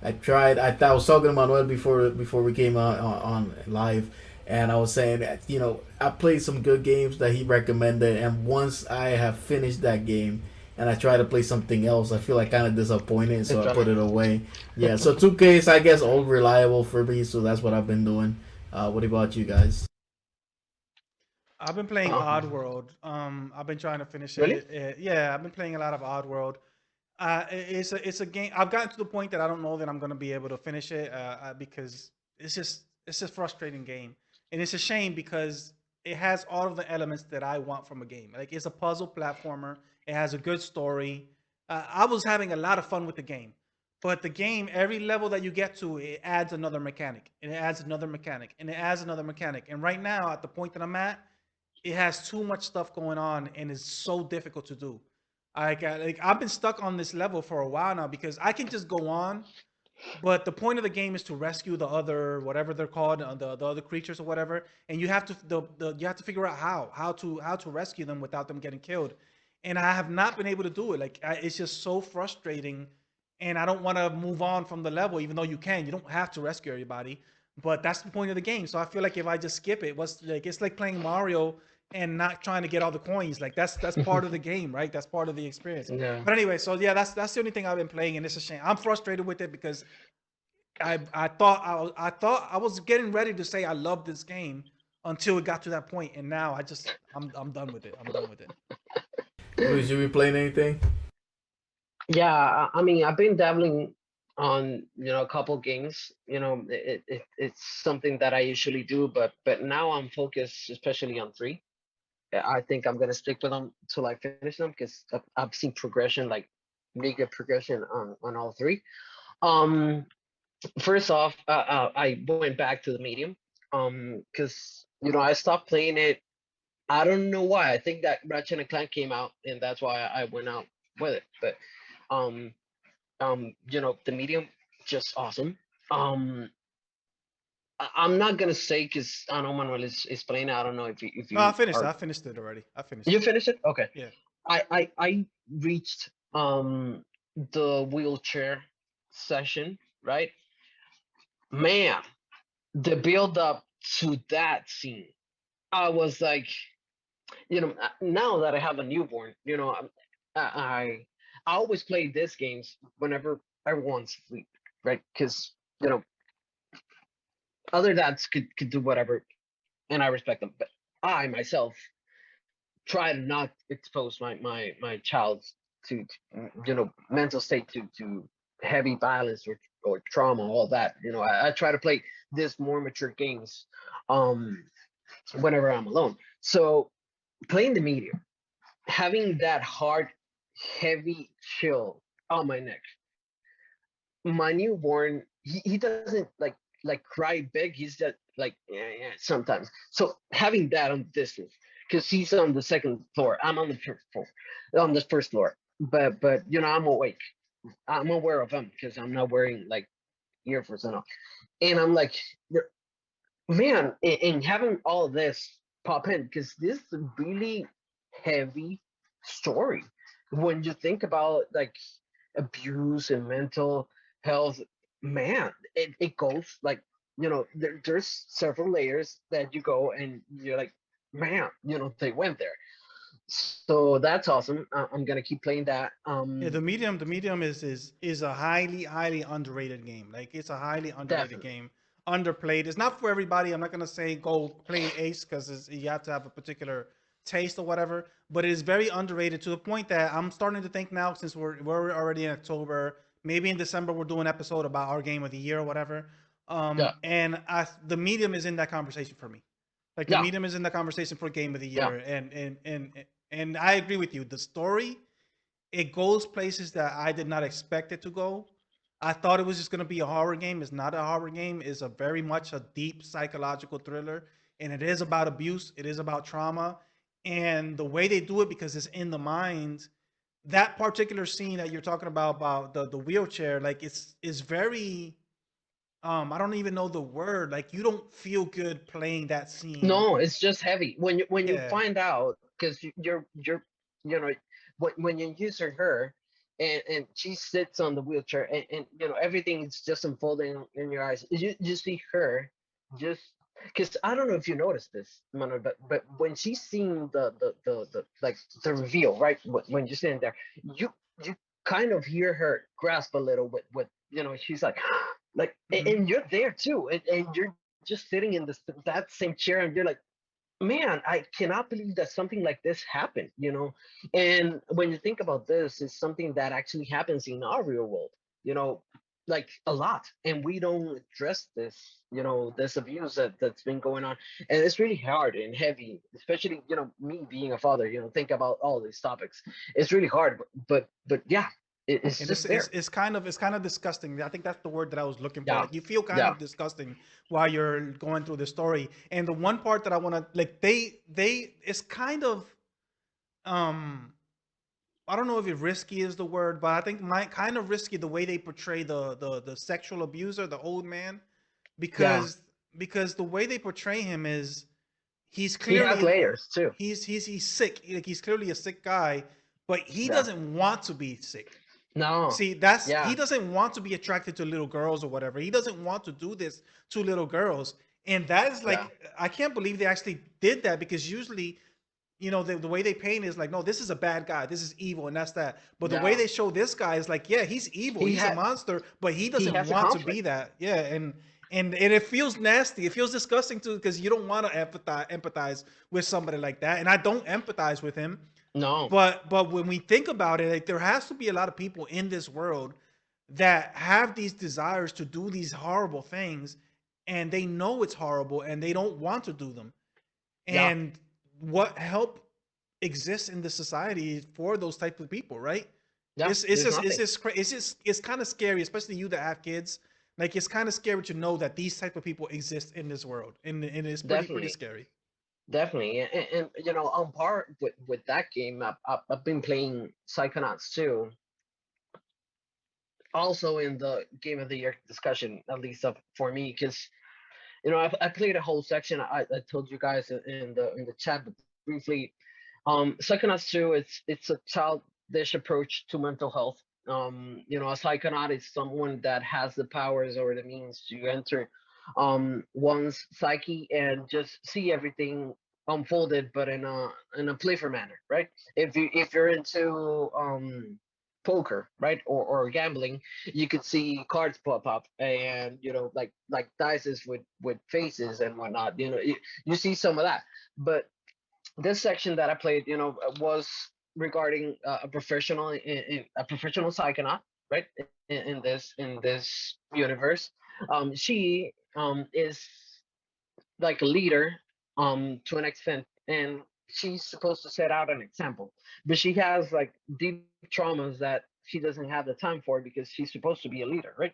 I tried. I was talking to Manuel before we came on live, and I was saying that I played some good games that he recommended, and once I have finished that game and I try to play something else, I feel like kind of disappointed, so It's I put done. it away. Yeah, so 2K is I guess old reliable for me, so that's what I've been doing. What about you guys? I've been playing Um, Oddworld. I've been trying to finish really? it. Yeah, I've been playing a lot of Oddworld. It's a game. I've gotten to the point that I don't know that I'm gonna be able to finish it because it's just frustrating game, and it's a shame because it has all of the elements that I want from a game. Like it's a puzzle platformer. It has a good story. I was having a lot of fun with the game, but the game, every level that you get to, it adds another mechanic, and it adds another mechanic, and it adds another mechanic. And right now, at the point that I'm at, it has too much stuff going on and is so difficult to do. I've been stuck on this level for a while now because I can just go on, but the point of the game is to rescue the other whatever they're called, the other creatures or whatever, and you have to you have to figure out how to rescue them without them getting killed. And I have not been able to do it. It's just so frustrating, and I don't want to move on from the level, even though you can. You don't have to rescue everybody, but that's the point of the game. So I feel like if I just skip it, what's like it's like playing Mario and not trying to get all the coins. Like that's part of the game, right? That's part of the experience. Yeah. But anyway, so yeah, that's the only thing I've been playing, and it's a shame. I'm frustrated with it because I thought I was getting ready to say I love this game until it got to that point, and now I'm done with it. I'm done with it. Luis, you be playing anything? Yeah, I mean, I've been dabbling on a couple games. It's something that I usually do, but now I'm focused especially on three. I think I'm gonna stick with them till I finish them because I've seen progression, like mega progression on all three. Um, First off, I went back to the medium, because I stopped playing it. I don't know why. I think that Ratchet and Clank came out, and that's why I went out with it. But um, the medium just awesome. Um, I'm not gonna say because I know Manuel is playing. I don't know if No, I you finished. are. I finished it already. I finished You it. finished it? Okay. Yeah. I reached the wheelchair session, right? Man, the build up to that scene, I was like, now that I have a newborn, I I always play these games whenever everyone's asleep, right? Because you know other dads could do whatever, and I respect them, but I myself try to not expose my child to mental state to heavy violence or trauma, all that. I try to play this more mature games um whenever I'm alone. So playing the medium, having that hard, heavy chill on my neck. My newborn, he doesn't like cry big. He's just like yeah sometimes. So having that on distance, because he's on the second floor, I'm on the first floor, on the first floor. But I'm awake. I'm aware of him because I'm not wearing like earphones and all. And I'm like, man, and having all of this pop in because this is a really heavy story when you think about like abuse and mental health. Man, it goes like there's several layers that you go and you're like, man, they went there. So that's awesome. I'm gonna keep playing that. Yeah, the medium is a highly underrated game. Like it's a highly underrated Definitely. game, underplayed. It's not for everybody. I'm not gonna say go play Ace because you have to have a particular taste or whatever. But it is very underrated to the point that I'm starting to think now, since we're already in October, maybe in December we'll do an episode about our game of the year or whatever. Yeah. And the medium is in that conversation for me. Like the Yeah, medium is in the conversation for game of the yeah. year, and I agree with you. The story, it goes places that I did not expect it to go. I thought it was just gonna be a horror game. It's not a horror game. It's a very much a deep psychological thriller, and it is about abuse. It is about trauma, and the way they do it because it's in the mind. That particular scene that you're talking about the wheelchair, like it's is very I don't even know the word. Like you don't feel good playing that scene. No, it's just heavy. When you Yeah. find out, because you're you know when you use her, and she sits on the wheelchair, and everything is just unfolding in your eyes. You see her just because I don't know if you noticed this, Manuel, but when she's seeing the like the reveal, right? When you're sitting there, you kind of hear her grasp a little with she's like Hmm. and you're there too, and you're just sitting in that same chair, and you're like, man, I cannot believe that something like this happened. And when you think about this, it's something that actually happens in our real world, you know like a lot, and we don't address this abuse that's been going on. And it's really hard and heavy, especially me being a father, think about all these topics. It's really hard, but yeah, it's And it's, just it's there. it's kind of it's kind of disgusting. I think that's the word that I was looking for. Yeah, Like you feel kind yeah, of disgusting while you're going through the story. And the one part that I want to like they it's kind of um I don't know if it risky is the word, but I think my kind of risky the way they portray the sexual abuser, the old man, yeah. because the way they portray him is he's He has clearly layers too. he's sick. Like he's clearly a sick guy, but he Yeah. doesn't want to be sick. No. See, that's he Yeah. doesn't want to be attracted to little girls or whatever. He doesn't want to do this to little girls. And that is Yeah. like I can't believe they actually did that because usually, the way they paint is like, no, this is a bad guy. This is evil and that's that. But the way Yeah. they show this guy is like, yeah, he's evil. He He's a had monster, but he he doesn't has a want to be conflict. that. Yeah, and it feels nasty. It feels disgusting too because you don't want to empathize with somebody like that. And I don't empathize with him. No. But when we think about it, like there has to be a lot of people in this world that have these desires to do these horrible things, and they know it's horrible and they don't want to do them. Yeah. And what help exists in the society for those type of people, right? Yeah. It's There's just nothing. it's kind of scary, especially you that have kids. Like it's kind of scary to know that these type of people exist in this world, and it's pretty Definitely. scary. Definitely. And on par with that game, I've been playing Psychonauts too. Also in the game of the year discussion, at least for me, because I played a whole section. I told you guys in the chat, but briefly, Psychonauts 2, it's a childish approach to mental health. A psychonaut is someone that has the powers or the means to enter one's psyche and just see everything unfolded, but in a playful manner, right? If you're into poker, right, or gambling, you could see cards pop up, and like dices with faces and whatnot. You see some of that. But this section that I played, was regarding a professional psychonaut, right? In this universe, she is like a leader, to an extent, and she's supposed to set out an example, but she has like deep traumas that she doesn't have the time for because she's supposed to be a leader, right?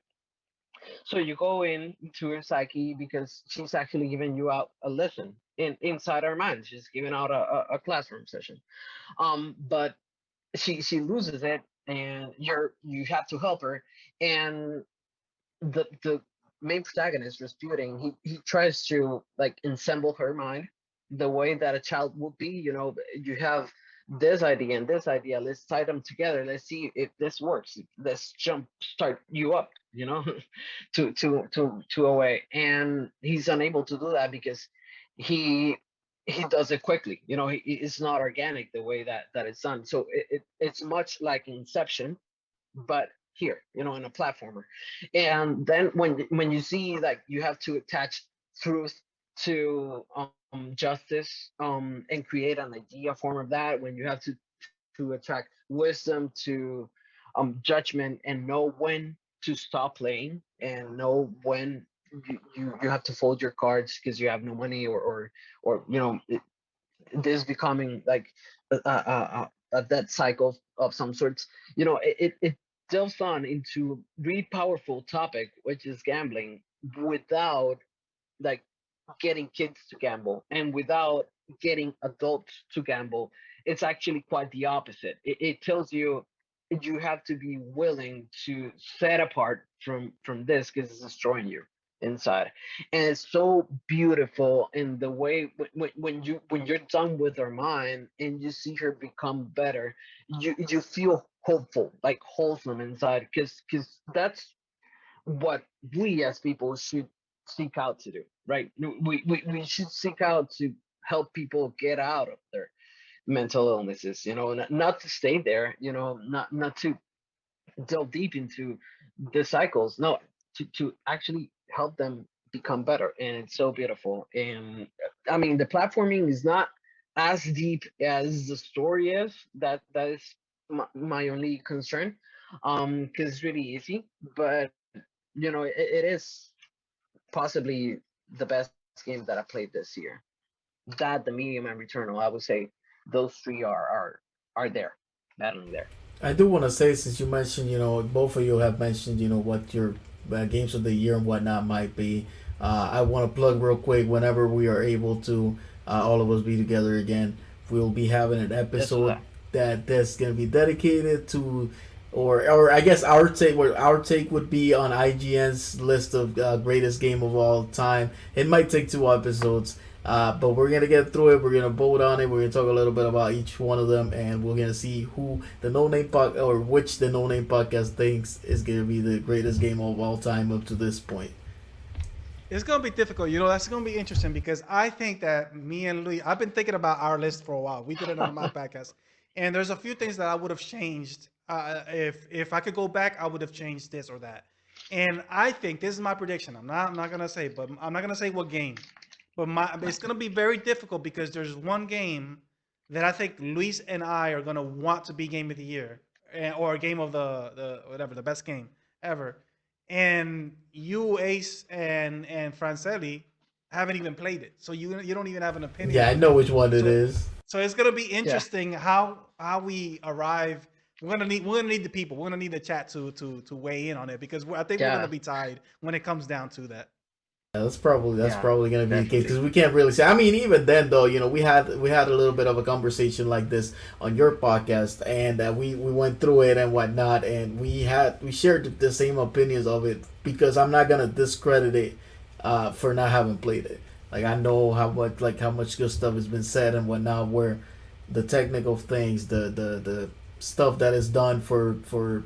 So you go in to her psyche because she's actually giving you out a lesson inside her mind. She's giving out a classroom session. But she loses it, and you have to help her. And the main protagonist, Rasputin, he tries to like ensemble her mind the way that a child would be. You have this idea and this idea. Let's tie them together. Let's see if this works. Let's jump start you up. To a way, and he's unable to do that because he he does it quickly. It's not organic the way that it's done. So it's much like Inception, but here, in a platformer. And then when you see like you have to attach truth to justice, and create an idea form of that, when you have to attract wisdom to judgment, and know when to stop playing and know when you have to fold your cards because you have no money, or this becoming like a debt cycle of some sorts. It delves on into really powerful topic, which is gambling, without like getting kids to gamble and without getting adults to gamble. It's actually quite the opposite. It tells you you have to be willing to set apart from this because it's destroying you inside. And it's so beautiful in the way when you're done with her mind and you see her become better, you feel hopeful, like wholesome inside, because that's what we as people should seek out to do, right? We should seek out to help people get out of their mental illnesses, not to stay there, not to delve deep into the cycles, no, to actually help them become better. And it's so beautiful. And I mean, the platforming is not as deep as the story is. That is my only concern, because it's really easy. But it is possibly the best game that I played this year. That, the medium, and returnal, I would say those three are there, battling there. I do want to say, since you mentioned, both of you have mentioned, what your games of the year and whatnot might be. I want to plug real quick, whenever we are able to, all of us be together again, we'll be having an Let's do episode that. that's going to be dedicated to, or I guess our take, where our take would be on IGN's list of greatest game of all time. It might take 2 episodes. But we're gonna get through it. We're gonna vote on it. We're gonna talk a little bit about each one of them, and we're gonna see who the No Name Pod or which the No Name Podcast thinks is gonna be the greatest game of all time up to this point. It's gonna be difficult. That's gonna be interesting because I think that me and Louis, I've been thinking about our list for a while. We did it on my podcast, and there's a few things that I would have changed. If I could go back, I would have changed this or that. And I think this is my prediction. I'm not gonna say, but I'm not gonna say what game. But it's gonna be very difficult because there's one game that I think Luis and I are gonna want to be game of the year, or game of the whatever, the best game ever. And you, Ace, and Francelli haven't even played it, so you don't even have an opinion Yeah, I on it. know which one it So is. so it's gonna be Yeah, interesting how we arrive. We're gonna need the people. We're gonna need the chat to weigh in on it because I think we're gonna yeah, be tied when it comes down to that. Yeah, that's yeah, probably gonna be the case, definitely. because we can't really say. I mean, even then though, we had a little bit of a conversation like this on your podcast, and we went through it and whatnot, and we shared the same opinions of it, because I'm not gonna discredit it for not having played it. Like, I know how much good stuff has been said and whatnot, where the technical things, the stuff that is done for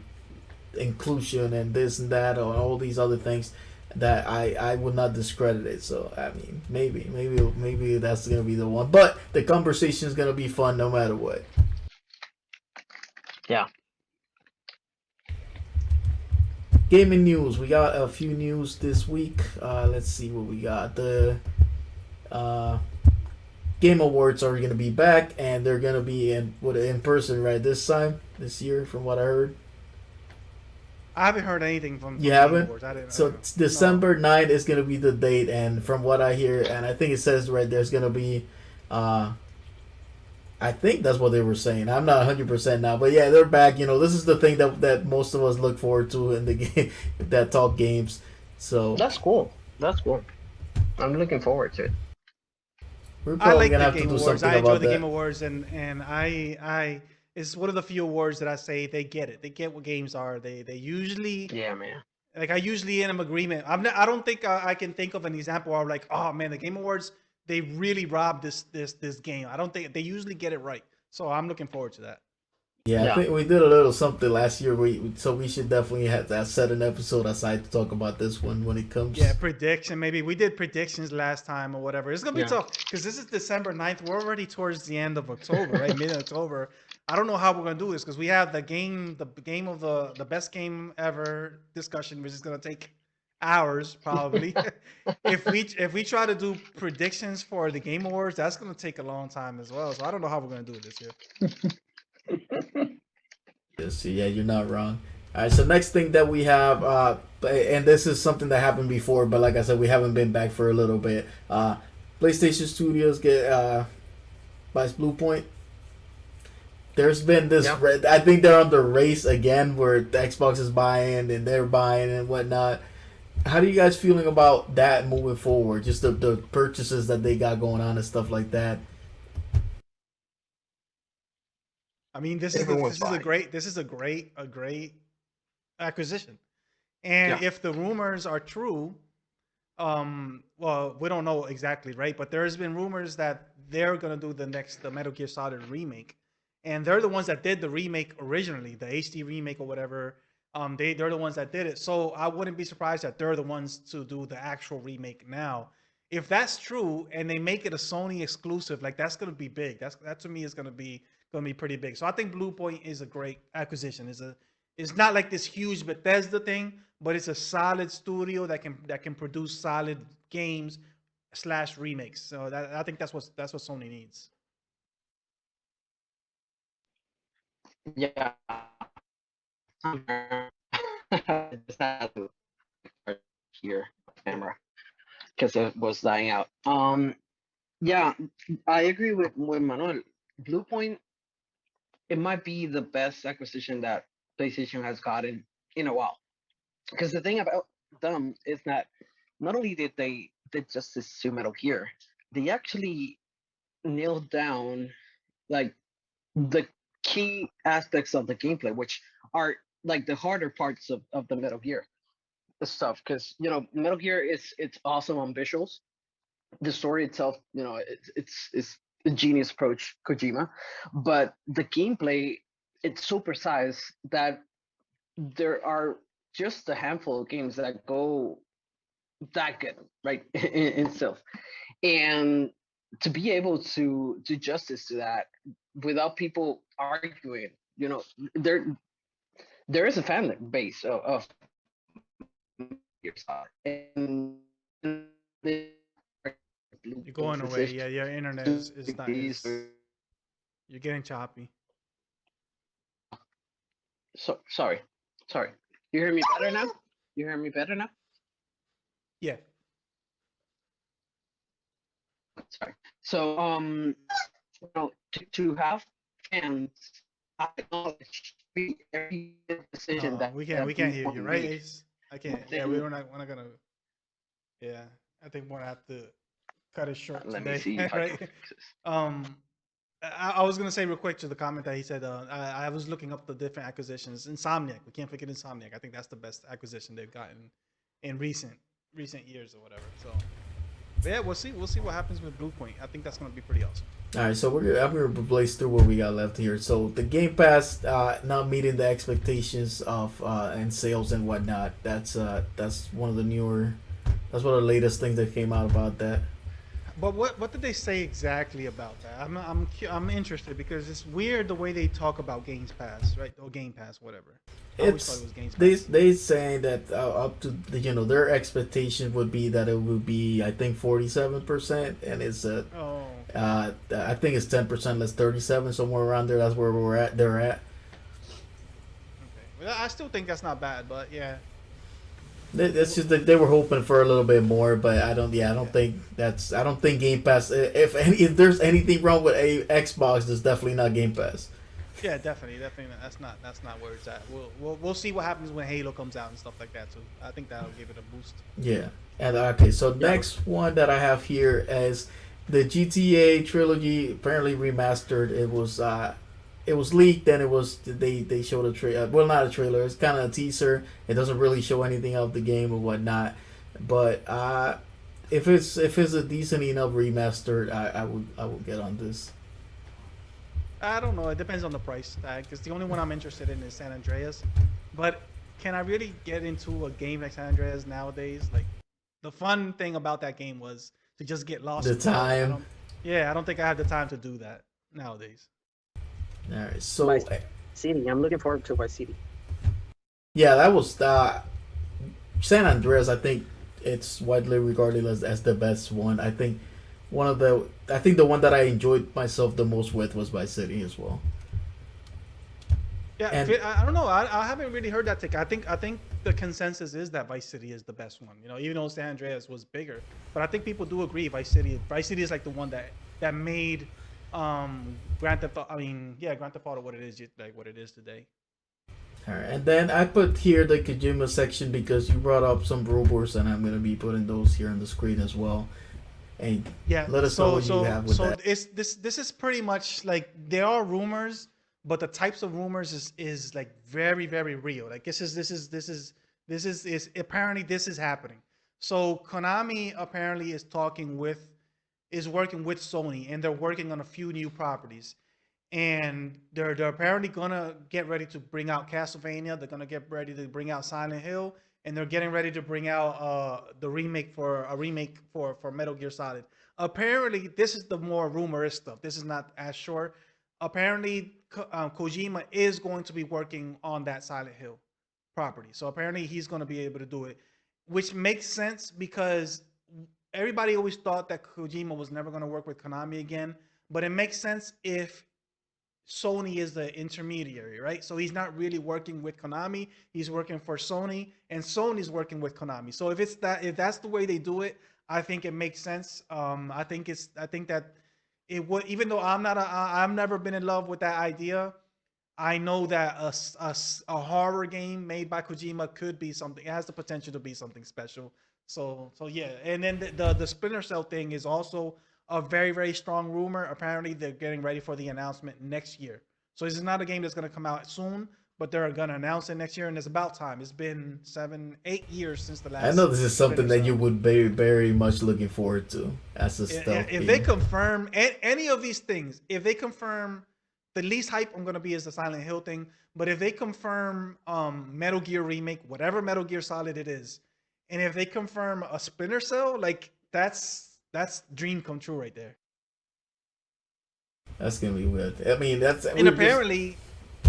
inclusion and this and that, or all these other things, that I would not discredit it. So I mean, maybe that's gonna be the one. But the conversation is gonna be fun no matter what. Yeah. Gaming news. We got a few news this week. Let's see what we got. The uh, Game Awards are gonna be back, and they're gonna be in person, right, this year, from what I heard. I haven't heard anything You from the Game haven't? Awards. I didn't. So it's No. December 9th is gonna be the date, and from what I hear, and I think it says right there's gonna be, uh, I think that's what they were saying. I'm not 100% now, but yeah, they're back. This is the thing that most of us look forward to in the game that talk games. So That's cool. That's cool. I'm looking forward to it. we're I probably like gonna the have to Game do Awards. something I enjoy about the Game that. Awards, and I it's one of the few awards that I say they get it. They get what games are. They usually, Yeah, man. like, I usually am agreement. I don't think I can think of an example where I'm like, oh man, the Game Awards, they really robbed this game. I don't think they usually get it right. So I'm looking forward to that. Yeah, I Yeah. think we did a little something last year. So we should definitely have to set an episode aside to talk about this one when it Yeah, comes. prediction. Maybe we did predictions last time or whatever. It's gonna be Yeah. tough because this is December 9th. We're already towards the end of October, right? Mid October. I don't know how we're gonna do this because we have the game of the best game ever discussion, which is gonna take hours probably. If we try to do predictions for the Game Awards, that's gonna take a long time as well. So I don't know how we're gonna do it this year. Yes, yeah, you're not wrong. All right, so next thing that we have, and this is something that happened before, but like I said, we haven't been back for a little bit. PlayStation Studios get buys Blue Point. There's been this. Yeah. I think they're on the race again, where the Xbox is buying and they're buying and whatnot. How do you guys feeling about that moving forward? Just the purchases that they got going on and stuff like that. I mean, Everyone's this is a buying. great a great acquisition. And Yeah. if the rumors are true, well, we don't know exactly, right? But there's been rumors that they're gonna do the Metal Gear Solid remake, and they're the ones that did the remake originally, the HD remake or whatever. They're the ones that did it, so I wouldn't be surprised that they're the ones to do the actual remake now. If that's true and they make it a Sony exclusive, like that's gonna be big. That to me is gonna be pretty big. So I think Blue Point is a great acquisition. It's not like this huge Bethesda thing, but it's a solid studio that can produce solid games slash remakes. So I think that's what Sony needs. Yeah. I just had to here camera because it was dying out. Yeah, I agree with Manuel. Blue Point, it might be the best acquisition that PlayStation has gotten in a while. Because the thing about them is that not only did they did justice to Metal Gear, they actually nailed down like the key aspects of the gameplay, which are like the harder parts of the Metal Gear stuff. Because Metal Gear is it's awesome on visuals. The story itself, it's a genius approach, Kojima, but the gameplay, it's so precise that there are just a handful of games that go that good, right, in itself. And to be able to do justice to that without people arguing, there there is a fan base of yourself, and the You're going away. Yeah, your internet is not is you're getting choppy. so sorry, sorry. You hear me better now? You hear me better now? Yeah. Sorry. So to have fans acknowledge every decision that We Blue can't hear you, Point right, made, Ace? I can't. Yeah, then we're not gonna. Yeah, I think we're gonna have to cut it short let me today, see if I can right? fix this. Um, I was gonna say real quick to the comment that he said. I was looking up the different acquisitions. Insomniac, we can't forget Insomniac. I think that's the best acquisition they've gotten in recent years or whatever. So, but yeah, we'll see what happens with Blue Point. I think that's gonna be pretty awesome. All right, so I'm gonna blaze through what we got left here. So the Game Pass not meeting the expectations of and sales and whatnot. That's one of the newer. That's one of the latest things that came out about that. But what did they say exactly about that? I'm interested because it's weird the way they talk about Games Pass, right? Or Game Pass, whatever. I always thought it It's was Games they Pass. they saying that up to their expectation would be that it would be I think 47%, and it's Oh, I think it's 10% less 37, somewhere around there. That's where we're at. They're at. okay. Well, I still think that's not bad, but yeah, That's just that they were hoping for a little bit more, but I don't. Yeah, I don't yeah, think that's. I don't think Game Pass. If there's anything wrong with a Xbox, it's definitely not Game Pass. yeah, definitely. That's not where it's at. We'll see what happens when Halo comes out and stuff like that too. I think that'll give it a boost. Yeah. And okay, so Yeah. next one that I have here is the GTA trilogy, apparently remastered. It was leaked, and they showed a trailer. Well, not a trailer. It's kind of a teaser. It doesn't really show anything of the game or whatnot. But if it's a decent enough remastered, I would get on this. I don't know. It depends on the price tag. Because the only one I'm interested in is San Andreas. But can I really get into a game like San Andreas nowadays? Like the fun thing about that game was to just get lost The in the world. time. Yeah, I don't think I have the time to do that nowadays. All right. So Vice City. I'm looking forward to Vice City. yeah, that was San Andreas. I think it's widely regarded as the best one. I think the one that I enjoyed myself the most with was Vice City as well. Yeah, And I don't know. I haven't really heard that take. I think the consensus is that Vice City is the best one. You know, even though San Andreas was bigger, but I think people do agree Vice City is like the one that made Grand Theft. I mean, yeah, Grand Theft Auto what it is, like what it is today. all right, and then I put here the Kojima section because you brought up some rumors, and I'm gonna be putting those here on the screen as well. And Yeah. let us know So what you so have with so that. it's this is pretty much like there are rumors, but the types of rumors is like very real. Like this is apparently this is happening. So Konami apparently is working with Sony, and they're working on a few new properties, and they're apparently gonna get ready to bring out Castlevania. They're gonna get ready to bring out Silent Hill, and they're getting ready to bring out the remake for Metal Gear Solid. Apparently, this is the more rumorous stuff. This is not as sure. Apparently, Kojima is going to be working on that Silent Hill property. So apparently, he's going to be able to do it, which makes sense because everybody always thought that Kojima was never going to work with Konami again. But it makes sense if Sony is the intermediary, right? So he's not really working with Konami. He's working for Sony, and Sony's working with Konami. So if that's the way they do it, I think it makes sense. I think that it would, even though I've never been in love with that idea. I know that a horror game made by Kojima could be something. It has the potential to be something special. So yeah, and then the Splinter Cell thing is also a very strong rumor. Apparently, they're getting ready for the announcement next year. So this is not a game that's going to come out soon, but they're going to announce it next year, and it's about time. It's been 7, 8 years since the I know last this is something Splinter that you Cell. would be very much looking forward to as a stealth If they game. confirm any of these things, if they confirm the least hype I'm gonna be is the Silent Hill thing, but if they confirm Metal Gear remake, whatever Metal Gear Solid it is, and if they confirm a Splinter Cell, like that's dream come true right there. That's gonna be weird. I mean, that's And we're just. apparently,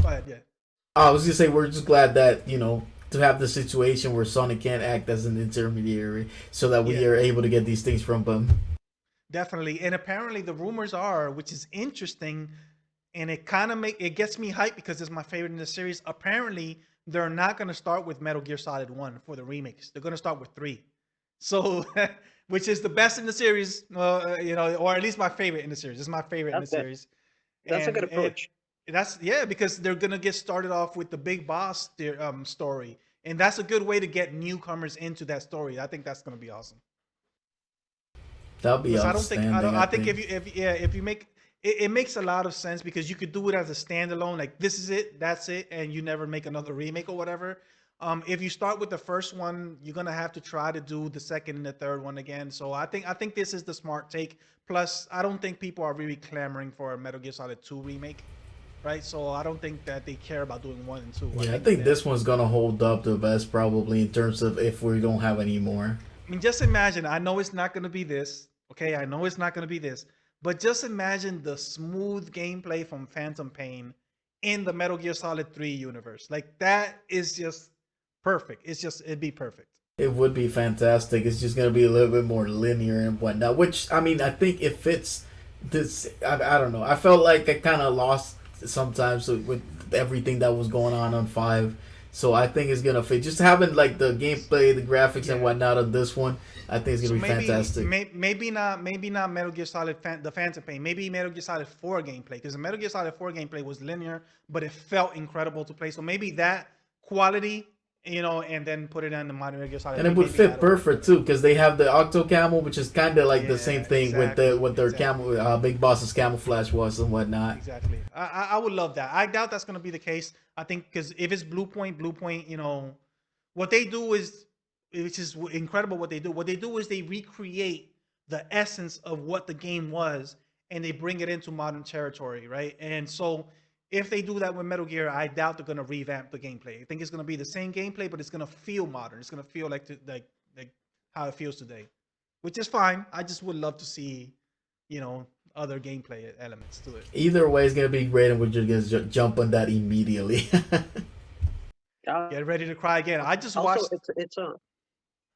go ahead, yeah. I was gonna say we're just glad that to have the situation where Sonic can't act as an intermediary, so that we Yeah, are able to get these things from them. definitely. And apparently the rumors are, which is interesting, and it kind of make it gets me hyped because it's my favorite in the series. Apparently, they're not going to start with Metal Gear Solid 1 for the remakes. They're going to start with 3. So, which is the best in the series, or at least my favorite in the series. It's my favorite in the That's good. series. That's a good And approach. that's yeah, because they're going to get started off with the big boss story. And that's a good way to get newcomers into that story. I think that's going to be awesome. That'll be Because outstanding. I I think think. if you make it makes a lot of sense because you could do it as a standalone, like this is it, that's it, and you never make another remake or whatever. If you start with the first one, you're gonna have to try to do the second and the third one again. So I think this is the smart take. Plus, I don't think people are really clamoring for a Metal Gear Solid 2 remake, right? So I don't think that they care about doing 1 and 2. I Yeah, I think think that this one's gonna hold up the best probably in terms of if we don't have any more. I mean, just imagine. I know it's not going to be this. Okay, I know it's not going to be this. But just imagine the smooth gameplay from Phantom Pain in the Metal Gear Solid 3 universe. Like that is just perfect. It'd be perfect. It would be fantastic. It's just gonna be a little bit more linear and whatnot. Which I mean, I think it fits this. I don't know. I felt like I kind of lost sometimes with everything that was going on 5. So I think it's gonna fit. Just having like the gameplay, the graphics and Yeah. whatnot on this one, I think it's So gonna be fantastic. maybe not Metal Gear Solid the Phantom Pain. Maybe Metal Gear Solid 4 gameplay because the Metal Gear Solid 4 gameplay was linear, but it felt incredible to play. So maybe that quality, and then put it on the modern Metal Gear Solid And it 3. would Maybe fit that'll work perfect better. too, because they have the octo camel, which is kind of like the same Yeah, thing with exactly, their exactly. big boss's camouflage was and whatnot. Exactly. I would love that. I doubt that's going to be the case. I think because if it's Blue Point, what they do is, which is incredible. What they do, is they recreate the essence of what the game was, and they bring it into modern territory, right? And so, if they do that with Metal Gear, I doubt they're going to revamp the gameplay. I think it's going to be the same gameplay, but it's going to feel modern. It's going to feel like how it feels today, which is fine. I just would love to see, you know, other gameplay elements to it. Either way, it's gonna be great, and we're just gonna jump on that immediately. Uh, Get ready to cry again. I just Also, watched. it's a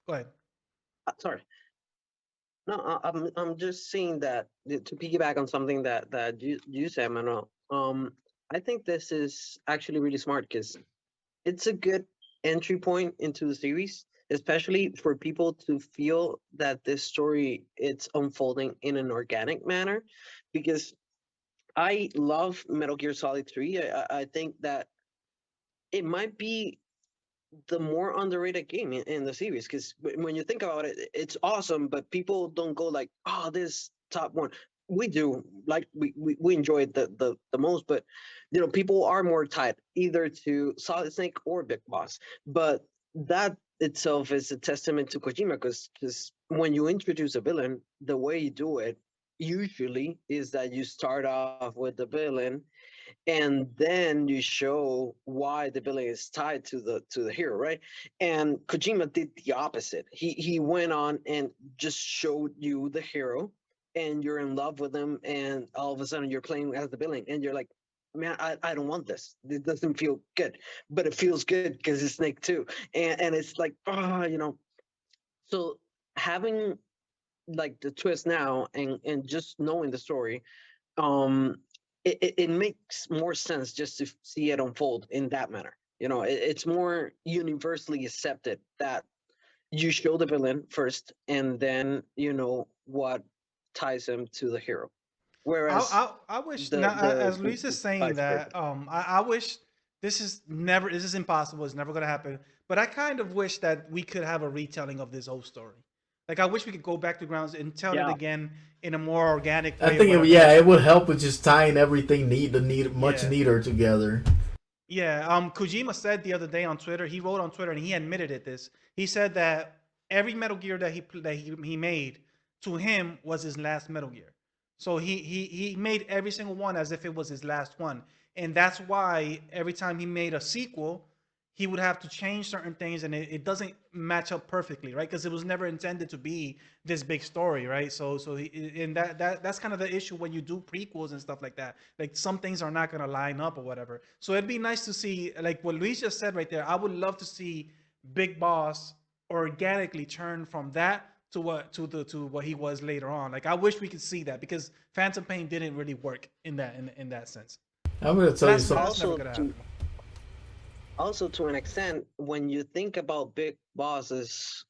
Go ahead. sorry. No, I'm just saying that to piggyback on something that you said, Manuel. I think this is actually really smart because it's a good entry point into the series, especially for people to feel that this story it's unfolding in an organic manner. Because I love Metal Gear Solid 3. I think that it might be the more underrated game in the series because when you think about it, it's awesome, but people don't go like, "Oh, this top one." We do like we enjoy it the most, but people are more tied either to Solid Snake or Big Boss. But that itself is a testament to Kojima because when you introduce a villain, the way you do it usually is that you start off with the villain and then you show why the villain is tied to the hero, right? And Kojima did the opposite. He went on and just showed you the hero, and you're in love with him, and all of a sudden you're playing as the villain, and you're like, man, I don't want this. It doesn't feel good, but it feels good because it's Snake too, and it's like, So having like the twist now, and just knowing the story, um it makes more sense just to see it unfold in that manner. It's more universally accepted that you show the villain first and then what ties him to the hero, whereas I wish the now, the as Luis is saying vice versa. that, I wish this is impossible. It's never gonna happen. But I kind of wish that we could have a retelling of this whole story. Like I wish we could go back to grounds and tell it Yeah, again in a more organic I way or think whatever. yeah, Like it would help with just tying everything much yeah, neater together. yeah. Kojima said the other day on Twitter. He wrote on Twitter and he admitted it. This he said that every Metal Gear that he made to him was his last Metal Gear. So he made every single one as if it was his last one, and that's why every time he made a sequel, he would have to change certain things, and it doesn't match up perfectly, right? Because it was never intended to be this big story, right? And that's kind of the issue when you do prequels and stuff like that. Like some things are not gonna line up or whatever. So it'd be nice to see, like what Luis just said right there. I would love to see Big Boss organically turn from that to what he was later on. Like I wish we could see that because Phantom Pain didn't really work in that sense. I'm gonna But tell you that's something. that's never also gonna to happen. also to an extent, when you think about Big Boss's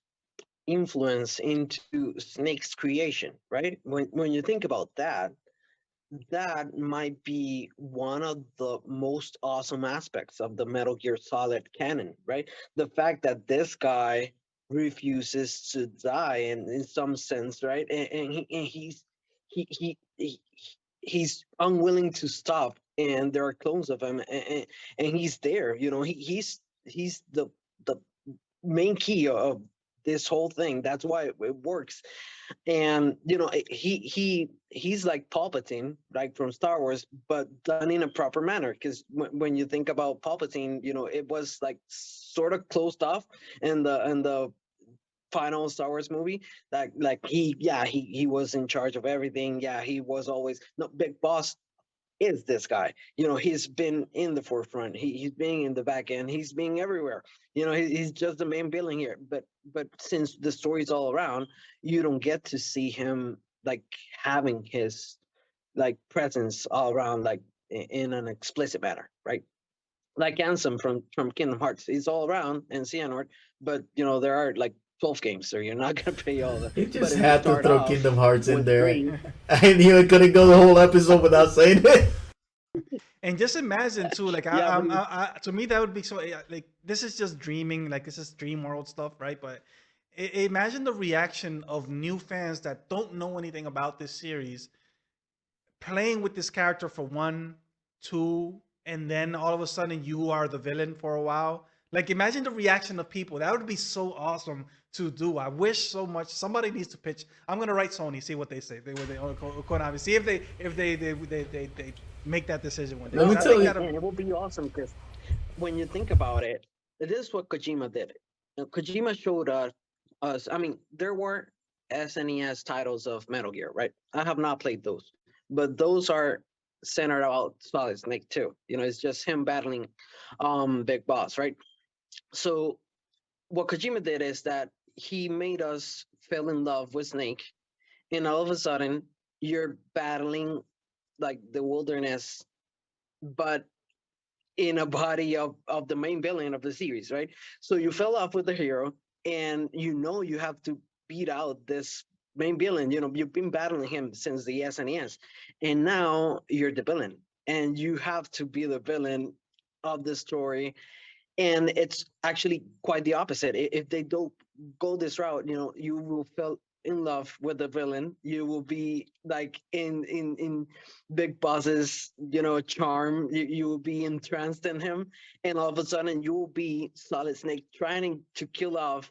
influence into Snake's creation, right? When you think about that, that might be one of the most awesome aspects of the Metal Gear Solid canon, right? The fact that this guy refuses to die in some sense, right? He, he, he he's unwilling to stop, and there are clones of him, and he's there. He's the main key of this whole thing. That's why it works. And he's like Palpatine, like from Star Wars, but done in a proper manner. Because when you think about Palpatine, it was like sort of closed off in the final Star Wars movie. Like he was in charge of everything. Yeah, he was always no Big Boss is this guy. He's been in the forefront. He's being in the back end. He's being everywhere. He's just the main villain here. But since the story's all around, you don't get to see him like having his like presence all around like in an explicit manner, right? Like Ansem from Kingdom Hearts, he's all around and Xehanort, but there are like 12 games, so you're not gonna play all the. He But just if you had to start throw off Kingdom Hearts in with there. three, I knew it couldn't go the whole episode without saying it. And just imagine too, like yeah, but to me that would be so like this is just dreaming, like this is dream world stuff, right? But imagine the reaction of new fans that don't know anything about this series playing with this character for one, two, and then all of a sudden you are the villain for a while. Like imagine the reaction of people. That would be so awesome to do. I wish so much. Somebody needs to pitch. I'm gonna write Sony, see what they say. They or Konami, see if they make that decision one day. Let Because me I yeah, tell think you. that and it will be awesome because when you think about it, it is what Kojima did. Kojima showed us. I mean, there were SNES titles of Metal Gear, right? I have not played those, but those are centered about Solid Snake too. It's just him battling Big Boss, right? So what Kojima did is that he made us fall in love with Snake, and all of a sudden you're battling like the wilderness but in a body of the main villain of the series, right? So you fell off with the hero, and you know you have to beat out this main villain. You know, you've been battling him since the SNES, and now you're the villain, and you have to be the villain of the story. And it's actually quite the opposite. If they don't go this route, you know, you will feel in love with the villain. You will be like in Big Boss's, you know, charm. You will be entranced in him, and all of a sudden you will be Solid Snake trying to kill off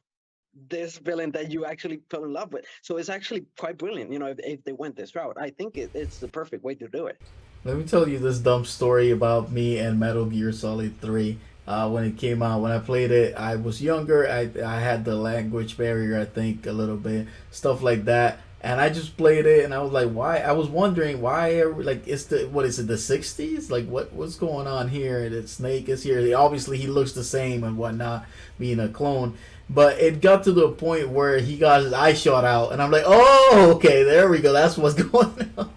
this villain that you actually fell in love with. So it's actually quite brilliant, you know, if they went this route. I think it's the perfect way to do it. Let me tell you this dumb story about me and Metal Gear Solid 3. When it came out, when I played it, I was younger. I had the language barrier, I think, a little bit, stuff like that. And I just played it, and I was like, why? I was wondering why, like, it's the what is it, the '60s? Like, what's going on here? That Snake is here. Obviously, he looks the same and whatnot, being a clone. But it got to the point where he got his eye shot out, and I'm like, oh, okay, there we go. That's what's going on.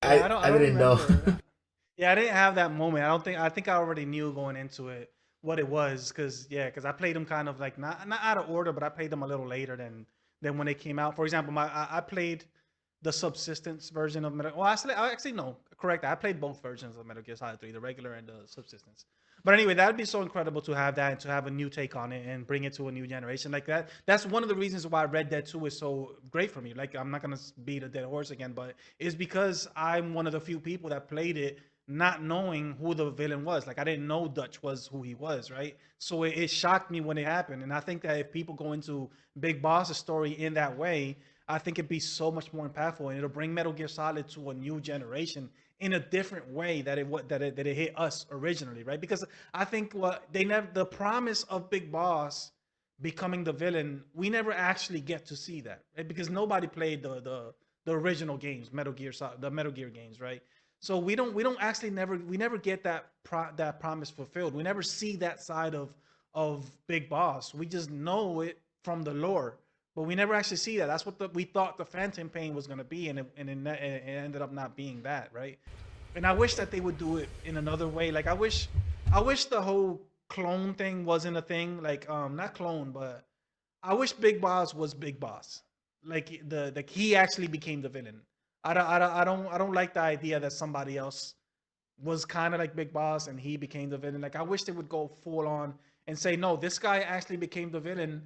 Yeah, I I don't didn't know. remember. Yeah, I didn't have that moment. I think I already knew going into it what it was because yeah, because I played them kind of like not out of order, but I played them a little later than when they came out. For example, I played the subsistence version of Metal. Well, I actually no, correct. I played both versions of Metal Gear Solid 3, the regular and the subsistence. But anyway, that would be so incredible to have that and to have a new take on it and bring it to a new generation like that. That's one of the reasons why Red Dead 2 is so great for me. Like I'm not gonna beat a dead horse again, but it's because I'm one of the few people that played it not knowing who the villain was. Like I didn't know Dutch was who he was, right? So it shocked me when it happened. And I think that if people go into Big Boss's story in that way, I think it'd be so much more impactful, and it'll bring Metal Gear Solid to a new generation in a different way that it hit us originally, right? Because I think what they never the promise of Big Boss becoming the villain, we never actually get to see that, right? Because nobody played the original games, the Metal Gear games, right? So we don't actually never get that promise fulfilled. We never see that side of Big Boss. We just know it from the lore, but we never actually see that. That's what we thought the Phantom Pain was going to be, and it ended up not being that, right? And I wish that they would do it in another way. Like I wish the whole clone thing wasn't a thing. Like not clone, but I wish Big Boss was Big Boss. Like he actually became the villain. I don't like the idea that somebody else was kind of like Big Boss and he became the villain. Like I wish they would go full on and say no, this guy actually became the villain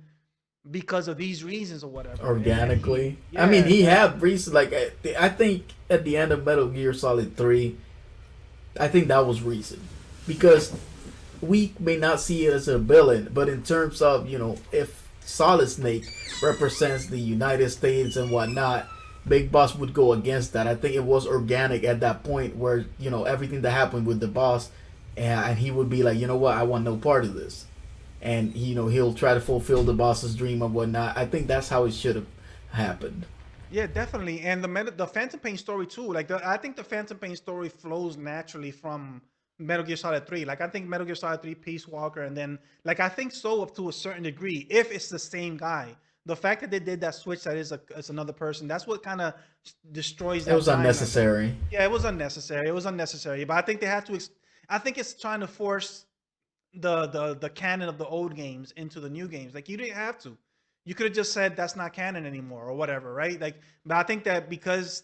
because of these reasons or whatever. And he Organically. I mean, yeah, he yeah. had reason. Like I think at the end of Metal Gear Solid 3, I think that was reason because we may not see it as a villain, but in terms of if Solid Snake represents the United States and whatnot, Big Boss would go against that. I think it was organic at that point where everything that happened with the boss, and he would be like, you know what, I want no part of this, and he'll try to fulfill the boss's dream and whatnot. I think that's how it should have happened. Yeah, definitely. And the Phantom Pain story too. I think the Phantom Pain story flows naturally from Metal Gear Solid 3. Like I think Metal Gear Solid 3, Peace Walker, and then like I think so up to a certain degree, if it's the same guy. The fact that they did that switch that is another person, that's what kind of destroys It that was timeline. unnecessary. Yeah, it was unnecessary. It was unnecessary. But I think they had to I think it's trying to force the canon of the old games into the new games. Like you didn't have to. You could have just said that's not canon anymore or whatever, right? Like, but I think that because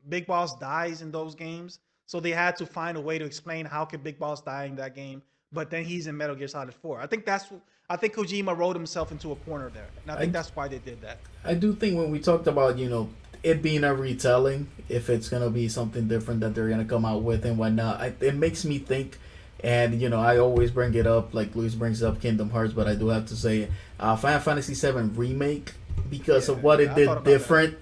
Big Boss dies in those games, so they had to find a way to explain how could Big Boss die in that game, but then he's in Metal Gear Solid 4. I think Kojima wrote himself into a corner there, and I think I that's why they did that. I do think when we talked about it being a retelling, if it's gonna be something different that they're gonna come out with and whatnot, it makes me think. And I always bring it up, like Luis brings up Kingdom Hearts, but I do have to say, Final Fantasy VII remake, because Yeah, of what it yeah, I thought did about that. different.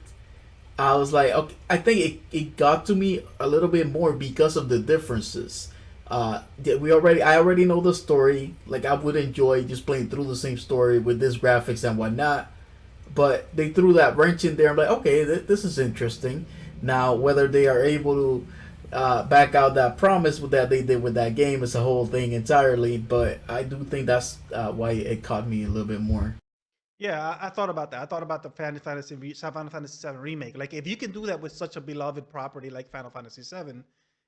I was like, okay, I think it got to me a little bit more because of the differences. I already know the story. Like I would enjoy just playing through the same story with this graphics and whatnot, but they threw that wrench in there. I'm like, okay, this is interesting. Now, whether they are able to back out that promise with that they did with that game is a whole thing entirely. But I do think that's why it caught me a little bit more. Yeah, I thought about that. I thought about the Final Fantasy VII remake. Like, if you can do that with such a beloved property like Final Fantasy VII,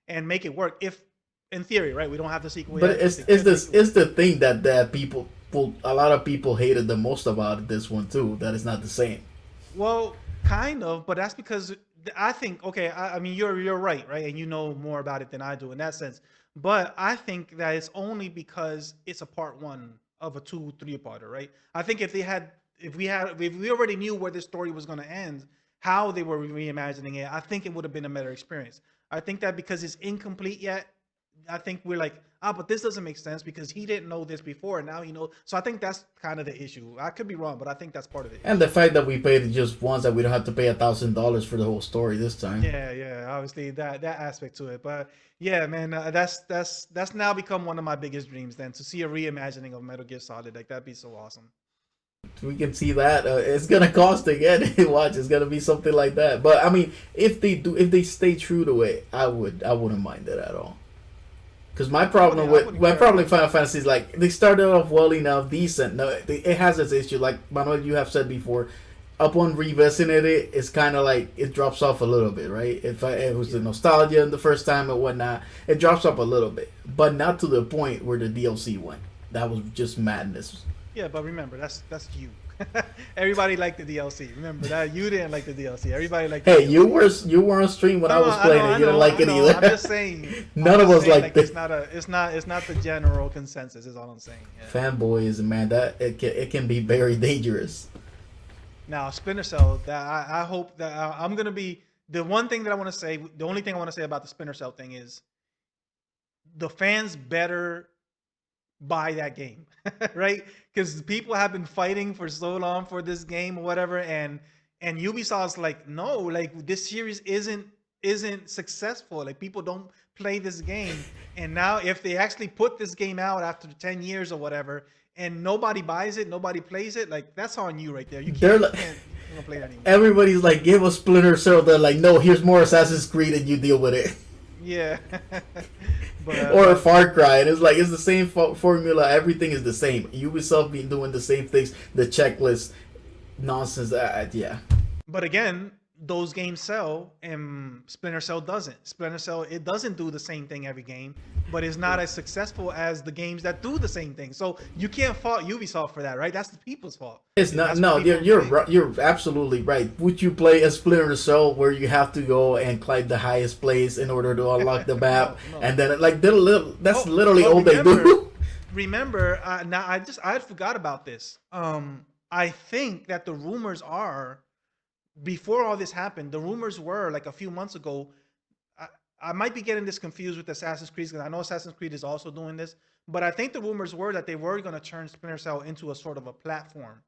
and make it work. If in theory, right, we don't have the sequel But yet, if they it's could make this it work. is the thing that people a lot of people hated the most about this one too. That it's not the same. Well, kind of, but that's because I think okay. I mean, you're right, right, and you know more about it than I do in that sense. But I think that it's only because it's a part one of a two, three parter, right? I think if we already knew where this story was going to end, how they were reimagining it, I think it would have been a better experience. I think that because it's incomplete yet, I think we're like, but this doesn't make sense because he didn't know this before, and now he knows. So I think that's kind of the issue. I could be wrong, but I think that's part of the And issue. the fact that we paid it just once, that we don't have to pay $1,000 for the whole story this time. Yeah, yeah, obviously that aspect to it, but yeah, man, that's now become one of my biggest dreams. Then to see a reimagining of Metal Gear Solid, like that'd be so awesome. We can see that it's gonna cost again. Watch, it's gonna be something like that. But I mean, if they stay true to it, I wouldn't mind it at all. Because I wouldn't my care problem either. with Final Fantasy is like they started off well enough, decent. No, it has its issue. Like Manuel, you have said before, upon revisiting it, it's kind of like it drops off a little bit, right? If it was the Yeah, nostalgia and the first time and whatnot, it drops up a little bit, but not to the point where the DLC went. That was just madness. yeah, but remember, that's you. Everybody liked the DLC. Remember that you didn't like the DLC. Everybody liked the Hey, DLC. you were on stream when I was I know, playing it. You didn't like I it know. I'm either. just saying. I'm None of just us saying, like like this. it's not the general consensus. Is all I'm saying. Yeah. Fanboys, man, that it can be very dangerous. Now, Splinter Cell. That I hope that I'm gonna be the one thing that I want to say. The only thing I want to say about the Splinter Cell thing is the fans better buy that game, right? Because people have been fighting for so long for this game or whatever, and Ubisoft's like, no, like this series isn't successful. Like people don't play this game, and now if they actually put this game out after 10 years or whatever, and nobody buys it, nobody plays it, like that's on you right there. They're like, You can't play it anymore. everybody's like, give us Splinter Cell. They're like, no, here's more Assassin's Creed, and you deal with it. Yeah, Or but Far Cry, and it's like it's the same formula. Everything is the same. Ubisoft been doing the same things. The checklist nonsense. Yeah, But again, those games sell, and Splinter Cell doesn't. Splinter Cell it doesn't do the same thing every game, but it's not as successful as the games that do the same thing. So you can't fault Ubisoft for that, right? That's the people's fault. it's not. That's what No, people you're play. right. You're absolutely right. Would you play a Splinter Cell where you have to go and climb the highest place in order to unlock the map, No, no. and then like that's Oh, literally but all they do. remember, now I forgot about this. I think that the rumors are before all this happened. The rumors were like a few months ago. I, I might be getting this confused with Assassin's Creed because I know Assassin's Creed is also doing this, but I think the rumors were that they were going to turn Splinter Cell into a sort of a platform.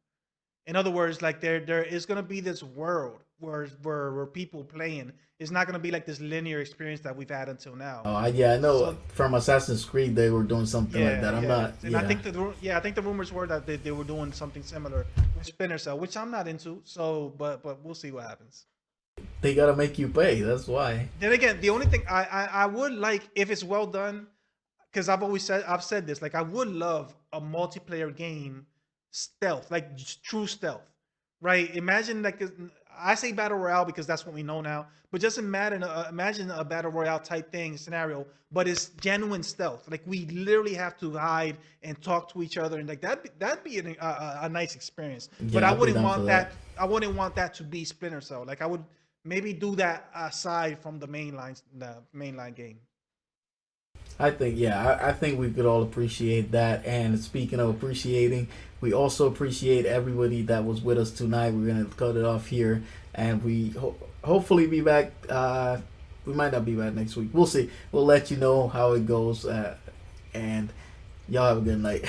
In other words, like there is going to be this world where people playing. It's not going to be like this linear experience that we've had until now. Yeah, I know. So From Assassin's Creed, they were doing something like yeah, that. I'm yeah, not. and I think I think the rumors were that they were doing something similar with Splinter Cell, which I'm not into. So, but we'll see what happens. They gotta make you pay. That's why. Then again, the only thing I would like if it's well done, because I've said this, like I would love a multiplayer game stealth, like true stealth, right? Imagine like I say battle royale because that's what we know now, but just imagine a battle royale type thing scenario, but it's genuine stealth. Like we literally have to hide and talk to each other, and like that'd be a nice experience. But Yeah, I I'll be wouldn't down for want that. that. I wouldn't want that to be Splinter Cell. Like I would maybe do that aside from the mainline game. I think yeah, I think we could all appreciate that. And speaking of appreciating, we also appreciate everybody that was with us tonight. We're gonna cut it off here, and we hopefully be back. We might not be back next week. We'll see. We'll let you know how it goes. And y'all have a good night.